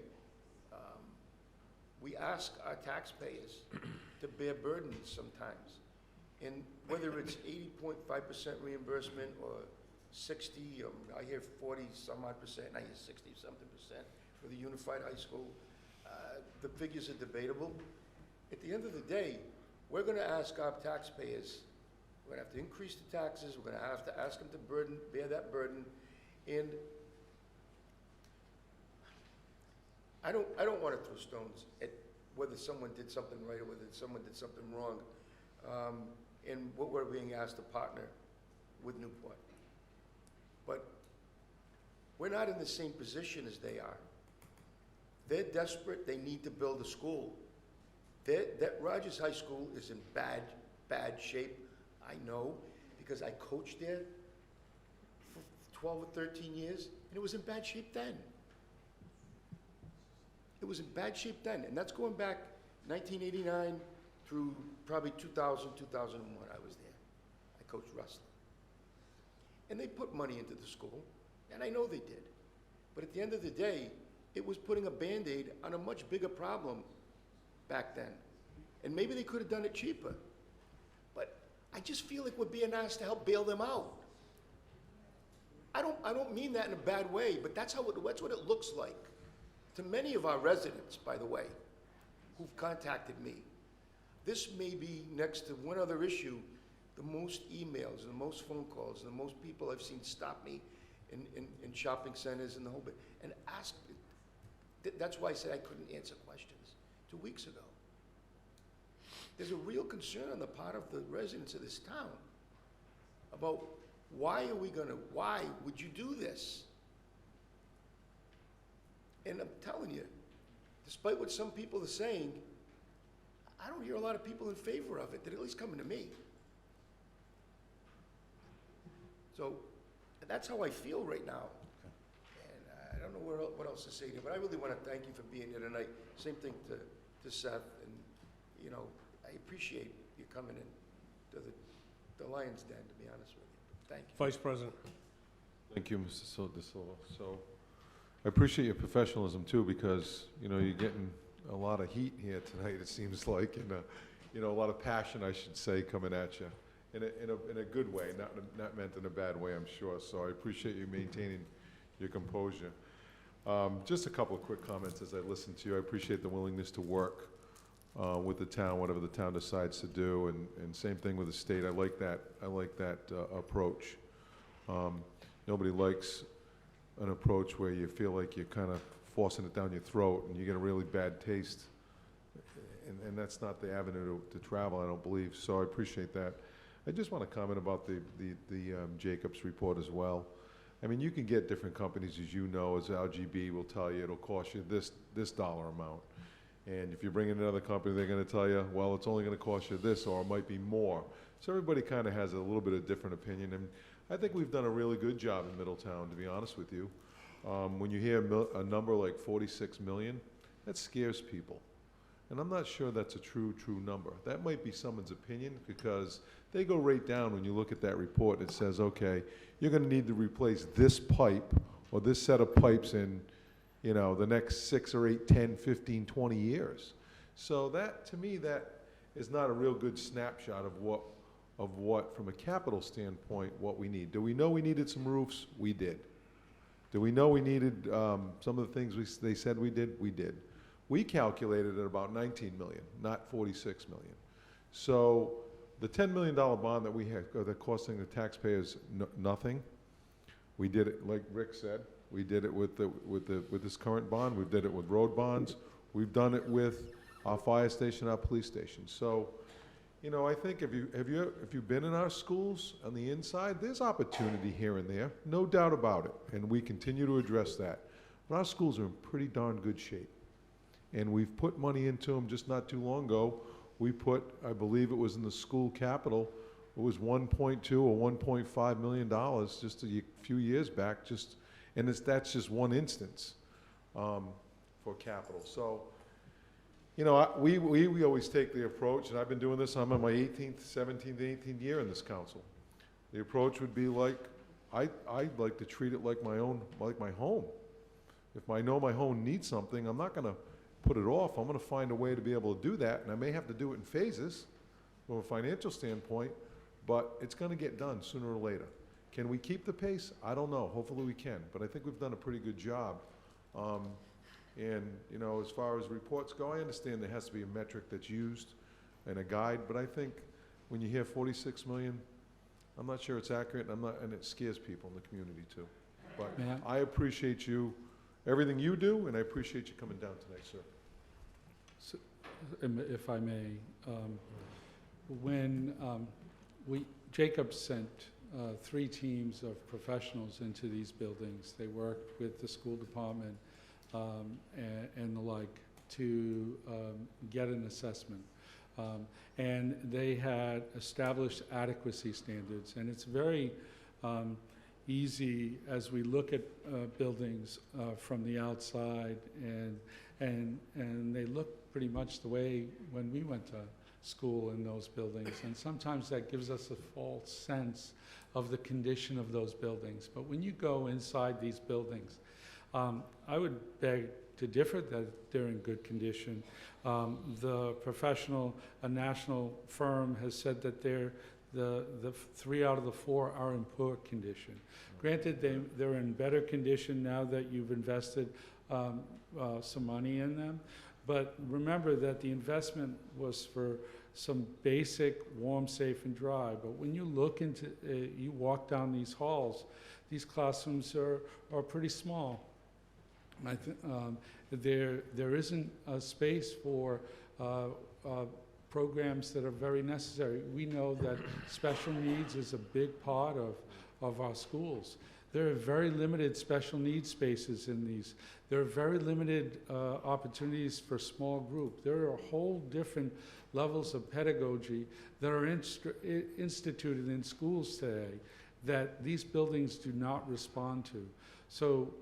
we ask our taxpayers to bear burdens sometimes. And whether it's 80.5% reimbursement or 60, I hear 40 some odd percent, I hear 60 something percent for the unified high school. The figures are debatable. At the end of the day, we're gonna ask our taxpayers, we're gonna have to increase the taxes, we're gonna have to ask them to bear that burden. And I don't wanna throw stones at whether someone did something right or whether someone did something wrong. And what we're being asked to partner with Newport. But we're not in the same position as they are. They're desperate, they need to build a school. That Rogers High School is in bad shape, I know, because I coached there for 12 or 13 years, and it was in bad shape then. It was in bad shape then, and that's going back 1989 through probably 2000, 2001, I was there. I coached wrestling. And they put money into the school, and I know they did. But at the end of the day, it was putting a Band-Aid on a much bigger problem back then. And maybe they could have done it cheaper. But I just feel like we're being asked to help bail them out. I don't mean that in a bad way, but that's what it looks like to many of our residents, by the way, who've contacted me. This may be, next to one other issue, the most emails and the most phone calls and the most people I've seen stop me in shopping centers and the whole bit and ask. That's why I said I couldn't answer questions 2 weeks ago. There's a real concern on the part of the residents of this town about why would you do this? And I'm telling you, despite what some people are saying, I don't hear a lot of people in favor of it. They're at least coming to me. So that's how I feel right now. And I don't know what else to say to you, but I really want to thank you for being here tonight. Same thing to Seth, and you know, I appreciate you coming in to the Lion's Den, to be honest with you. Thank you. Vice President. Thank you, Mr. De Silva. So I appreciate your professionalism too, because, you know, you're getting a lot of heat here tonight, it seems like, and, you know, a lot of passion, I should say, coming at you in a good way, not meant in a bad way, I'm sure. So I appreciate you maintaining your composure. Just a couple of quick comments as I listen to you. I appreciate the willingness to work with the town, whatever the town decides to do, and same thing with the state. I like that approach. Nobody likes an approach where you feel like you're kind of forcing it down your throat and you get a really bad taste, and that's not the avenue to travel, I don't believe. So I appreciate that. I just want to comment about the Jacobs report as well. I mean, you can get different companies, as you know, as LGB will tell you, it'll cost you this dollar amount. And if you bring in another company, they're going to tell you, well, it's only going to cost you this, or it might be more. So everybody kind of has a little bit of different opinion. And I think we've done a really good job in Middletown, to be honest with you. When you hear a number like 46 million, that scares people. And I'm not sure that's a true number. That might be someone's opinion, because they go right down when you look at that report. It says, okay, you're gonna need to replace this pipe or this set of pipes in, you know, the next 6 or 8, 10, 15, 20 years. So that, to me, that is not a real good snapshot of what, from a capital standpoint, what we need. Do we know we needed some roofs? We did. Do we know we needed some of the things they said we did? We did. We calculated at about 19 million, not 46 million. So the $10 million bond that we had, that costing the taxpayers nothing, we did it, like Rick said, we did it with this current bond. We did it with road bonds. We've done it with our fire station, our police station. So, you know, I think if you've been in our schools on the inside, there's opportunity here and there, no doubt about it, and we continue to address that. But our schools are in pretty darn good shape, and we've put money into them just not too long ago. We put, I believe it was in the school capital, it was $1.2 or $1.5 million just a few years back, and that's just one instance for capital. So, you know, we always take the approach, and I've been doing this, I'm in my 18th, 17th, 18th year in this council. The approach would be like, I'd like to treat it like my home. If I know my home needs something, I'm not gonna put it off. I'm gonna find a way to be able to do that, and I may have to do it in phases from a financial standpoint, but it's gonna get done sooner or later. Can we keep the pace? I don't know. Hopefully we can, but I think we've done a pretty good job. And, you know, as far as reports go, I understand there has to be a metric that's used and a guide, but I think when you hear 46 million, I'm not sure it's accurate, and it scares people in the community too. But I appreciate you, everything you do, and I appreciate you coming down tonight, sir. So, if I may, when Jacob sent 3 teams of professionals into these buildings, they worked with the school department and the like to get an assessment. And they had established adequacy standards, and it's very easy as we look at buildings from the outside, and they look pretty much the way when we went to school in those buildings, and sometimes that gives us a false sense of the condition of those buildings. But when you go inside these buildings, I would beg to differ that they're in good condition. The professional, a national firm, has said that the 3 out of the 4 are in poor condition. Granted, they're in better condition now that you've invested some money in them, but remember that the investment was for some basic warm, safe, and dry. But when you look into, you walk down these halls, these classrooms are pretty small. There isn't a space for programs that are very necessary. We know that special needs is a big part of our schools. There are very limited special needs spaces in these. There are very limited opportunities for small group. There are whole different levels of pedagogy that are instituted in schools today that these buildings do not respond to. So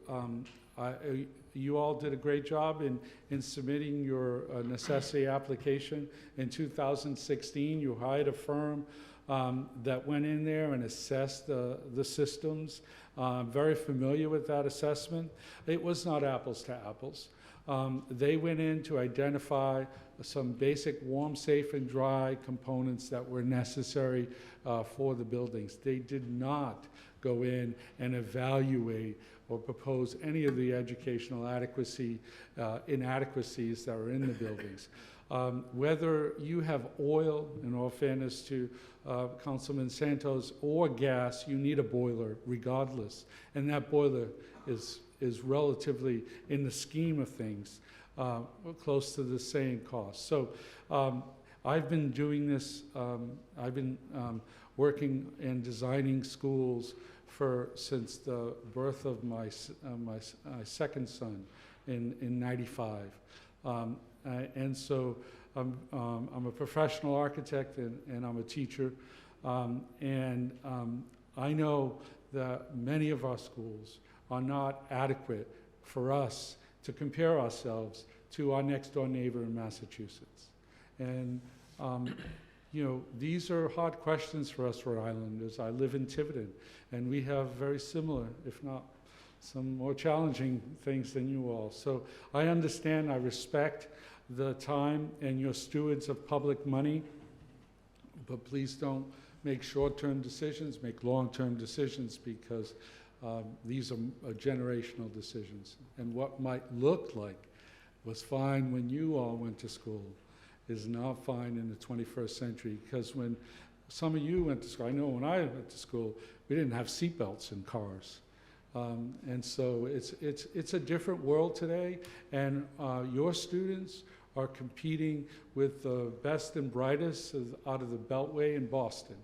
you all did a great job in submitting your necessity application. In 2016, you hired a firm that went in there and assessed the systems. Very familiar with that assessment. It was not apples to apples. They went in to identify some basic warm, safe, and dry components that were necessary for the buildings. They did not go in and evaluate or propose any of the educational inadequacies that are in the buildings. Whether you have oil, in all fairness to Councilman Santos, or gas, you need a boiler regardless. And that boiler is relatively, in the scheme of things, close to the same cost. So I've been doing this, I've been working and designing schools since the birth of my second son in '95. And so I'm a professional architect and I'm a teacher. I know that many of our schools are not adequate for us to compare ourselves to our next-door neighbor in Massachusetts. And, these are hard questions for us Rhode Islanders. I live in Tiverton, and we have very similar, if not some more challenging things than you all. So I understand, I respect the time, and you're stewards of public money, but please don't make short-term decisions, make long-term decisions, because these are generational decisions. And what might look like was fine when you all went to school is not fine in the 21st century, because when some of you went to school, I know when I went to school, we didn't have seatbelts in cars. And so it's a different world today, and your students are competing with the best and brightest out of the Beltway in Boston.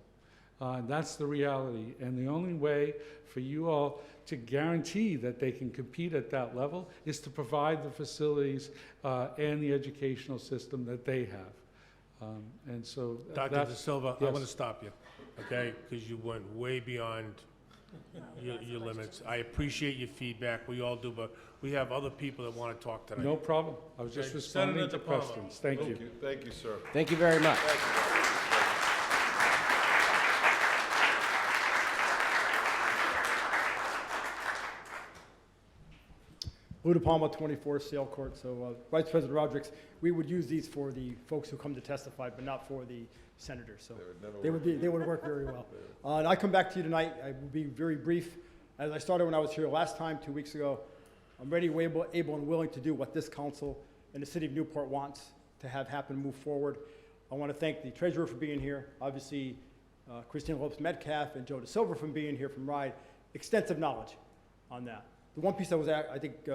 That's the reality, and the only way for you all to guarantee that they can compete at that level is to provide the facilities and the educational system that they have. And so Dr. De Silva, I yes. want to stop you, okay? Because you went way beyond your limits. I appreciate your feedback, we all do, but we have other people that want to talk tonight. No problem. I was just Okay, responding Senator to De Palma. questions. Thank you. Thank you, sir. Thank you very much. Lou De Palma, 24 Sale Court. So Vice President Rodrigues, we would use these for the folks who come to testify, but not for the senators. So they would work very well. And I come back to you tonight. I will be very brief. As I started when I was here last time, 2 weeks ago, I'm ready, able, and willing to do what this council and the city of Newport wants to have happen, move forward. I want to thank the treasurer for being here. Obviously, Christine Lopes-Metcalf and Joe De Silva from being here from Rhode. Extensive knowledge on that. The one piece that was, I think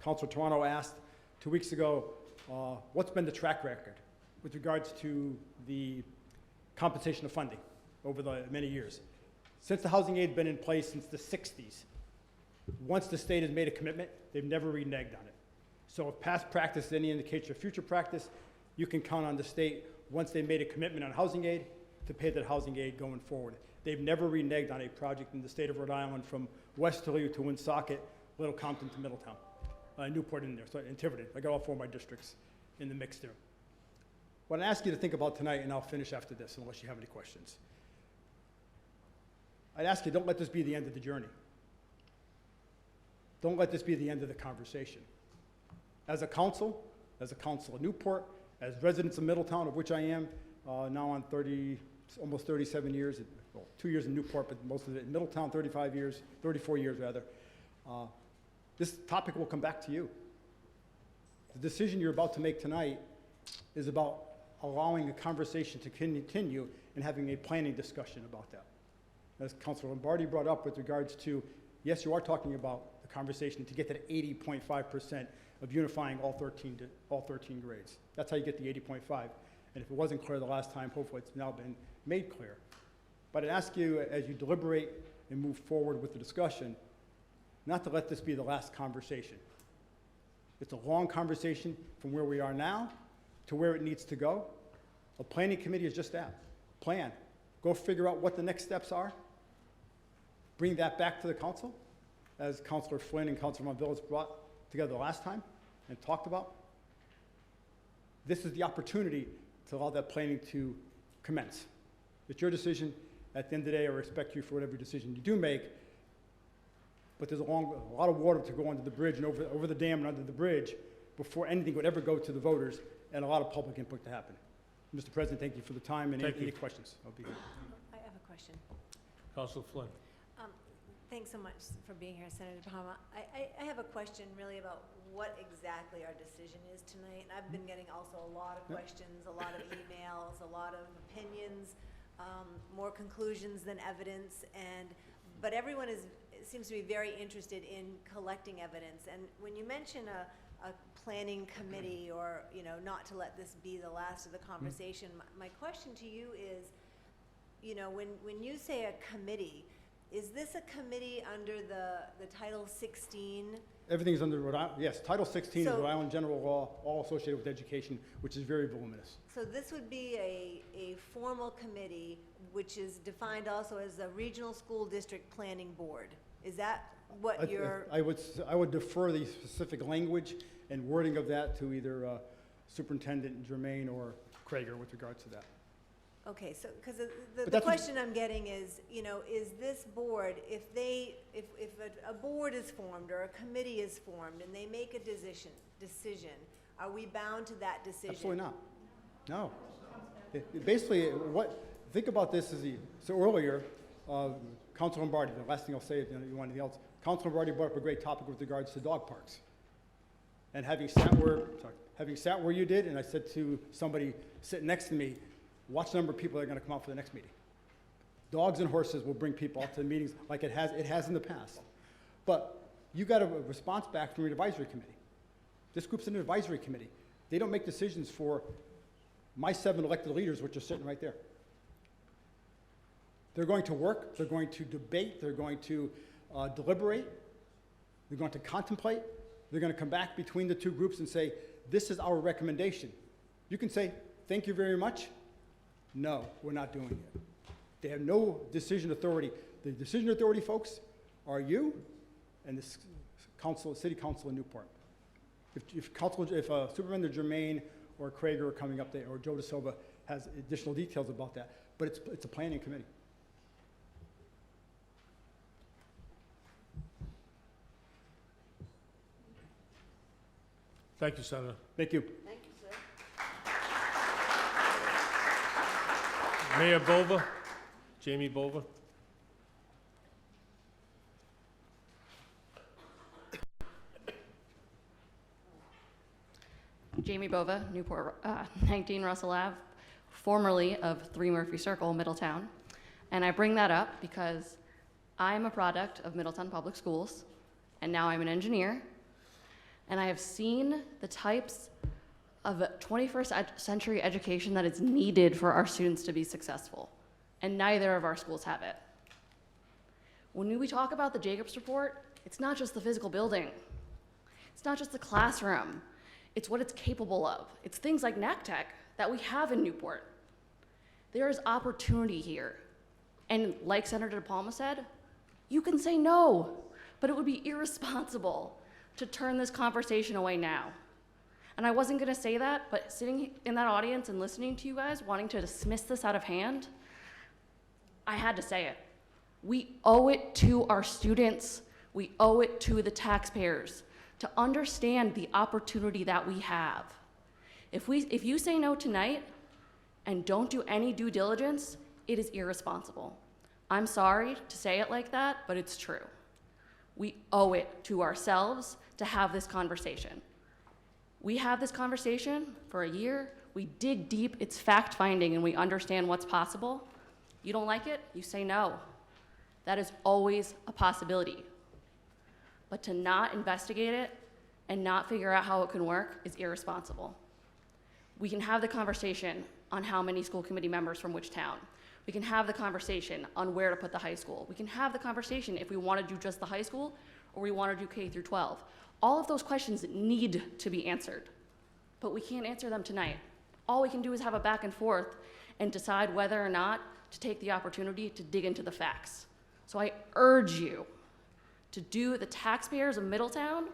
Councilor Toronto asked 2 weeks ago, what's been the track record with regards to the compensation of funding over the many years? Since the housing aid has been in place since the 60s, once the state has made a commitment, they've never reneged on it. So if past practice is any indication of future practice, you can count on the state, once they made a commitment on housing aid, to pay that housing aid going forward. They've never reneged on a project in the state of Rhode Island from Westerly to Woonsocket, Little Compton to Middletown, Newport in there, so in Tiverton. I got all 4 of my districts in the mix there. What I ask you to think about tonight, and I'll finish after this unless you have any questions. I'd ask you, don't let this be the end of the journey. Don't let this be the end of the conversation. As a council of Newport, as residents of Middletown, of which I am, now on almost 37 years, well, 2 years in Newport, but most of it in Middletown, 34 years rather. This topic will come back to you. The decision you're about to make tonight is about allowing a conversation to continue and having a planning discussion about that. As Councilor Lombardi brought up with regards to, yes, you are talking about the conversation to get to the 80.5% of unifying all 13 grades. That's how you get the 80.5. And if it wasn't clear the last time, hopefully it's now been made clear. But I'd ask you, as you deliberate and move forward with the discussion, not to let this be the last conversation. It's a long conversation from where we are now to where it needs to go. A planning committee is just that. Plan. Go figure out what the next steps are. Bring that back to the council, as Councilor Flynn and Councilor Monvillas brought together last time and talked about. This is the opportunity to allow that planning to commence. It's your decision. At the end of the day, I respect you for whatever decision you do make, but there's a lot of water to go under the bridge and over the dam and under the bridge before anything would ever go to the voters, and a lot of public input to happen. Mr. President, thank you for the time, and any questions. I'll be here. I have a question. Council Flynn. Thanks so much for being here, Senator Palma. I have a question really about what exactly our decision is tonight. I've been getting also a lot of questions, a lot of emails, a lot of opinions, more conclusions than evidence, but everyone seems to be very interested in collecting evidence. And when you mention a planning committee, or not to let this be the last of the conversation, my question to you is, when you say a committee, is this a committee under the Title 16? Everything's under Rhode Island. Yes, Title 16 is Rhode Island general law, all associated with education, which is very voluminous. So this would be a formal committee, which is defined also as the Regional School District Planning Board. Is that what you're? I would defer the specific language and wording of that to either Superintendent Germain or Krager with regards to that. Okay, so, because But the that's what- question I'm getting is, you know, is this board, if a board is formed or a committee is formed and they make a decision, are we bound to that decision? Absolutely not. No. Basically, think about this so earlier, Councilor Lombardi, the last thing I'll say, if you want anything else, Councilor Lombardi brought up a great topic with regards to dog parks. And having sat where you did, and I said to somebody sitting next to me, watch the number of people that are going to come out for the next meeting. Dogs and horses will bring people out to the meetings like it has in the past. But you got a response back from your advisory committee. This group's an advisory committee. They don't make decisions for my 7 elected leaders, which are sitting right there. They're going to work, they're going to debate, they're going to deliberate, they're going to contemplate, they're going to come back between the two groups and say, this is our recommendation. You can say, thank you very much. No, we're not doing it. They have no decision authority. The decision authority folks are you and the city council in Newport. If Superintendent Germain or Krager are coming up there, or Joe DeSilva has additional details about that, but it's a planning committee. Thank you, Senator. Thank you. Thank you, sir. Mayor Bova, Jamie Bova. Jamie Bova, Newport, 19 Russell Ave, formerly of 3 Murphy Circle, Middletown. And I bring that up because I'm a product of Middletown Public Schools, and now I'm an engineer. And I have seen the types of 21st century education that is needed for our students to be successful. And neither of our schools have it. When we talk about the Jacobs Report, it's not just the physical building. It's not just the classroom. It's what it's capable of. It's things like NACTech that we have in Newport. There is opportunity here. And like Senator DePalma said, you can say no, but it would be irresponsible to turn this conversation away now. And I wasn't gonna say that, but sitting in that audience and listening to you guys wanting to dismiss this out of hand, I had to say it. We owe it to our students. We owe it to the taxpayers to understand the opportunity that we have. If you say no tonight and don't do any due diligence, it is irresponsible. I'm sorry to say it like that, but it's true. We owe it to ourselves to have this conversation. We have this conversation for a year. We dig deep, it's fact-finding, and we understand what's possible. You don't like it, you say no. That is always a possibility. But to not investigate it and not figure out how it can work is irresponsible. We can have the conversation on how many school committee members from which town. We can have the conversation on where to put the high school. We can have the conversation if we want to do just the high school or we want to do K through 12. All of those questions need to be answered, but we can't answer them tonight. All we can do is have a back and forth and decide whether or not to take the opportunity to dig into the facts. So I urge you to do the taxpayers of Middletown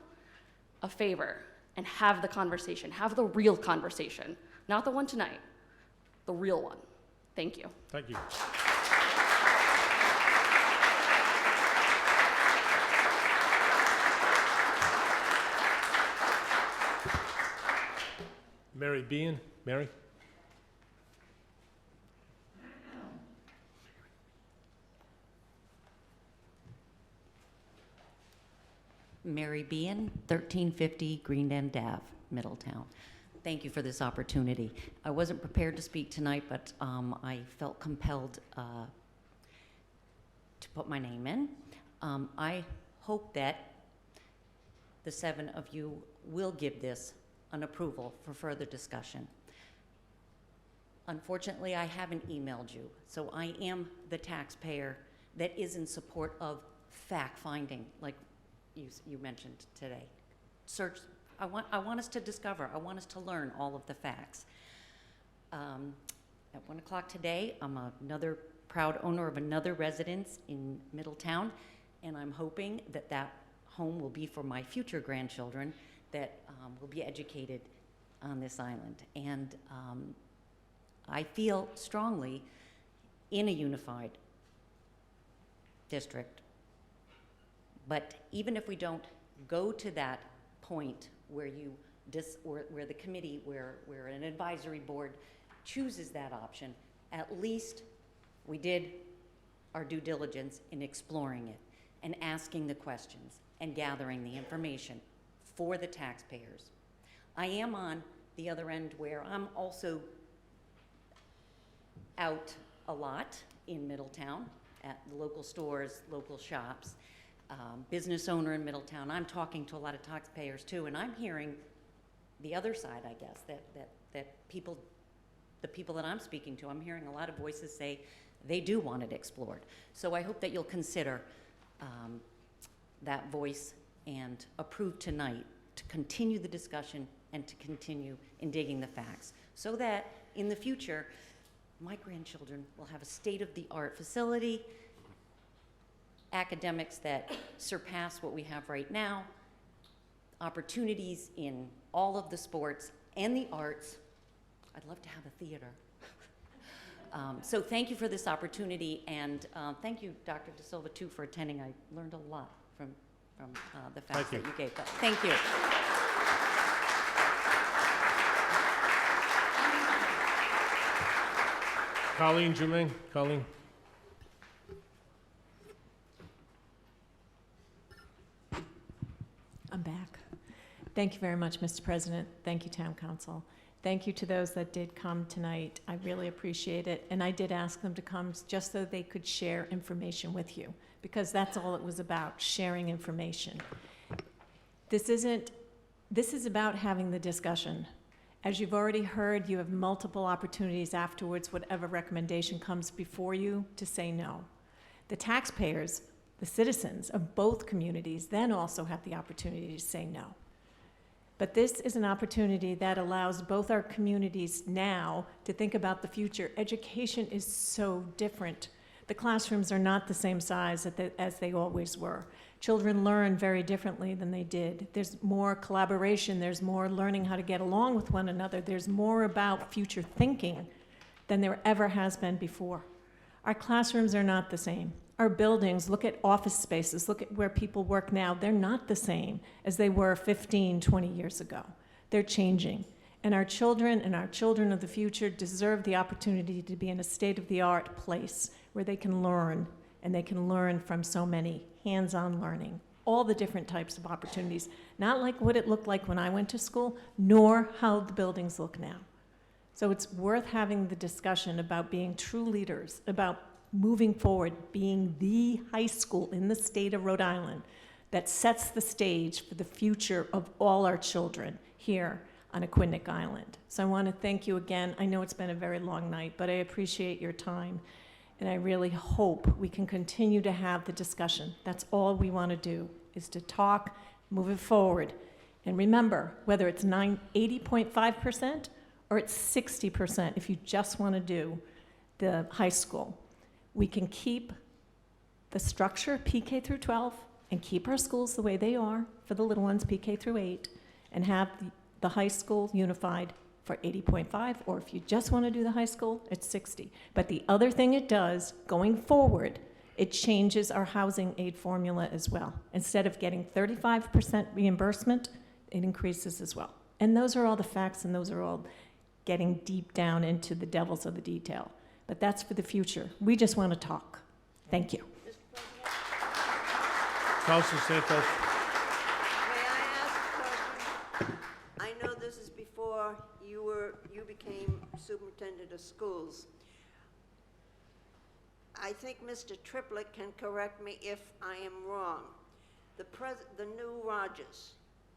a favor and have the conversation, have the real conversation, not the one tonight, the real one. Thank you. Thank you. Mary Bean, Mary? Mary Bean, 1350 Green End Ave, Middletown. Thank you for this opportunity. I wasn't prepared to speak tonight, but I felt compelled to put my name in. I hope that the 7 of you will give this an approval for further discussion. Unfortunately, I haven't emailed you, so I am the taxpayer that is in support of fact-finding, like you mentioned today. Search. I want us to discover. I want us to learn all of the facts. At 1 o'clock today, I'm another proud owner of another residence in Middletown, And I'm hoping that that home will be for my future grandchildren that will be educated on this island. And I feel strongly in a unified district. But even if we don't go to that point where where the committee, where an advisory board chooses that option, at least we did our due diligence in exploring it and asking the questions and gathering the information for the taxpayers. I am on the other end where I'm also out a lot in Middletown at local stores, local shops, business owner in Middletown. I'm talking to a lot of taxpayers too, and I'm hearing the other side, I guess, that people, the people that I'm speaking to, I'm hearing a lot of voices say they do want it explored. So I hope that you'll consider that voice and approve tonight to continue the discussion and to continue in digging the facts so that in the future, my grandchildren will have a state-of-the-art facility, academics that surpass what we have right now, opportunities in all of the sports and the arts. I'd love to have a theater. So thank you for this opportunity, and thank you, Dr. De Silva, too, for attending. I learned a lot from the facts that you gave us. Thank you. Colleen Jermaine, Colleen. I'm back. Thank you very much, Mr. President. Thank you, Town Council. Thank you to those that did come tonight. I really appreciate it. And I did ask them to come just so they could share information with you, because that's all it was about, sharing information. This is about having the discussion. As you've already heard, you have multiple opportunities afterwards, whatever recommendation comes before you, to say no. The taxpayers, the citizens of both communities, then also have the opportunity to say no. But this is an opportunity that allows both our communities now to think about the future. Education is so different. The classrooms are not the same size as they always were. Children learn very differently than they did. There's more collaboration. There's more learning how to get along with one another. There's more about future thinking than there ever has been before. Our classrooms are not the same. Our buildings, look at office spaces, look at where people work now. They're not the same as they were 15, 20 years ago. They're changing. And our children of the future deserve the opportunity to be in a state-of-the-art place where they can learn, and they can learn from so many hands-on learning, all the different types of opportunities, not like what it looked like when I went to school, nor how the buildings look now. So it's worth having the discussion about being true leaders, about moving forward, being the high school in the state of Rhode Island that sets the stage for the future of all our children here on Aquidneck Island. So I want to thank you again. I know it's been a very long night, but I appreciate your time. And I really hope we can continue to have the discussion. That's all we want to do, is to talk, move it forward. And remember, whether it's 80.5% or it's 60%, if you just want to do the high school, we can keep the structure PK through 12 and keep our schools the way they are for the little ones, PK through 8, and have the high school unified for 80.5, or if you just want to do the high school, it's 60. But the other thing it does, going forward, it changes our housing aid formula as well. Instead of getting 35% reimbursement, it increases as well. And those are all the facts, and those are all getting deep down into the devils of the detail. But that's for the future. We just want to talk. Thank you. Councilor Santos. May I ask a question? I know this is before you became superintendent of schools. I think Mr. Triplett can correct me if I am wrong. The new Rogers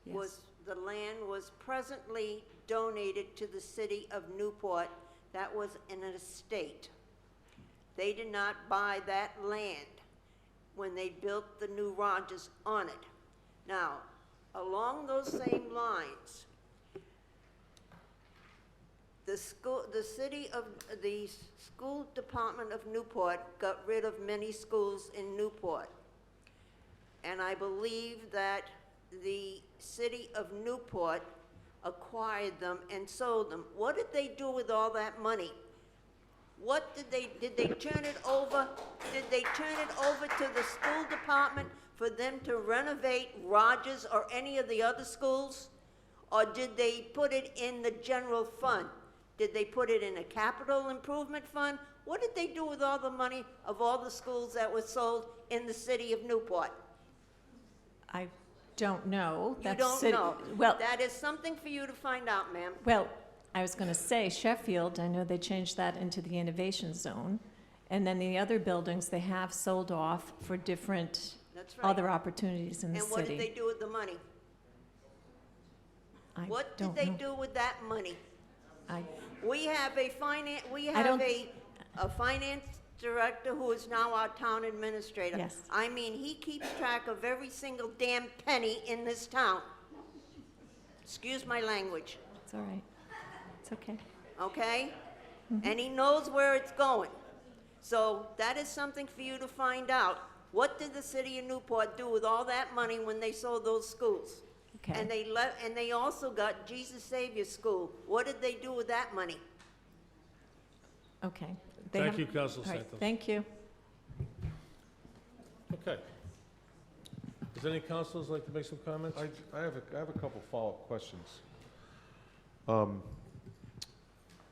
the land was presently donated to the city of Newport. That was in an estate. They did not buy that land when they built the new Rogers on it. Now, along those same lines, the school department of Newport got rid of many schools in Newport. and I believe that the city of Newport acquired them and sold them. What did they do with all that money? What did they turn it over? Did they turn it over to the school department for them to renovate Rogers or any of the other schools? Or did they put it in the general fund? Did they put it in a capital improvement fund? What did they do with all the money of all the schools that were sold in the city of Newport? I don't know. You That's don't city- know. Well, That is something for you to find out, ma'am. well, I was going to say Sheffield, I know they changed that into the innovation zone. And then the other buildings, they have sold off for different That's right. other opportunities in the And city. what did they do with the money? What did don't they know. do with that money? I- We have a finance, don't- a finance director who is now our town administrator. Yes. I mean, he keeps track of every single damn penny in this town. Excuse my language, It's all right. It's okay. okay? Mm-hmm. And he knows where it's going. So that is something for you to find out. What did the city of Newport do with all that money when they sold those schools? Okay. And they also got Jesus Savior School. What did they do with that money? Okay. Thank you, Councilor All right, Santos. thank you. Okay. Does any councilors like to make some comments? I have a couple follow-up questions.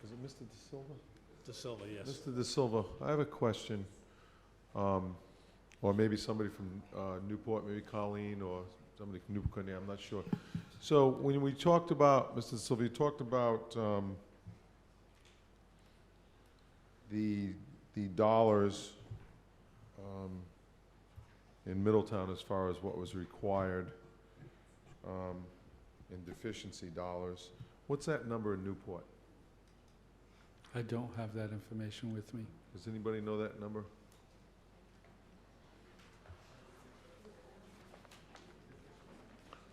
Is it Mr. De Silva? De Silva, yes. Mr. De Silva, I have a question, or maybe somebody from Newport, maybe Colleen or somebody from Newport, I'm not sure. So when we talked about, Mr. De Silva, you talked about the dollars in Middletown as far as what was required in deficiency dollars. What's that number in Newport? I don't have that information with me. Does anybody know that number?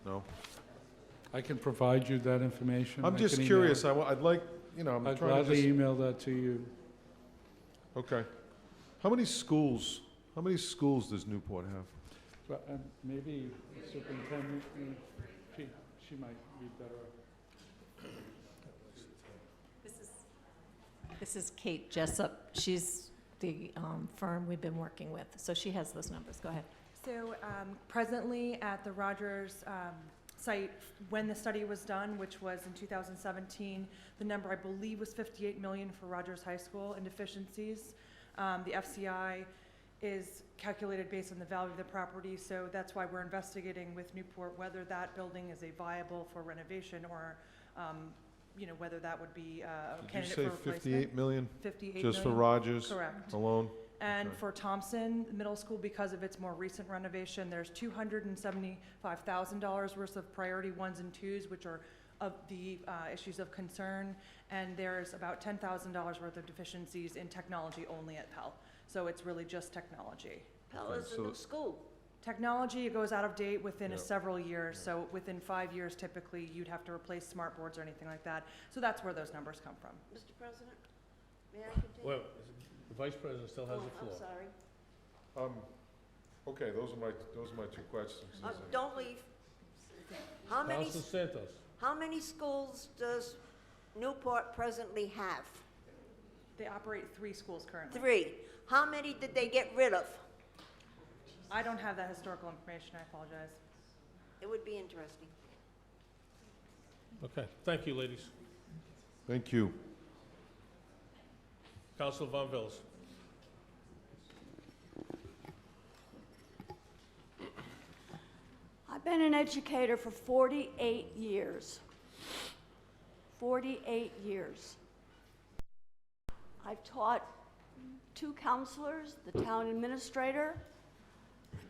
No? I can provide you that information. I'm I just can email curious, it. I'd like, I'm I'd trying to gladly just... email that to you. Okay. How many schools does Newport have? But maybe the superintendent, she might be better. This is Kate Jessup. She's the firm we've been working with, so she has those numbers. Go ahead. So presently at the Rogers site, when the study was done, which was in 2017, the number I believe was 58 million for Rogers High School in deficiencies. The FCI is calculated based on the value of the property, so that's why we're investigating with Newport whether that building is a viable for renovation or whether that would be a candidate for replacement. Did you say 58 million? 58 Just for million. Rogers? Correct. Alone? And Okay. for Thompson Middle School, because of its more recent renovation, there's $275,000 worth of priority ones and twos, which are of the issues of concern, and there's about $10,000 worth of deficiencies in technology only at Pell. So it's really just technology. Pell is a new school. Technology, it goes out of date within Yep. several years, so within 5 years typically, you'd have to replace smart boards or anything like that. So that's where those numbers come from. Mr. President, may I continue? Well, the vice president still has the Oh, floor. I'm sorry. Okay, those are my two questions. Don't leave. How many, Councilor Santos. how many schools does Newport presently have? They operate 3 schools currently. 3. How many did they get rid of? I don't have that historical information, I apologize. It would be interesting. Okay, thank you, ladies. Thank you. Councilor Von Villis. I've been an educator for 48 years. 48 years. I've taught 2 counselors, the town administrator,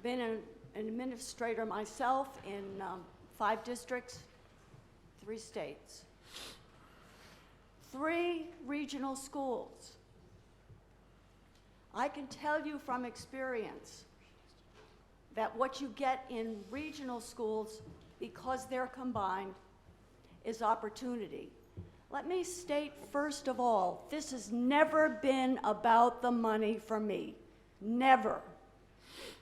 been an administrator myself in 5 districts, 3 states. 3 regional schools. I can tell you from experience that what you get in regional schools, because they're combined, is opportunity. Let me state first of all, this has never been about the money for me. Never.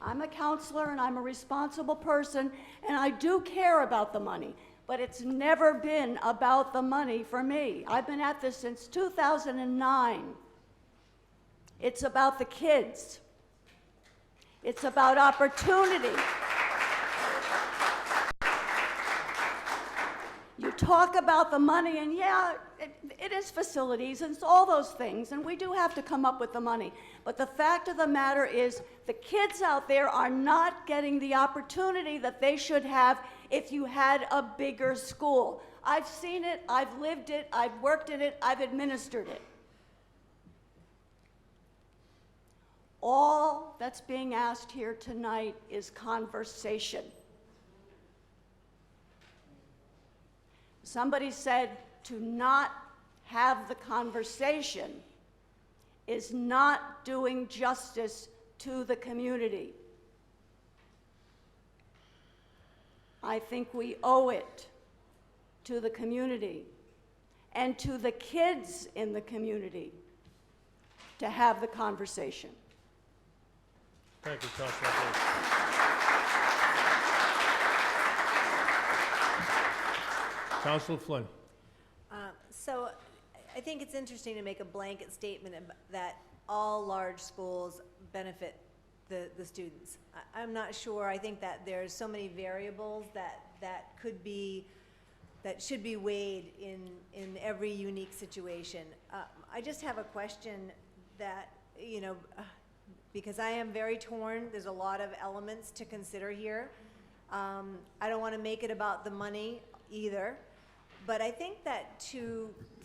I'm a counselor and I'm a responsible person, and I do care about the money, but it's never been about the money for me. I've been at this since 2009. It's about the kids. It's about opportunity. You talk about the money, and yeah, it is facilities, and it's all those things, and we do have to come up with the money. But the fact of the matter is, the kids out there are not getting the opportunity that they should have if you had a bigger school. I've seen it, I've lived it, I've worked in it, I've administered it. All that's being asked here tonight is conversation. Somebody said to not have the conversation is not doing justice to the community. I think we owe it to the community and to the kids in the community to have the conversation. Thank you, Councilor. Councilor Flynn. So I think it's interesting to make a blanket statement that all large schools benefit the students. I'm not sure. I think that there's so many variables that should be weighed in every unique situation. I just have a question that, because I am very torn. There's a lot of elements to consider here. I don't want to make it about the money either. But I think that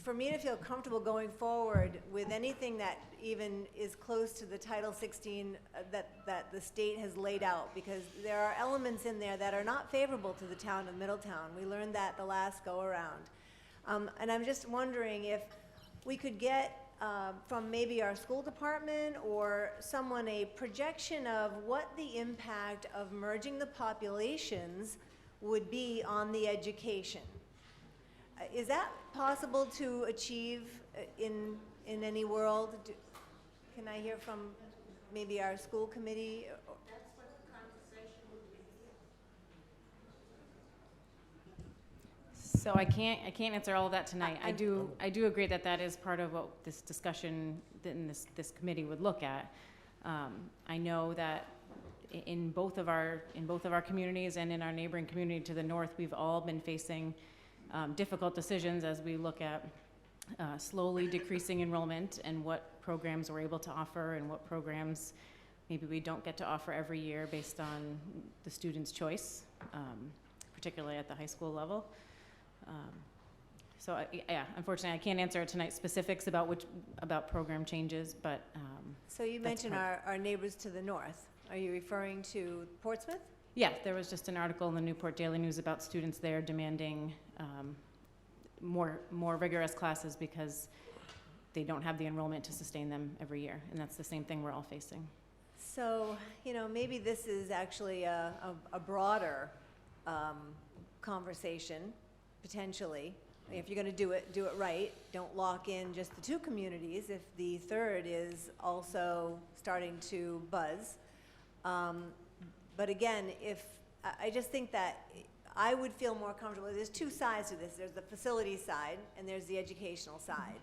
for me to feel comfortable going forward with anything that even is close to the Title 16 that the state has laid out, because there are elements in there that are not favorable to the town of Middletown. We learned that the last go around. And I'm just wondering if we could get from maybe our school department or someone a projection of what the impact of merging the populations would be on the education. Is that possible to achieve in any world? Can I hear from maybe our school committee? That's what the conversation would be. So I can't answer all of that tonight. I do agree that is part of what this discussion in this committee would look at. I know that in both of our communities and in our neighboring community to the north, we've all been facing difficult decisions as we look at slowly decreasing enrollment and what programs we're able to offer and what programs maybe we don't get to offer every year based on the student's choice, particularly at the high school level. Unfortunately, I can't answer tonight specifics about program changes, but So you mentioned our neighbors to the north. Are you referring to Portsmouth? Yeah, there was just an article in the Newport Daily News about students there demanding more rigorous classes because they don't have the enrollment to sustain them every year, and that's the same thing we're all facing. So, maybe this is actually a broader conversation, potentially. If you're going to do it right. Don't lock in just the two communities if the third is also starting to buzz. But again, I just think that I would feel more comfortable. There's two sides to this. There's the facility side and there's the educational side.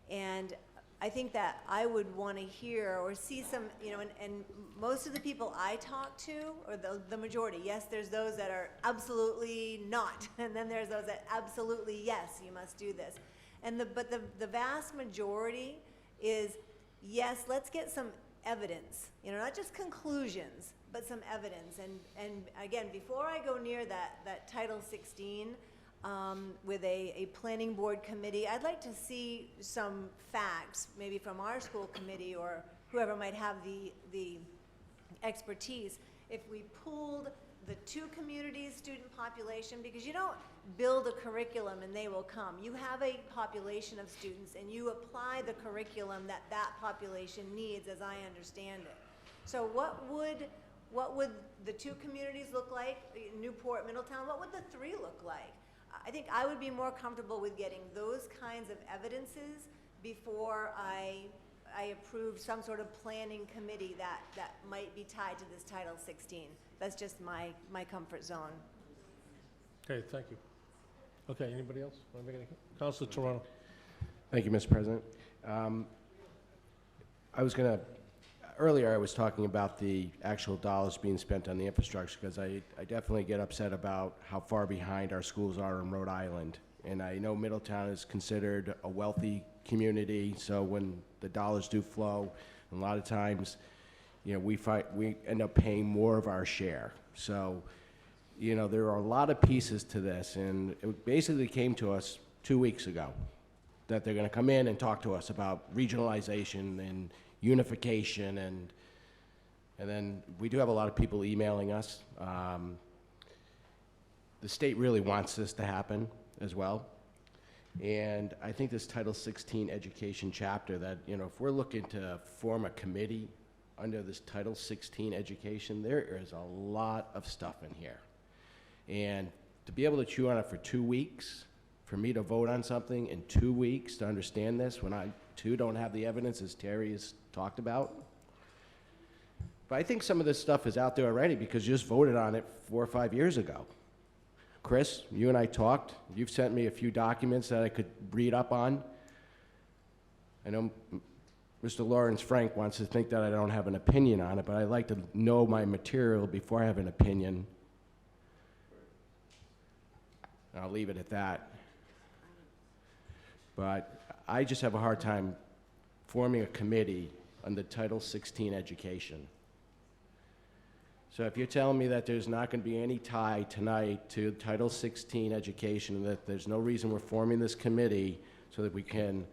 And I think that I would want to hear or see some, and most of the people I talk to, or the majority, yes, there's those that are absolutely not, and then there's those that absolutely, yes, you must do this. But the vast majority is, yes, let's get some evidence, not just conclusions, but some evidence. And again, before I go near that Title 16 with a planning board committee, I'd like to see some facts, maybe from our school committee or whoever might have the expertise. If we pooled the two communities' student population, because you don't build a curriculum and they will come. You have a population of students and you apply the curriculum that population needs, as I understand it. So what would the two communities look like? Newport, Middletown, what would the three look like? I think I would be more comfortable with getting those kinds of evidences before I I approved some sort of planning committee that might be tied to this Title 16. That's just my comfort zone. Okay, thank you. Okay, anybody else want to make any? Councilor Toronto. Thank you, Mr. President. Earlier I was talking about the actual dollars being spent on the infrastructure, because I definitely get upset about how far behind our schools are in Rhode Island. And I know Middletown is considered a wealthy community, so when the dollars do flow, a lot of times, you know, we end up paying more of our share. So, you know, there are a lot of pieces to this, and it basically came to us 2 weeks ago that they're going to come in and talk to us about regionalization and unification, and then we do have a lot of people emailing us. The state really wants this to happen as well. And I think this Title 16 education chapter, that, you know, if we're looking to form a committee under this Title 16 education, there is a lot of stuff in here. And to be able to chew on it for 2 weeks, for me to vote on something in 2 weeks to understand this, when I too don't have the evidence, as Terry has talked about. But I think some of this stuff is out there already, because you just voted on it 4 or 5 years ago. Chris, you and I talked. You've sent me a few documents that I could read up on. I know Mr. Lawrence Frank wants to think that I don't have an opinion on it, but I like to know my material before I have an opinion. And I'll leave it at that. But I just have a hard time forming a committee on the Title 16 education. So if you're telling me that there's not going to be any tie tonight to Title 16 education, and that there's no reason we're forming this committee so that we can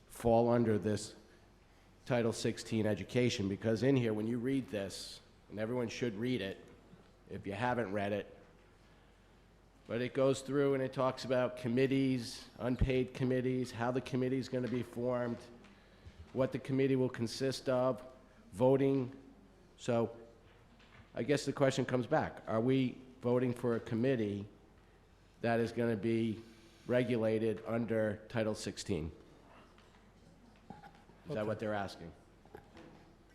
fall under this Title 16 education, because in here, when you read this, and everyone should read it if you haven't read it, but it goes through and it talks about committees, unpaid committees, how the committee is going to be formed, what the committee will consist of, voting. So I guess the question comes back. Are we voting for a committee that is going to be regulated under Title 16? Is that what they're asking?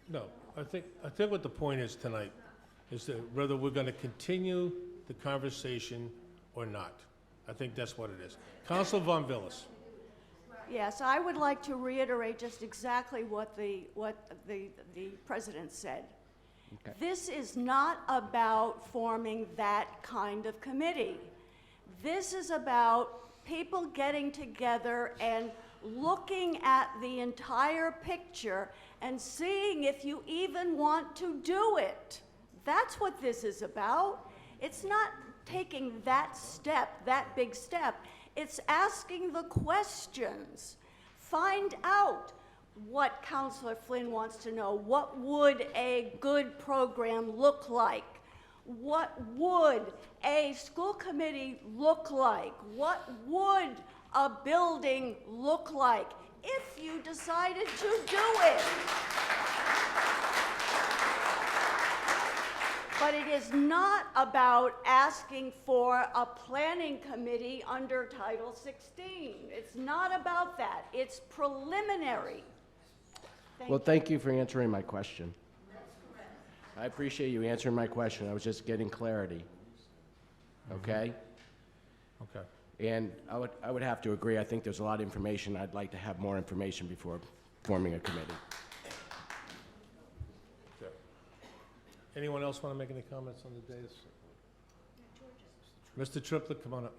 No, I think what the point is tonight is that whether we're going to continue the conversation or not. I think that's what it is. Councilor Von Villas. Yes, I would like to reiterate just exactly what the president said. Okay. This is not about forming that kind of committee. This is about people getting together and looking at the entire picture and seeing if you even want to do it. That's what this is about. It's not taking that step, that big step. It's asking the questions. Find out what Councilor Flynn wants to know. What would a good program look like? What would a school committee look like? What would a building look like if you decided to do it? But it is not about asking for a planning committee under Title 16. It's not about that. It's preliminary. Thank you for answering my question. I appreciate you answering my question. I was just getting clarity. Okay? Okay. And I would have to agree. I think there's a lot of information. I'd like to have more information before forming a committee. Okay. Anyone else want to make any comments on the dais? Mr. Triplett, come on up.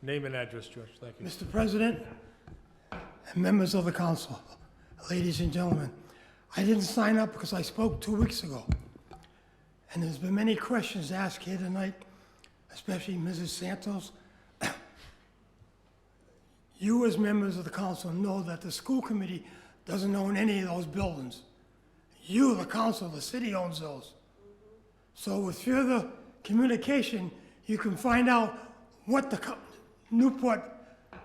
Name and address, George. Thank you. Mr. President and members of the council, ladies and gentlemen, I didn't sign up because I spoke 2 weeks ago. And there's been many questions asked here tonight, especially Mrs. Santos. You as members of the council know that the school committee doesn't own any of those buildings. You, the council, the city owns those. So with further communication, you can find out what the Newport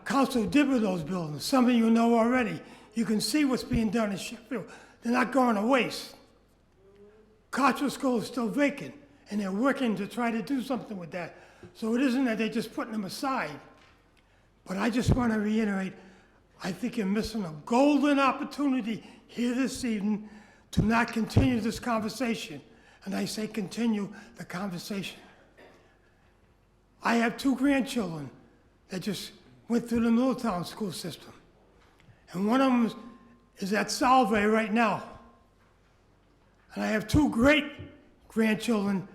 Council did with those buildings. Some of you know already. You can see what's being done in Sheffield. They're not going to waste. Cottrell School is still vacant, and they're working to try to do something with that. So it isn't that they're just putting them aside. But I just want to reiterate, I think you're missing a golden opportunity here this evening to not continue this conversation. And I say continue the conversation. I have 2 grandchildren that just went through the Middletown school system. And one of them is at Salve right now. And I have 2 great-grandchildren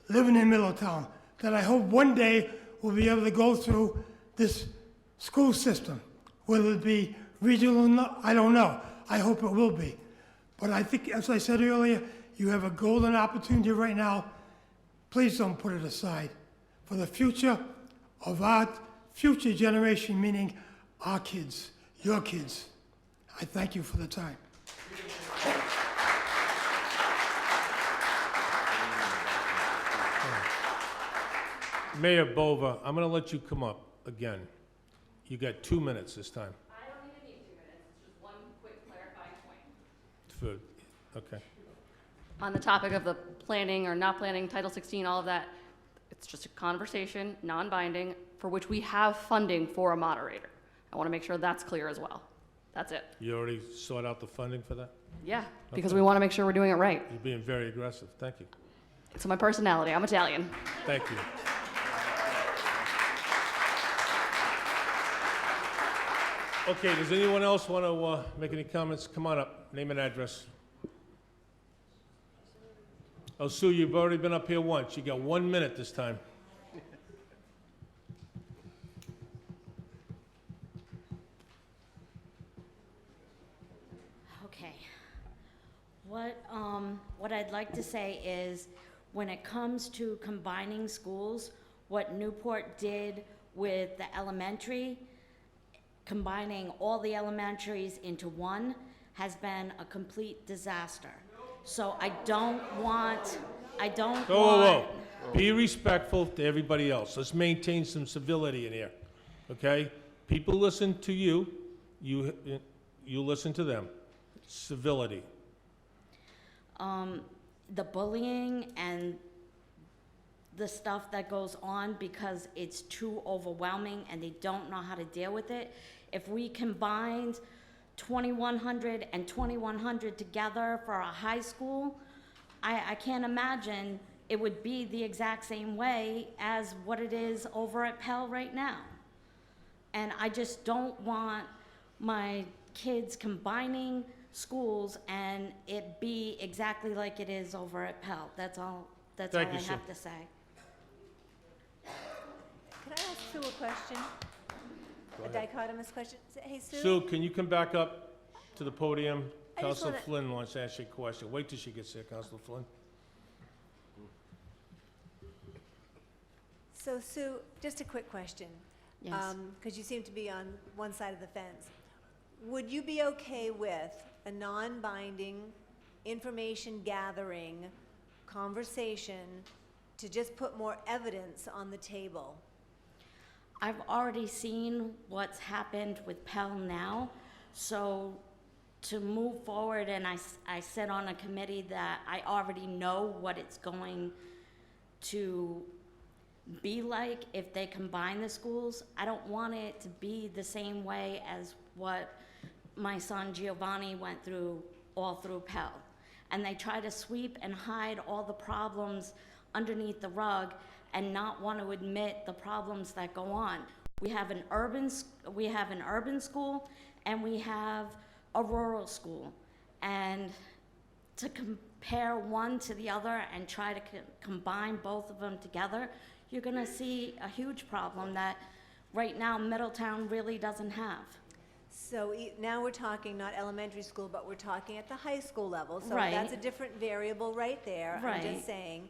living in Middletown that I hope one day will be able to go through this school system. Whether it be regional or not, I don't know. I hope it will be. But I think, as I said earlier, you have a golden opportunity right now. Please don't put it aside. For the future of our future generation, meaning our kids, your kids. I thank you for the time. Mayor Bova, I'm gonna let you come up again. You got 2 minutes this time. I don't even need 2 minutes, it's just one quick clarifying point. Okay. On the topic of the planning or not planning, Title 16, all of that, it's just a conversation, non-binding, for which we have funding for a moderator. I want to make sure that's clear as well. That's it. You already sought out the funding for that? Yeah, because Okay. we want to make sure we're doing it right. You're being very aggressive. Thank you. It's my personality, I'm Italian. Thank you. Okay, does anyone else want to make any comments? Come on up, name and address. Oh, Sue, you've already been up here once. You got 1 minute this time. Okay. What I'd like to say is, when it comes to combining schools, what Newport did with the elementary, combining all the elementaries into one, has been a complete disaster. So I don't want. Whoa. Be respectful to everybody else. Let's maintain some civility in here, okay? People listen to you, you listen to them. Civility. The bullying and the stuff that goes on because it's too overwhelming and they don't know how to deal with it. If we combined 2100 and 2100 together for a high school, I can't imagine it would be the exact same way as what it is over at Pell right now. And I just don't want my kids combining schools and it be exactly like it is over at Pell. That's all I have to say. Can I ask Sue a question? A dichotomous question? Hey, Sue? Sue, can you come back up to the podium? I just Councilor wanna- Flynn wants to ask you a question. Wait till she gets there, Councilor Flynn. So Sue, just a quick question. Yes. Because you seem to be on one side of the fence. Would you be okay with a non-binding, information-gathering conversation to just put more evidence on the table? I've already seen what's happened with Pell now, so to move forward, and I sit on a committee that I already know what it's going to be like if they combine the schools. I don't want it to be the same way as what my son Giovanni went through all through Pell. And they try to sweep and hide all the problems underneath the rug and not want to admit the problems that go on. We have an urban school and we have a rural school. And to compare one to the other and try to combine both of them together, you're going to see a huge problem that right now Middletown really doesn't have. So now we're talking not elementary school, but we're talking at the high school level. So Right. that's a different variable right there. I'm Right. just saying.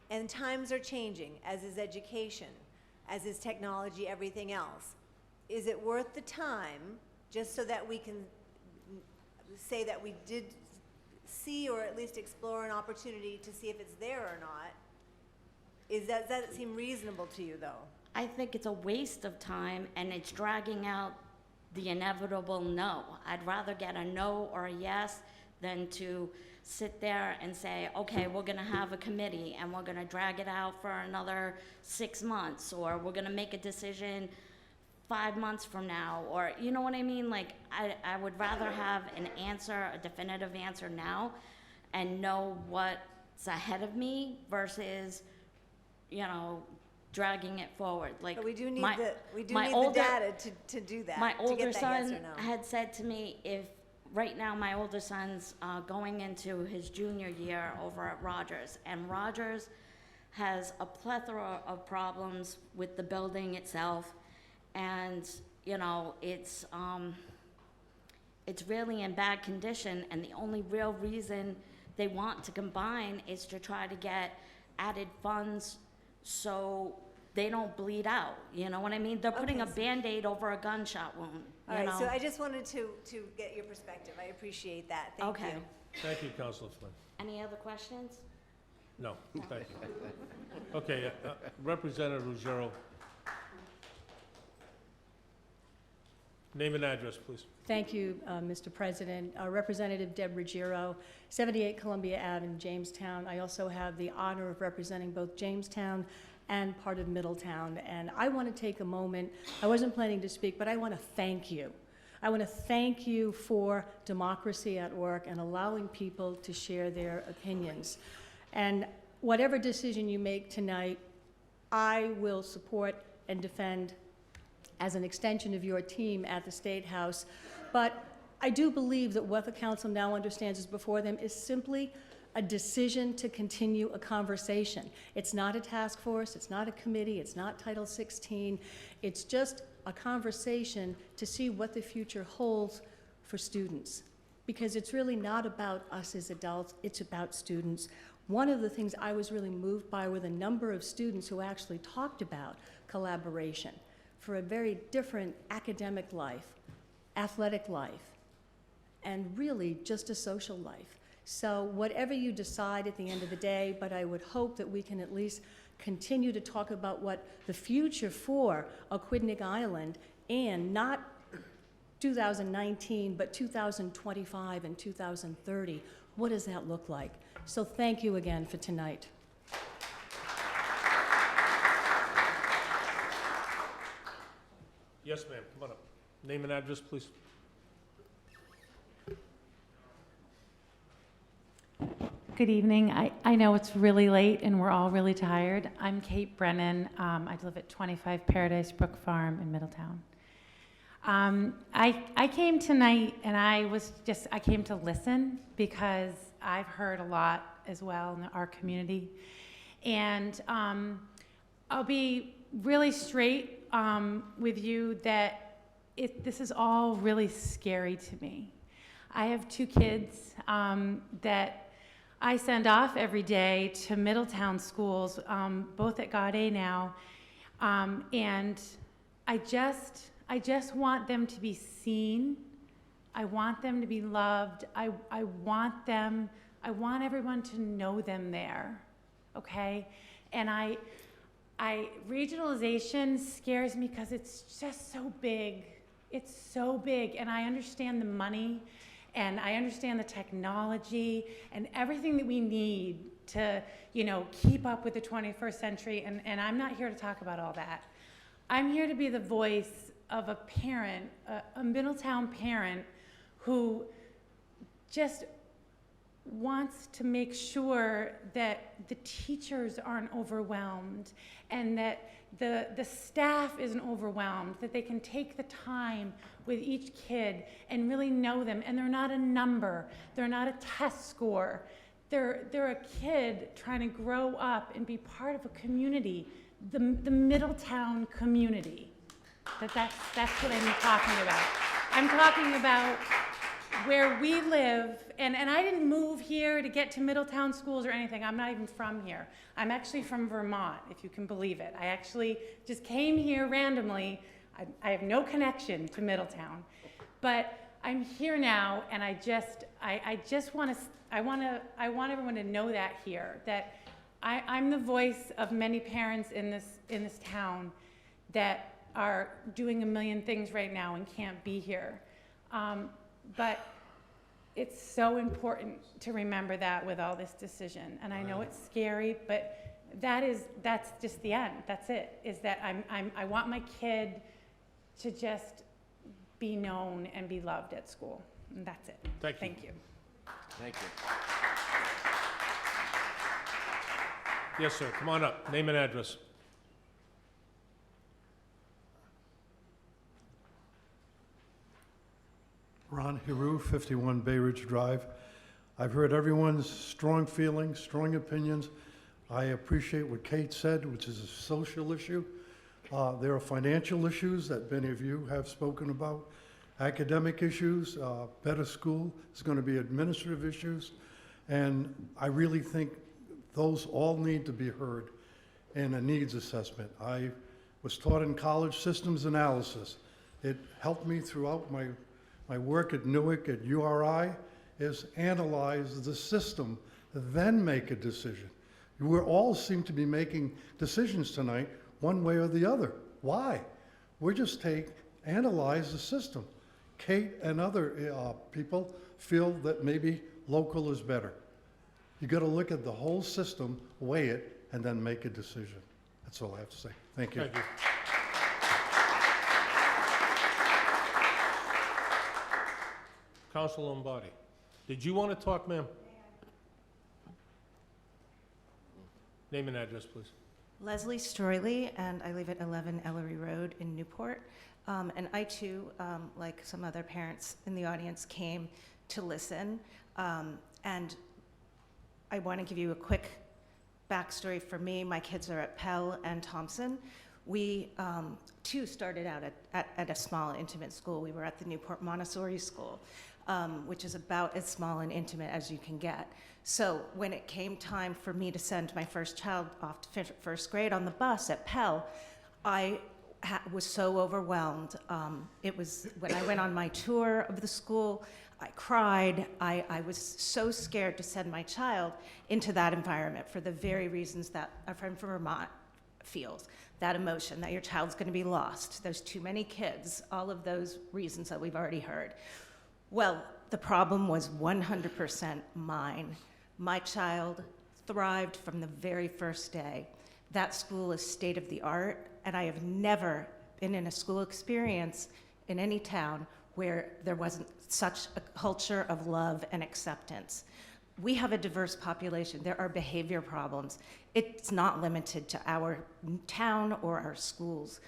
And times are changing, as is education, as is technology, everything else. Is it worth the time, just so that we can say that we did see or at least explore an opportunity to see if it's there or not? Does that seem reasonable to you, though? I think it's a waste of time and it's dragging out the inevitable no. I'd rather get a no or a yes than to sit there and say, okay, we're gonna have a committee and we're gonna drag it out for another 6 months, or we're gonna make a decision 5 months from now, or, you know what I mean? Like, I would rather have an answer, a definitive answer now, and know what's ahead of me versus, you know, dragging it forward. Like, But we do need my- the, my older- data to do that, my to older get that yes son or no. had said to me, if, right now, my older son's going into his junior year over at Rogers, and Rogers has a plethora of problems with the building itself, and, you know, it's really in bad condition, and the only real reason they want to combine is to try to get added funds so they don't bleed out, you know what I mean? They're putting a Okay. Band-Aid over a gunshot wound, All you right, know? so I just wanted to get your perspective. I appreciate that. Thank you. Okay. Thank you, Councilor Flynn. Any other questions? No, thank you. Okay, Representative Ruggiero. Name and address, please. Thank you, Mr. President. Representative Deb Ruggiero, 78 Columbia Ave in Jamestown. I also have the honor of representing both Jamestown and part of Middletown. And I want to take a moment, I wasn't planning to speak, but I want to thank you. I want to thank you for democracy at work and allowing people to share their opinions. And whatever decision you make tonight, I will support and defend as an extension of your team at the State House. But I do believe that what the council now understands is before them is simply a decision to continue a conversation. It's not a task force, it's not a committee, it's not Title 16. It's just a conversation to see what the future holds for students. Because it's really not about us as adults, it's about students. One of the things I was really moved by were the number of students who actually talked about collaboration for a very different academic life, athletic life, and really just a social life. So whatever you decide at the end of the day, but I would hope that we can at least continue to talk about what the future for Aquidneck Island, and not 2019, but 2025 and 2030. What does that look like? So thank you again for tonight. Yes, ma'am, come on up. Name and address, please. Good evening. I know it's really late and we're all really tired. I'm Kate Brennan. I live at 25 Paradise Brook Farm in Middletown. I came tonight and I came to listen because I've heard a lot as well in our community. And I'll be really straight with you that this is all really scary to me. I have 2 kids that I send off every day to Middletown schools, both at Gaudet now, and I just want them to be seen. I want them to be loved. I want everyone to know them there, okay? And regionalization scares me because it's just so big. It's so big, and I understand the money, and I understand the technology and everything that we need to, keep up with the 21st century, and I'm not here to talk about all that. I'm here to be the voice of a parent, a Middletown parent who just wants to make sure that the teachers aren't overwhelmed and that the staff isn't overwhelmed, that they can take the time with each kid and really know them. And they're not a number, they're not a test score. They're a kid trying to grow up and be part of a community, the Middletown community. That's what I'm talking about. I'm talking about where we live, and I didn't move here to get to Middletown schools or anything. I'm not even from here. I'm actually from Vermont, if you can believe it. I actually just came here randomly. I have no connection to Middletown, but I'm here now, and I want everyone to know that here, that I'm the voice of many parents in this town that are doing a million things right now and can't be here. But it's so important to remember that with all this decision. And I know it's scary, but that's just the end. That's it, is that I want my kid to just be known and be loved at school. And that's it. Thank you. Thank you. Thank you. Yes, sir, come on up, name and address. Ron Hiru, 51 Bay Ridge Drive. I've heard everyone's strong feelings, strong opinions. I appreciate what Kate said, which is a social issue. There are financial issues that many of you have spoken about, academic issues, better school. There's going to be administrative issues. And I really think those all need to be heard in a needs assessment. I was taught in college systems analysis. It helped me throughout my work at Newark, at URI, is analyze the system, then make a decision. We all seem to be making decisions tonight, one way or the other. Why? We just analyze the system. Kate and other people feel that maybe local is better. You got to look at the whole system, weigh it, and then make a decision. That's all I have to say. Thank you. Thank you. Council Lombardi, did you want to talk, ma'am? Name and address, please. Leslie Stroyley, and I live at 11 Ellery Road in Newport. And I too, like some other parents in the audience, came to listen. And I want to give you a quick backstory for me. My kids are at Pell and Thompson. We too started out at a small, intimate school. We were at the Newport Montessori School, which is about as small and intimate as you can get. So when it came time for me to send my first child off to first grade on the bus at Pell, I was so overwhelmed. It was when I went on my tour of the school, I cried. I was so scared to send my child into that environment for the very reasons that a friend from Vermont feels. That emotion, that your child's going to be lost. There's too many kids, all of those reasons that we've already heard. Well, the problem was 100% mine. My child thrived from the very first day. That school is state of the art, and I have never been in a school experience in any town where there wasn't such a culture of love and acceptance. We have a diverse population. There are behavior problems. It's not limited to our town or our schools.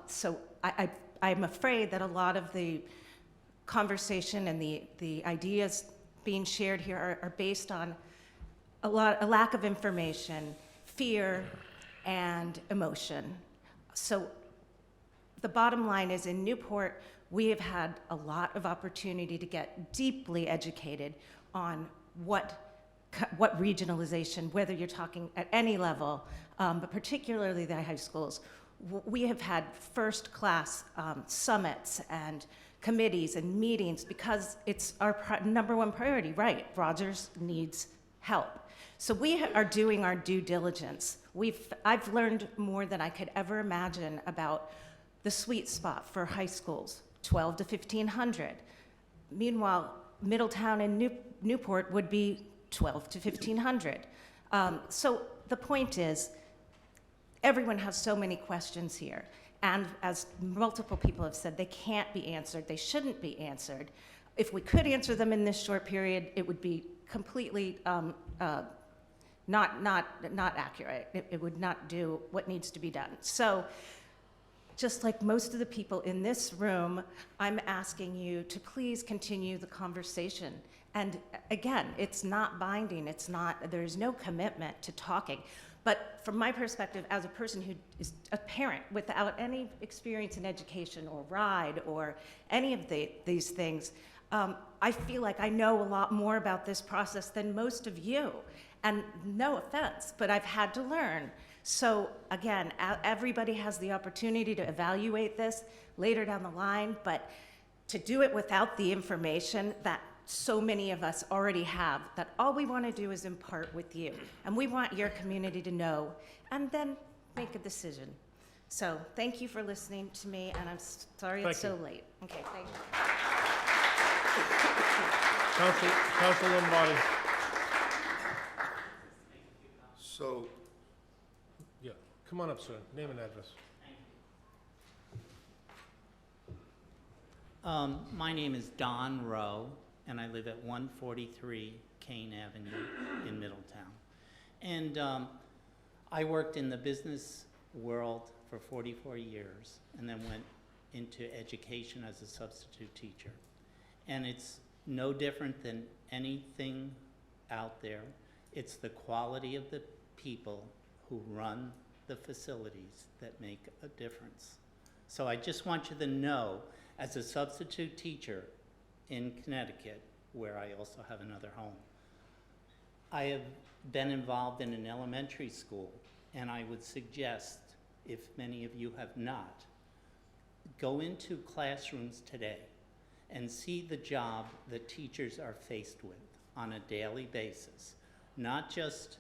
So I'm afraid that a lot of the conversation and the ideas being shared here are based on a lack of information, fear, and emotion. So the bottom line is, in Newport, we have had a lot of opportunity to get deeply educated on what regionalization, whether you're talking at any level, but particularly the high schools. We have had first-class summits and committees and meetings because it's our number one priority, right? Rogers needs help. So we are doing our due diligence. I've learned more than I could ever imagine about the sweet spot for high schools, 12 to 1,500. Meanwhile, Middletown and Newport would be 12 to 1,500. So the point is, everyone has so many questions here. And as multiple people have said, they can't be answered. They shouldn't be answered. If we could answer them in this short period, it would be completely not accurate. It would not do what needs to be done. So just like most of the people in this room, I'm asking you to please continue the conversation. And again, it's not binding. There's no commitment to talking. But from my perspective, as a person who is a parent without any experience in education or RIDE or any of these things, I feel like I know a lot more about this process than most of you. And no offense, but I've had to learn. So again, everybody has the opportunity to evaluate this later down the line, but to do it without the information that so many of us already have, that all we want to do is impart with you. And we want your community to know, and then make a decision. So thank you for listening to me, and I'm sorry it's so late. Okay, thank you. Council Lombardi. So, Yeah, come on up, sir. Name and address. My name is Don Rowe, and I live at 143 Kane Avenue in Middletown. And I worked in the business world for 44 years and then went into education as a substitute teacher. And it's no different than anything out there. It's the quality of the people who run the facilities that make a difference. So I just want you to know, as a substitute teacher in Connecticut, where I also have another home, I have been involved in an elementary school, and I would suggest, if many of you have not, go into classrooms today and see the job that teachers are faced with on a daily basis, not just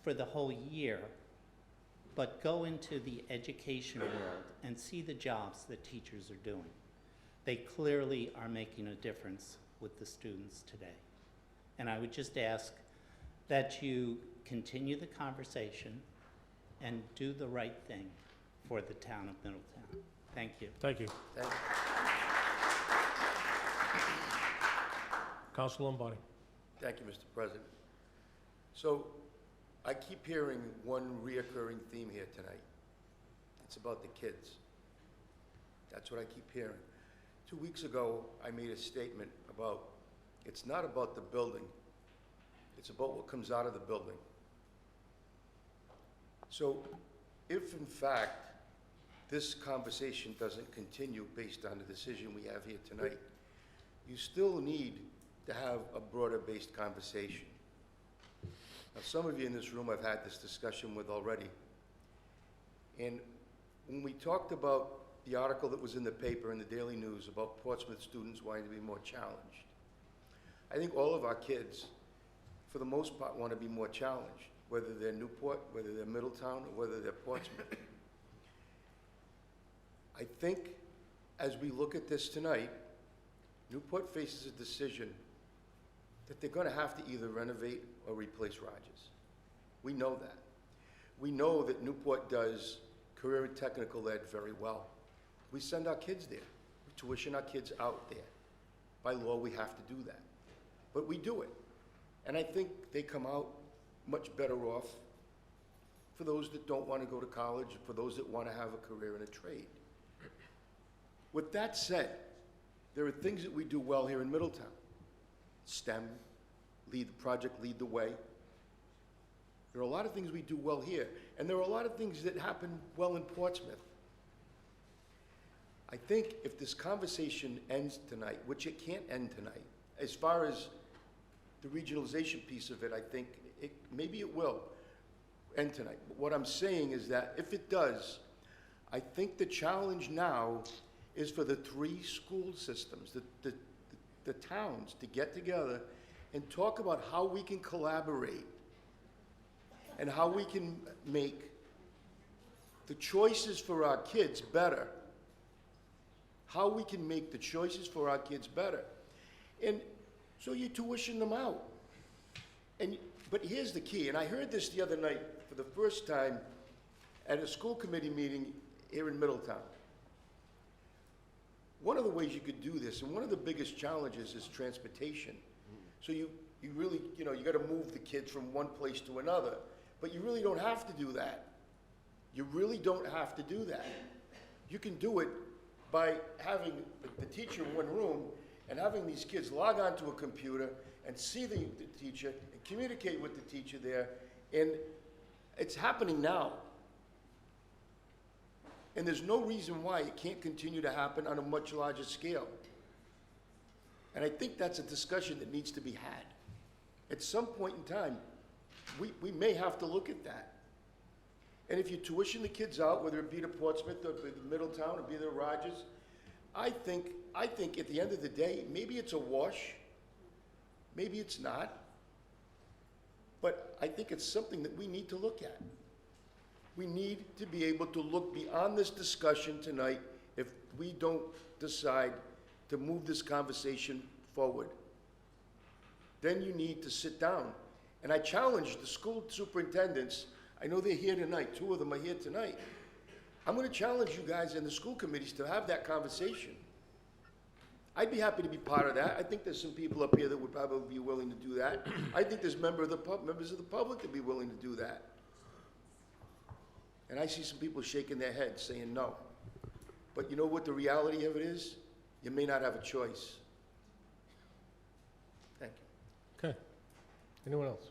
for the whole year, but go into the education world and see the jobs that teachers are doing. They clearly are making a difference with the students today. And I would just ask that you continue the conversation and do the right thing for the town of Middletown. Thank you. Thank you. thank you. Council Lombardi. Thank you, Mr. President. So, I keep hearing one reoccurring theme here tonight. It's about the kids. That's what I keep hearing. 2 weeks ago, I made a statement about, it's not about the building, it's about what comes out of the building. So, if in fact, this conversation doesn't continue based on the decision we have here tonight, you still need to have a broader-based conversation. Now, some of you in this room I've had this discussion with already. And when we talked about the article that was in the paper in the Daily News about Portsmouth students wanting to be more challenged, I think all of our kids, for the most part, want to be more challenged, whether they're Newport, whether they're Middletown, or whether they're Portsmouth. I think as we look at this tonight, Newport faces a decision that they're going to have to either renovate or replace Rogers. We know that. We know that Newport does career and technical ed very well. We send our kids there. We tuition our kids out there. By law, we have to do that. But we do it. And I think they come out much better off for those that don't want to go to college, for those that want to have a career in a trade. With that said, there are things that we do well here in Middletown. STEM, Lead the Way. There are a lot of things we do well here, and there are a lot of things that happen well in Portsmouth. I think if this conversation ends tonight, which it can't end tonight, as far as the regionalization piece of it, I think maybe it will end tonight. But what I'm saying is that if it does, I think the challenge now is for the three school systems, the towns, to get together and talk about how we can collaborate and how we can make the choices for our kids better. How we can make the choices for our kids better. And so you tuition them out. But here's the key, and I heard this the other night for the first time at a school committee meeting here in Middletown. One of the ways you could do this, and one of the biggest challenges, is transportation. So you really, you got to move the kids from one place to another, but you really don't have to do that. You really don't have to do that. You can do it by having the teacher in one room and having these kids log onto a computer and see the teacher and communicate with the teacher there. And it's happening now. And there's no reason why it can't continue to happen on a much larger scale. And I think that's a discussion that needs to be had. At some point in time, we may have to look at that. And if you tuition the kids out, whether it be to Portsmouth or to Middletown or be to Rogers, I think at the end of the day, maybe it's a wash, maybe it's not, but I think it's something that we need to look at. We need to be able to look beyond this discussion tonight if we don't decide to move this conversation forward. Then you need to sit down. And I challenge the school superintendents, I know they're here tonight, 2 of them are here tonight. I'm gonna challenge you guys in the school committees to have that conversation. I'd be happy to be part of that. I think there's some people up here that would probably be willing to do that. I think there's members of the public that would be willing to do that. And I see some people shaking their heads saying no. But you know what the reality of it is? You may not have a choice. Thank you. Okay. Anyone else?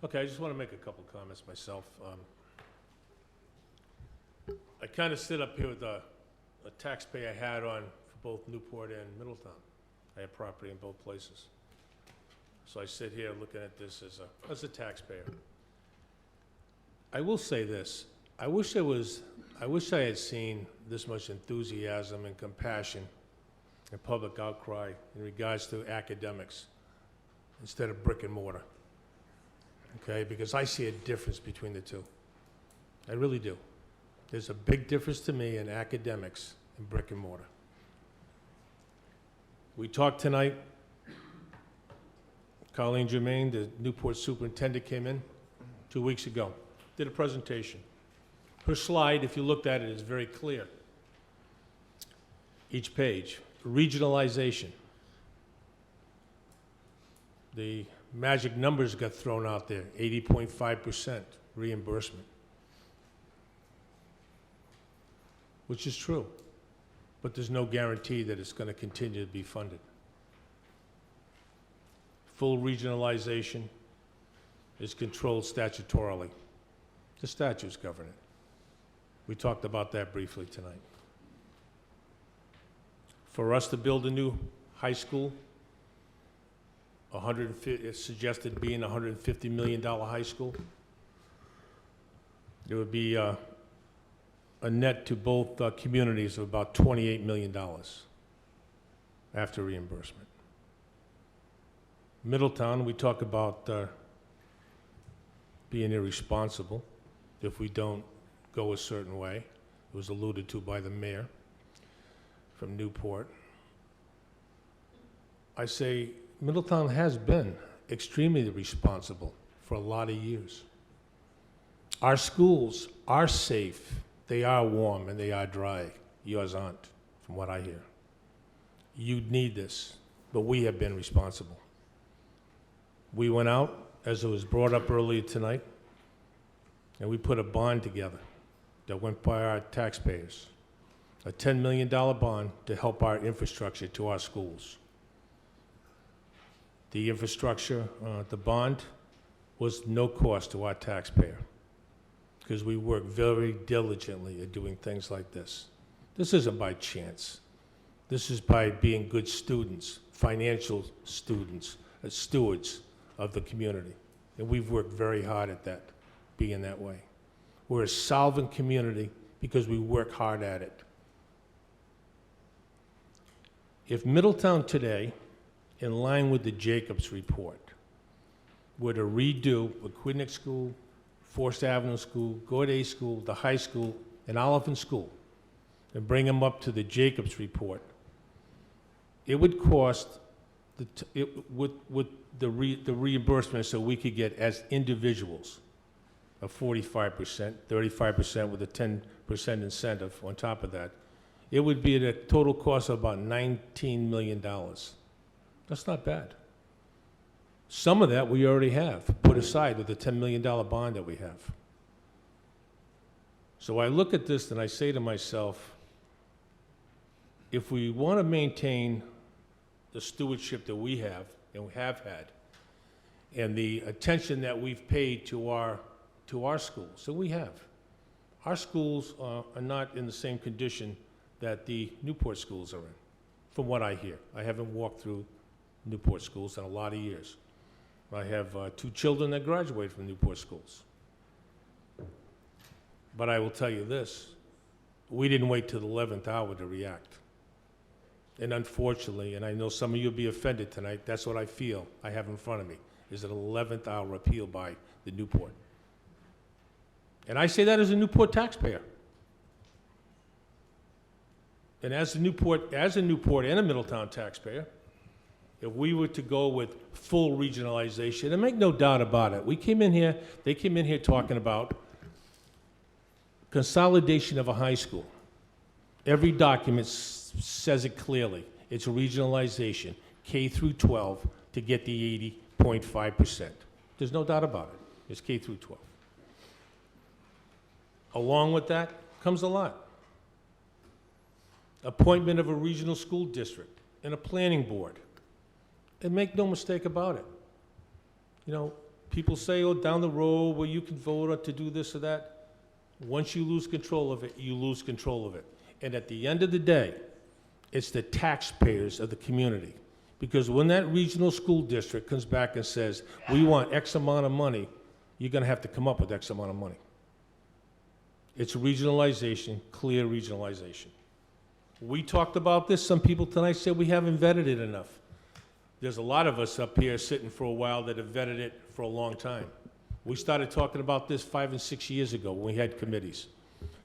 Okay, I just want to make a couple comments myself. I kind of sit up here with a taxpayer hat on for both Newport and Middletown. I have property in both places. So I sit here looking at this as a taxpayer. I will say this. I wish I had seen this much enthusiasm and compassion and public outcry in regards to academics instead of brick and mortar. Okay, because I see a difference between the two. I really do. There's a big difference to me in academics and brick and mortar. We talked tonight, Colleen Germain, the Newport superintendent, came in 2 weeks ago, did a presentation. Her slide, if you looked at it, is very clear. Each page, regionalization. The magic numbers got thrown out there, 80.5% reimbursement, which is true, but there's no guarantee that it's going to continue to be funded. Full regionalization is controlled statutorily. The statutes govern it. We talked about that briefly tonight. For us to build a new high school, it's suggested being a $150 million high school. There would be a net to both communities of about $28 million after reimbursement. Middletown, we talk about being irresponsible if we don't go a certain way. It was alluded to by the mayor from Newport. I say Middletown has been extremely responsible for a lot of years. Our schools are safe, they are warm, and they are dry. Yours aren't, from what I hear. You need this, but we have been responsible. We went out, as it was brought up earlier tonight, and we put a bond together that went by our taxpayers, a $10 million bond to help our infrastructure to our schools. The infrastructure, the bond, was no cost to our taxpayer because we work very diligently at doing things like this. This isn't by chance. This is by being good students, financial students, stewards of the community. And we've worked very hard at that, being that way. We're a solvent community because we work hard at it. If Middletown today, in line with the Jacobs report, were to redo McQuinnick School, Forest Avenue School, Gaudet School, the high school, and Oliphant School, and bring them up to the Jacobs report, it would cost, with the reimbursement so we could get as individuals, of 45%, 35% with a 10% incentive on top of that, it would be at a total cost of about $19 million. That's not bad. Some of that we already have put aside with the $10 million bond that we have. So I look at this and I say to myself, if we want to maintain the stewardship that we have and we have had, and the attention that we've paid to our schools, so we have. Our schools are not in the same condition that the Newport schools are in, from what I hear. I haven't walked through Newport schools in a lot of years. I have 2 children that graduated from Newport schools. But I will tell you this, we didn't wait till the 11th hour to react. And unfortunately, and I know some of you will be offended tonight, that's what I feel I have in front of me, is an 11th hour appeal by the Newport. And I say that as a Newport taxpayer. And as a Newport and a Middletown taxpayer, if we were to go with full regionalization, and make no doubt about it, they came in here talking about consolidation of a high school. Every document says it clearly. It's a regionalization, K through 12, to get the 80.5%. There's no doubt about it. It's K through 12. Along with that comes a lot. Appointment of a regional school district and a planning board. And make no mistake about it. You know, people say, oh, down the road where you can vote to do this or that. Once you lose control of it, you lose control of it. And at the end of the day, it's the taxpayers of the community. Because when that regional school district comes back and says, we want X amount of money, you're gonna have to come up with X amount of money. It's regionalization, clear regionalization. We talked about this. Some people tonight said we haven't vetted it enough. There's a lot of us up here sitting for a while that have vetted it for a long time. We started talking about this 5 and 6 years ago when we had committees.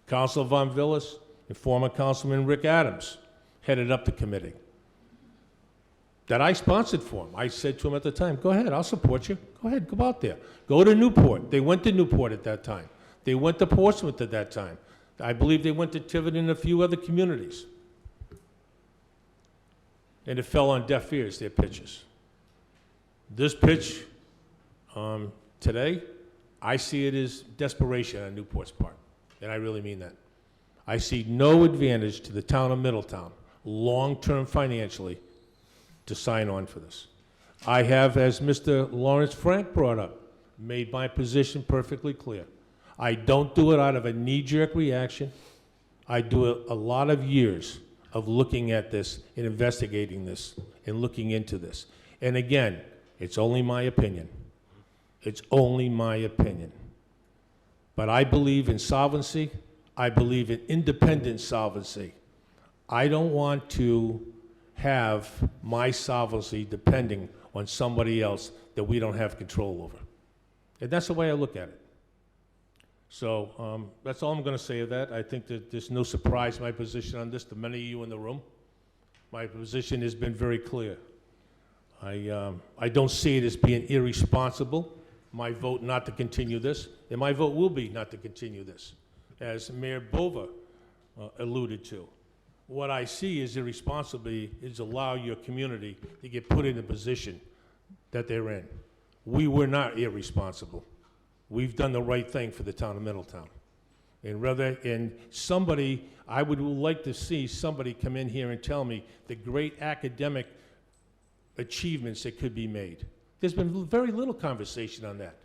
Councilor Von Villas and former Councilman Rick Adams headed up the committee that I sponsored for him. I said to him at the time, go ahead, I'll support you. Go ahead, go out there. Go to Newport. They went to Newport at that time. They went to Portsmouth at that time. I believe they went to Tiverton and a few other communities. And it fell on deaf ears, their pitches. This pitch, today, I see it as desperation on Newport's part, and I really mean that. I see no advantage to the town of Middletown, long-term financially, to sign on for this. I have, as Mr. Lawrence Frank brought up, made my position perfectly clear. I don't do it out of a knee-jerk reaction. I do it a lot of years of looking at this and investigating this and looking into this. And again, it's only my opinion. It's only my opinion. But I believe in solvency. I believe in independent solvency. I don't want to have my solvency depending on somebody else that we don't have control over. And that's the way I look at it. So that's all I'm going to say of that. I think that there's no surprise my position on this to many of you in the room. My position has been very clear. I don't see it as being irresponsible, my vote not to continue this, and my vote will be not to continue this, as Mayor Bova alluded to. What I see as irresponsibility is allow your community to get put in a position that they're in. We were not irresponsible. We've done the right thing for the town of Middletown. And somebody, I would like to see somebody come in here and tell me the great academic achievements that could be made. There's been very little conversation on that.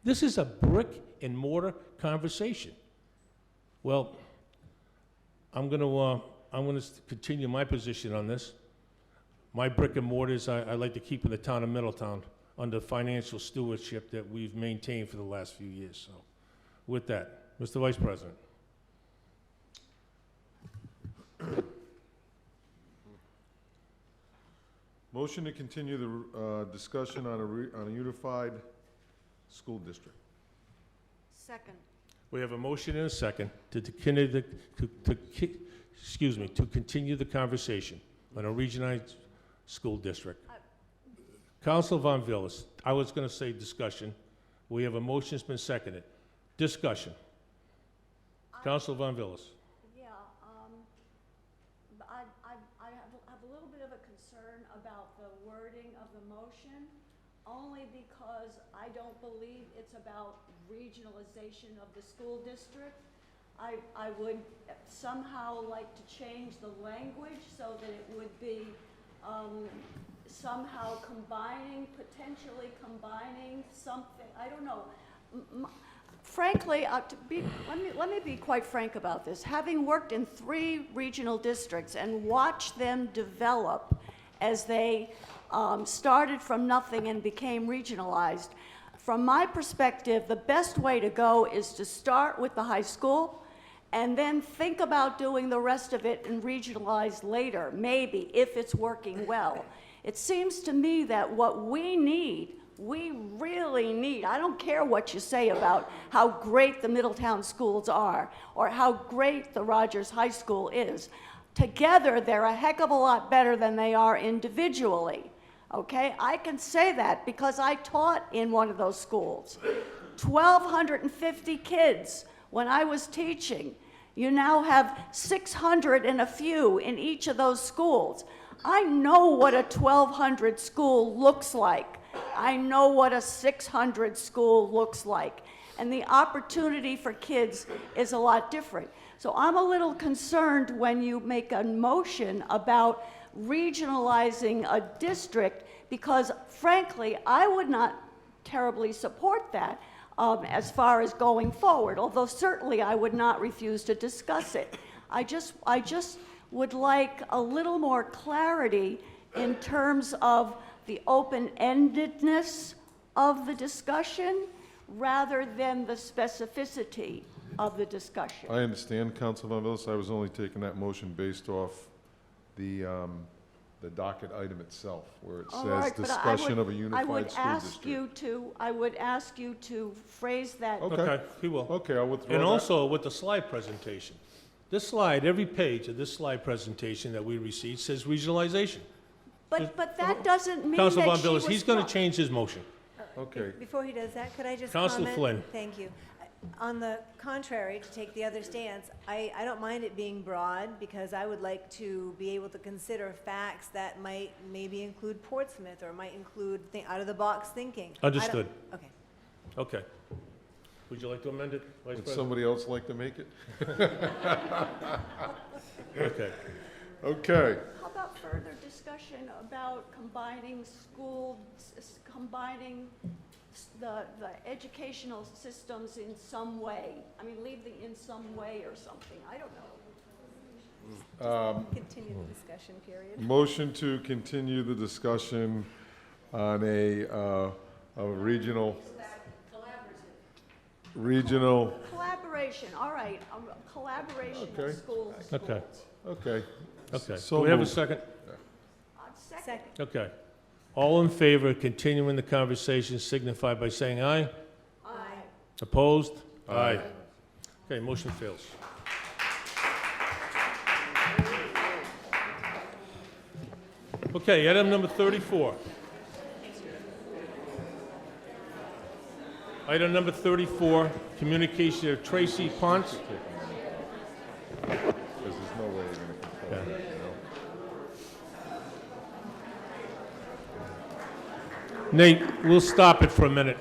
This is a brick and mortar conversation. Well, I'm going to continue my position on this. My brick and mortars, I like to keep in the town of Middletown under financial stewardship that we've maintained for the last few years. So, with that, Mr. Vice President. Motion to continue the discussion on a unified school district. Second. We have a motion and a second to continue the conversation on a regionalized school district. Council Von Villas, I was going to say discussion. We have a motion that's been seconded. Discussion. Council Von Villas. Yeah, I have a little bit of a concern about the wording of the motion, only because I don't believe it's about regionalization of the school district. I would somehow like to change the language so that it would be somehow potentially combining something, I don't know. Frankly, let me be quite frank about this. Having worked in 3 regional districts and watched them develop as they started from nothing and became regionalized, from my perspective, the best way to go is to start with the high school and then think about doing the rest of it and regionalize later, maybe, if it's working well. It seems to me that what we really need, I don't care what you say about how great the Middletown schools are or how great the Rogers High School is. Together, they're a heck of a lot better than they are individually. Okay? I can say that because I taught in one of those schools. 1,250 kids when I was teaching. You now have 600 and a few in each of those schools. I know what a 1,200 school looks like. I know what a 600 school looks like. And the opportunity for kids is a lot different. So I'm a little concerned when you make a motion about regionalizing a district, because frankly, I would not terribly support that as far as going forward, although certainly I would not refuse to discuss it. I just would like a little more clarity in terms of the open-endedness of the discussion rather than the specificity of the discussion. I understand, Council Von Villis. I was only taking that motion based off the docket item itself, where it All says right, but discussion of a unified school I would ask you to phrase that. Okay, he will. Okay, I'll withdraw And that. also with the slide presentation. This slide, every page of this slide presentation that we received says regionalization. But that doesn't mean Council that Von she Villis, was he's going to wrong. change his motion. Okay. Before he does that, could I just Councilor comment? Flynn. Thank you. On the contrary, to take the other stance, I don't mind it being broad, because I would like to be able to consider facts that might maybe include Portsmouth, or might include out-of-the-box thinking. I don't- Understood. Okay. Okay. Would you like to amend it, Vice Would President? somebody else like to make it? Okay. Okay. How about further discussion about combining the educational systems in some way? I mean, leave the in some way or something, I don't know. Continue the discussion period. Motion to continue the discussion on a regional. Collaboration, all right, collaboration of Okay. schools. Okay. Okay. Okay. So Do we have a moved. second? Second. Okay. All in favor of continuing the conversation signify by saying aye. Aye. Opposed? Aye. Okay, motion fails. Okay, item number 34. Item number 34, communication of Tracy Ponce. Because there's no way you're going to control it, you know? Nate, we'll stop it for a minute.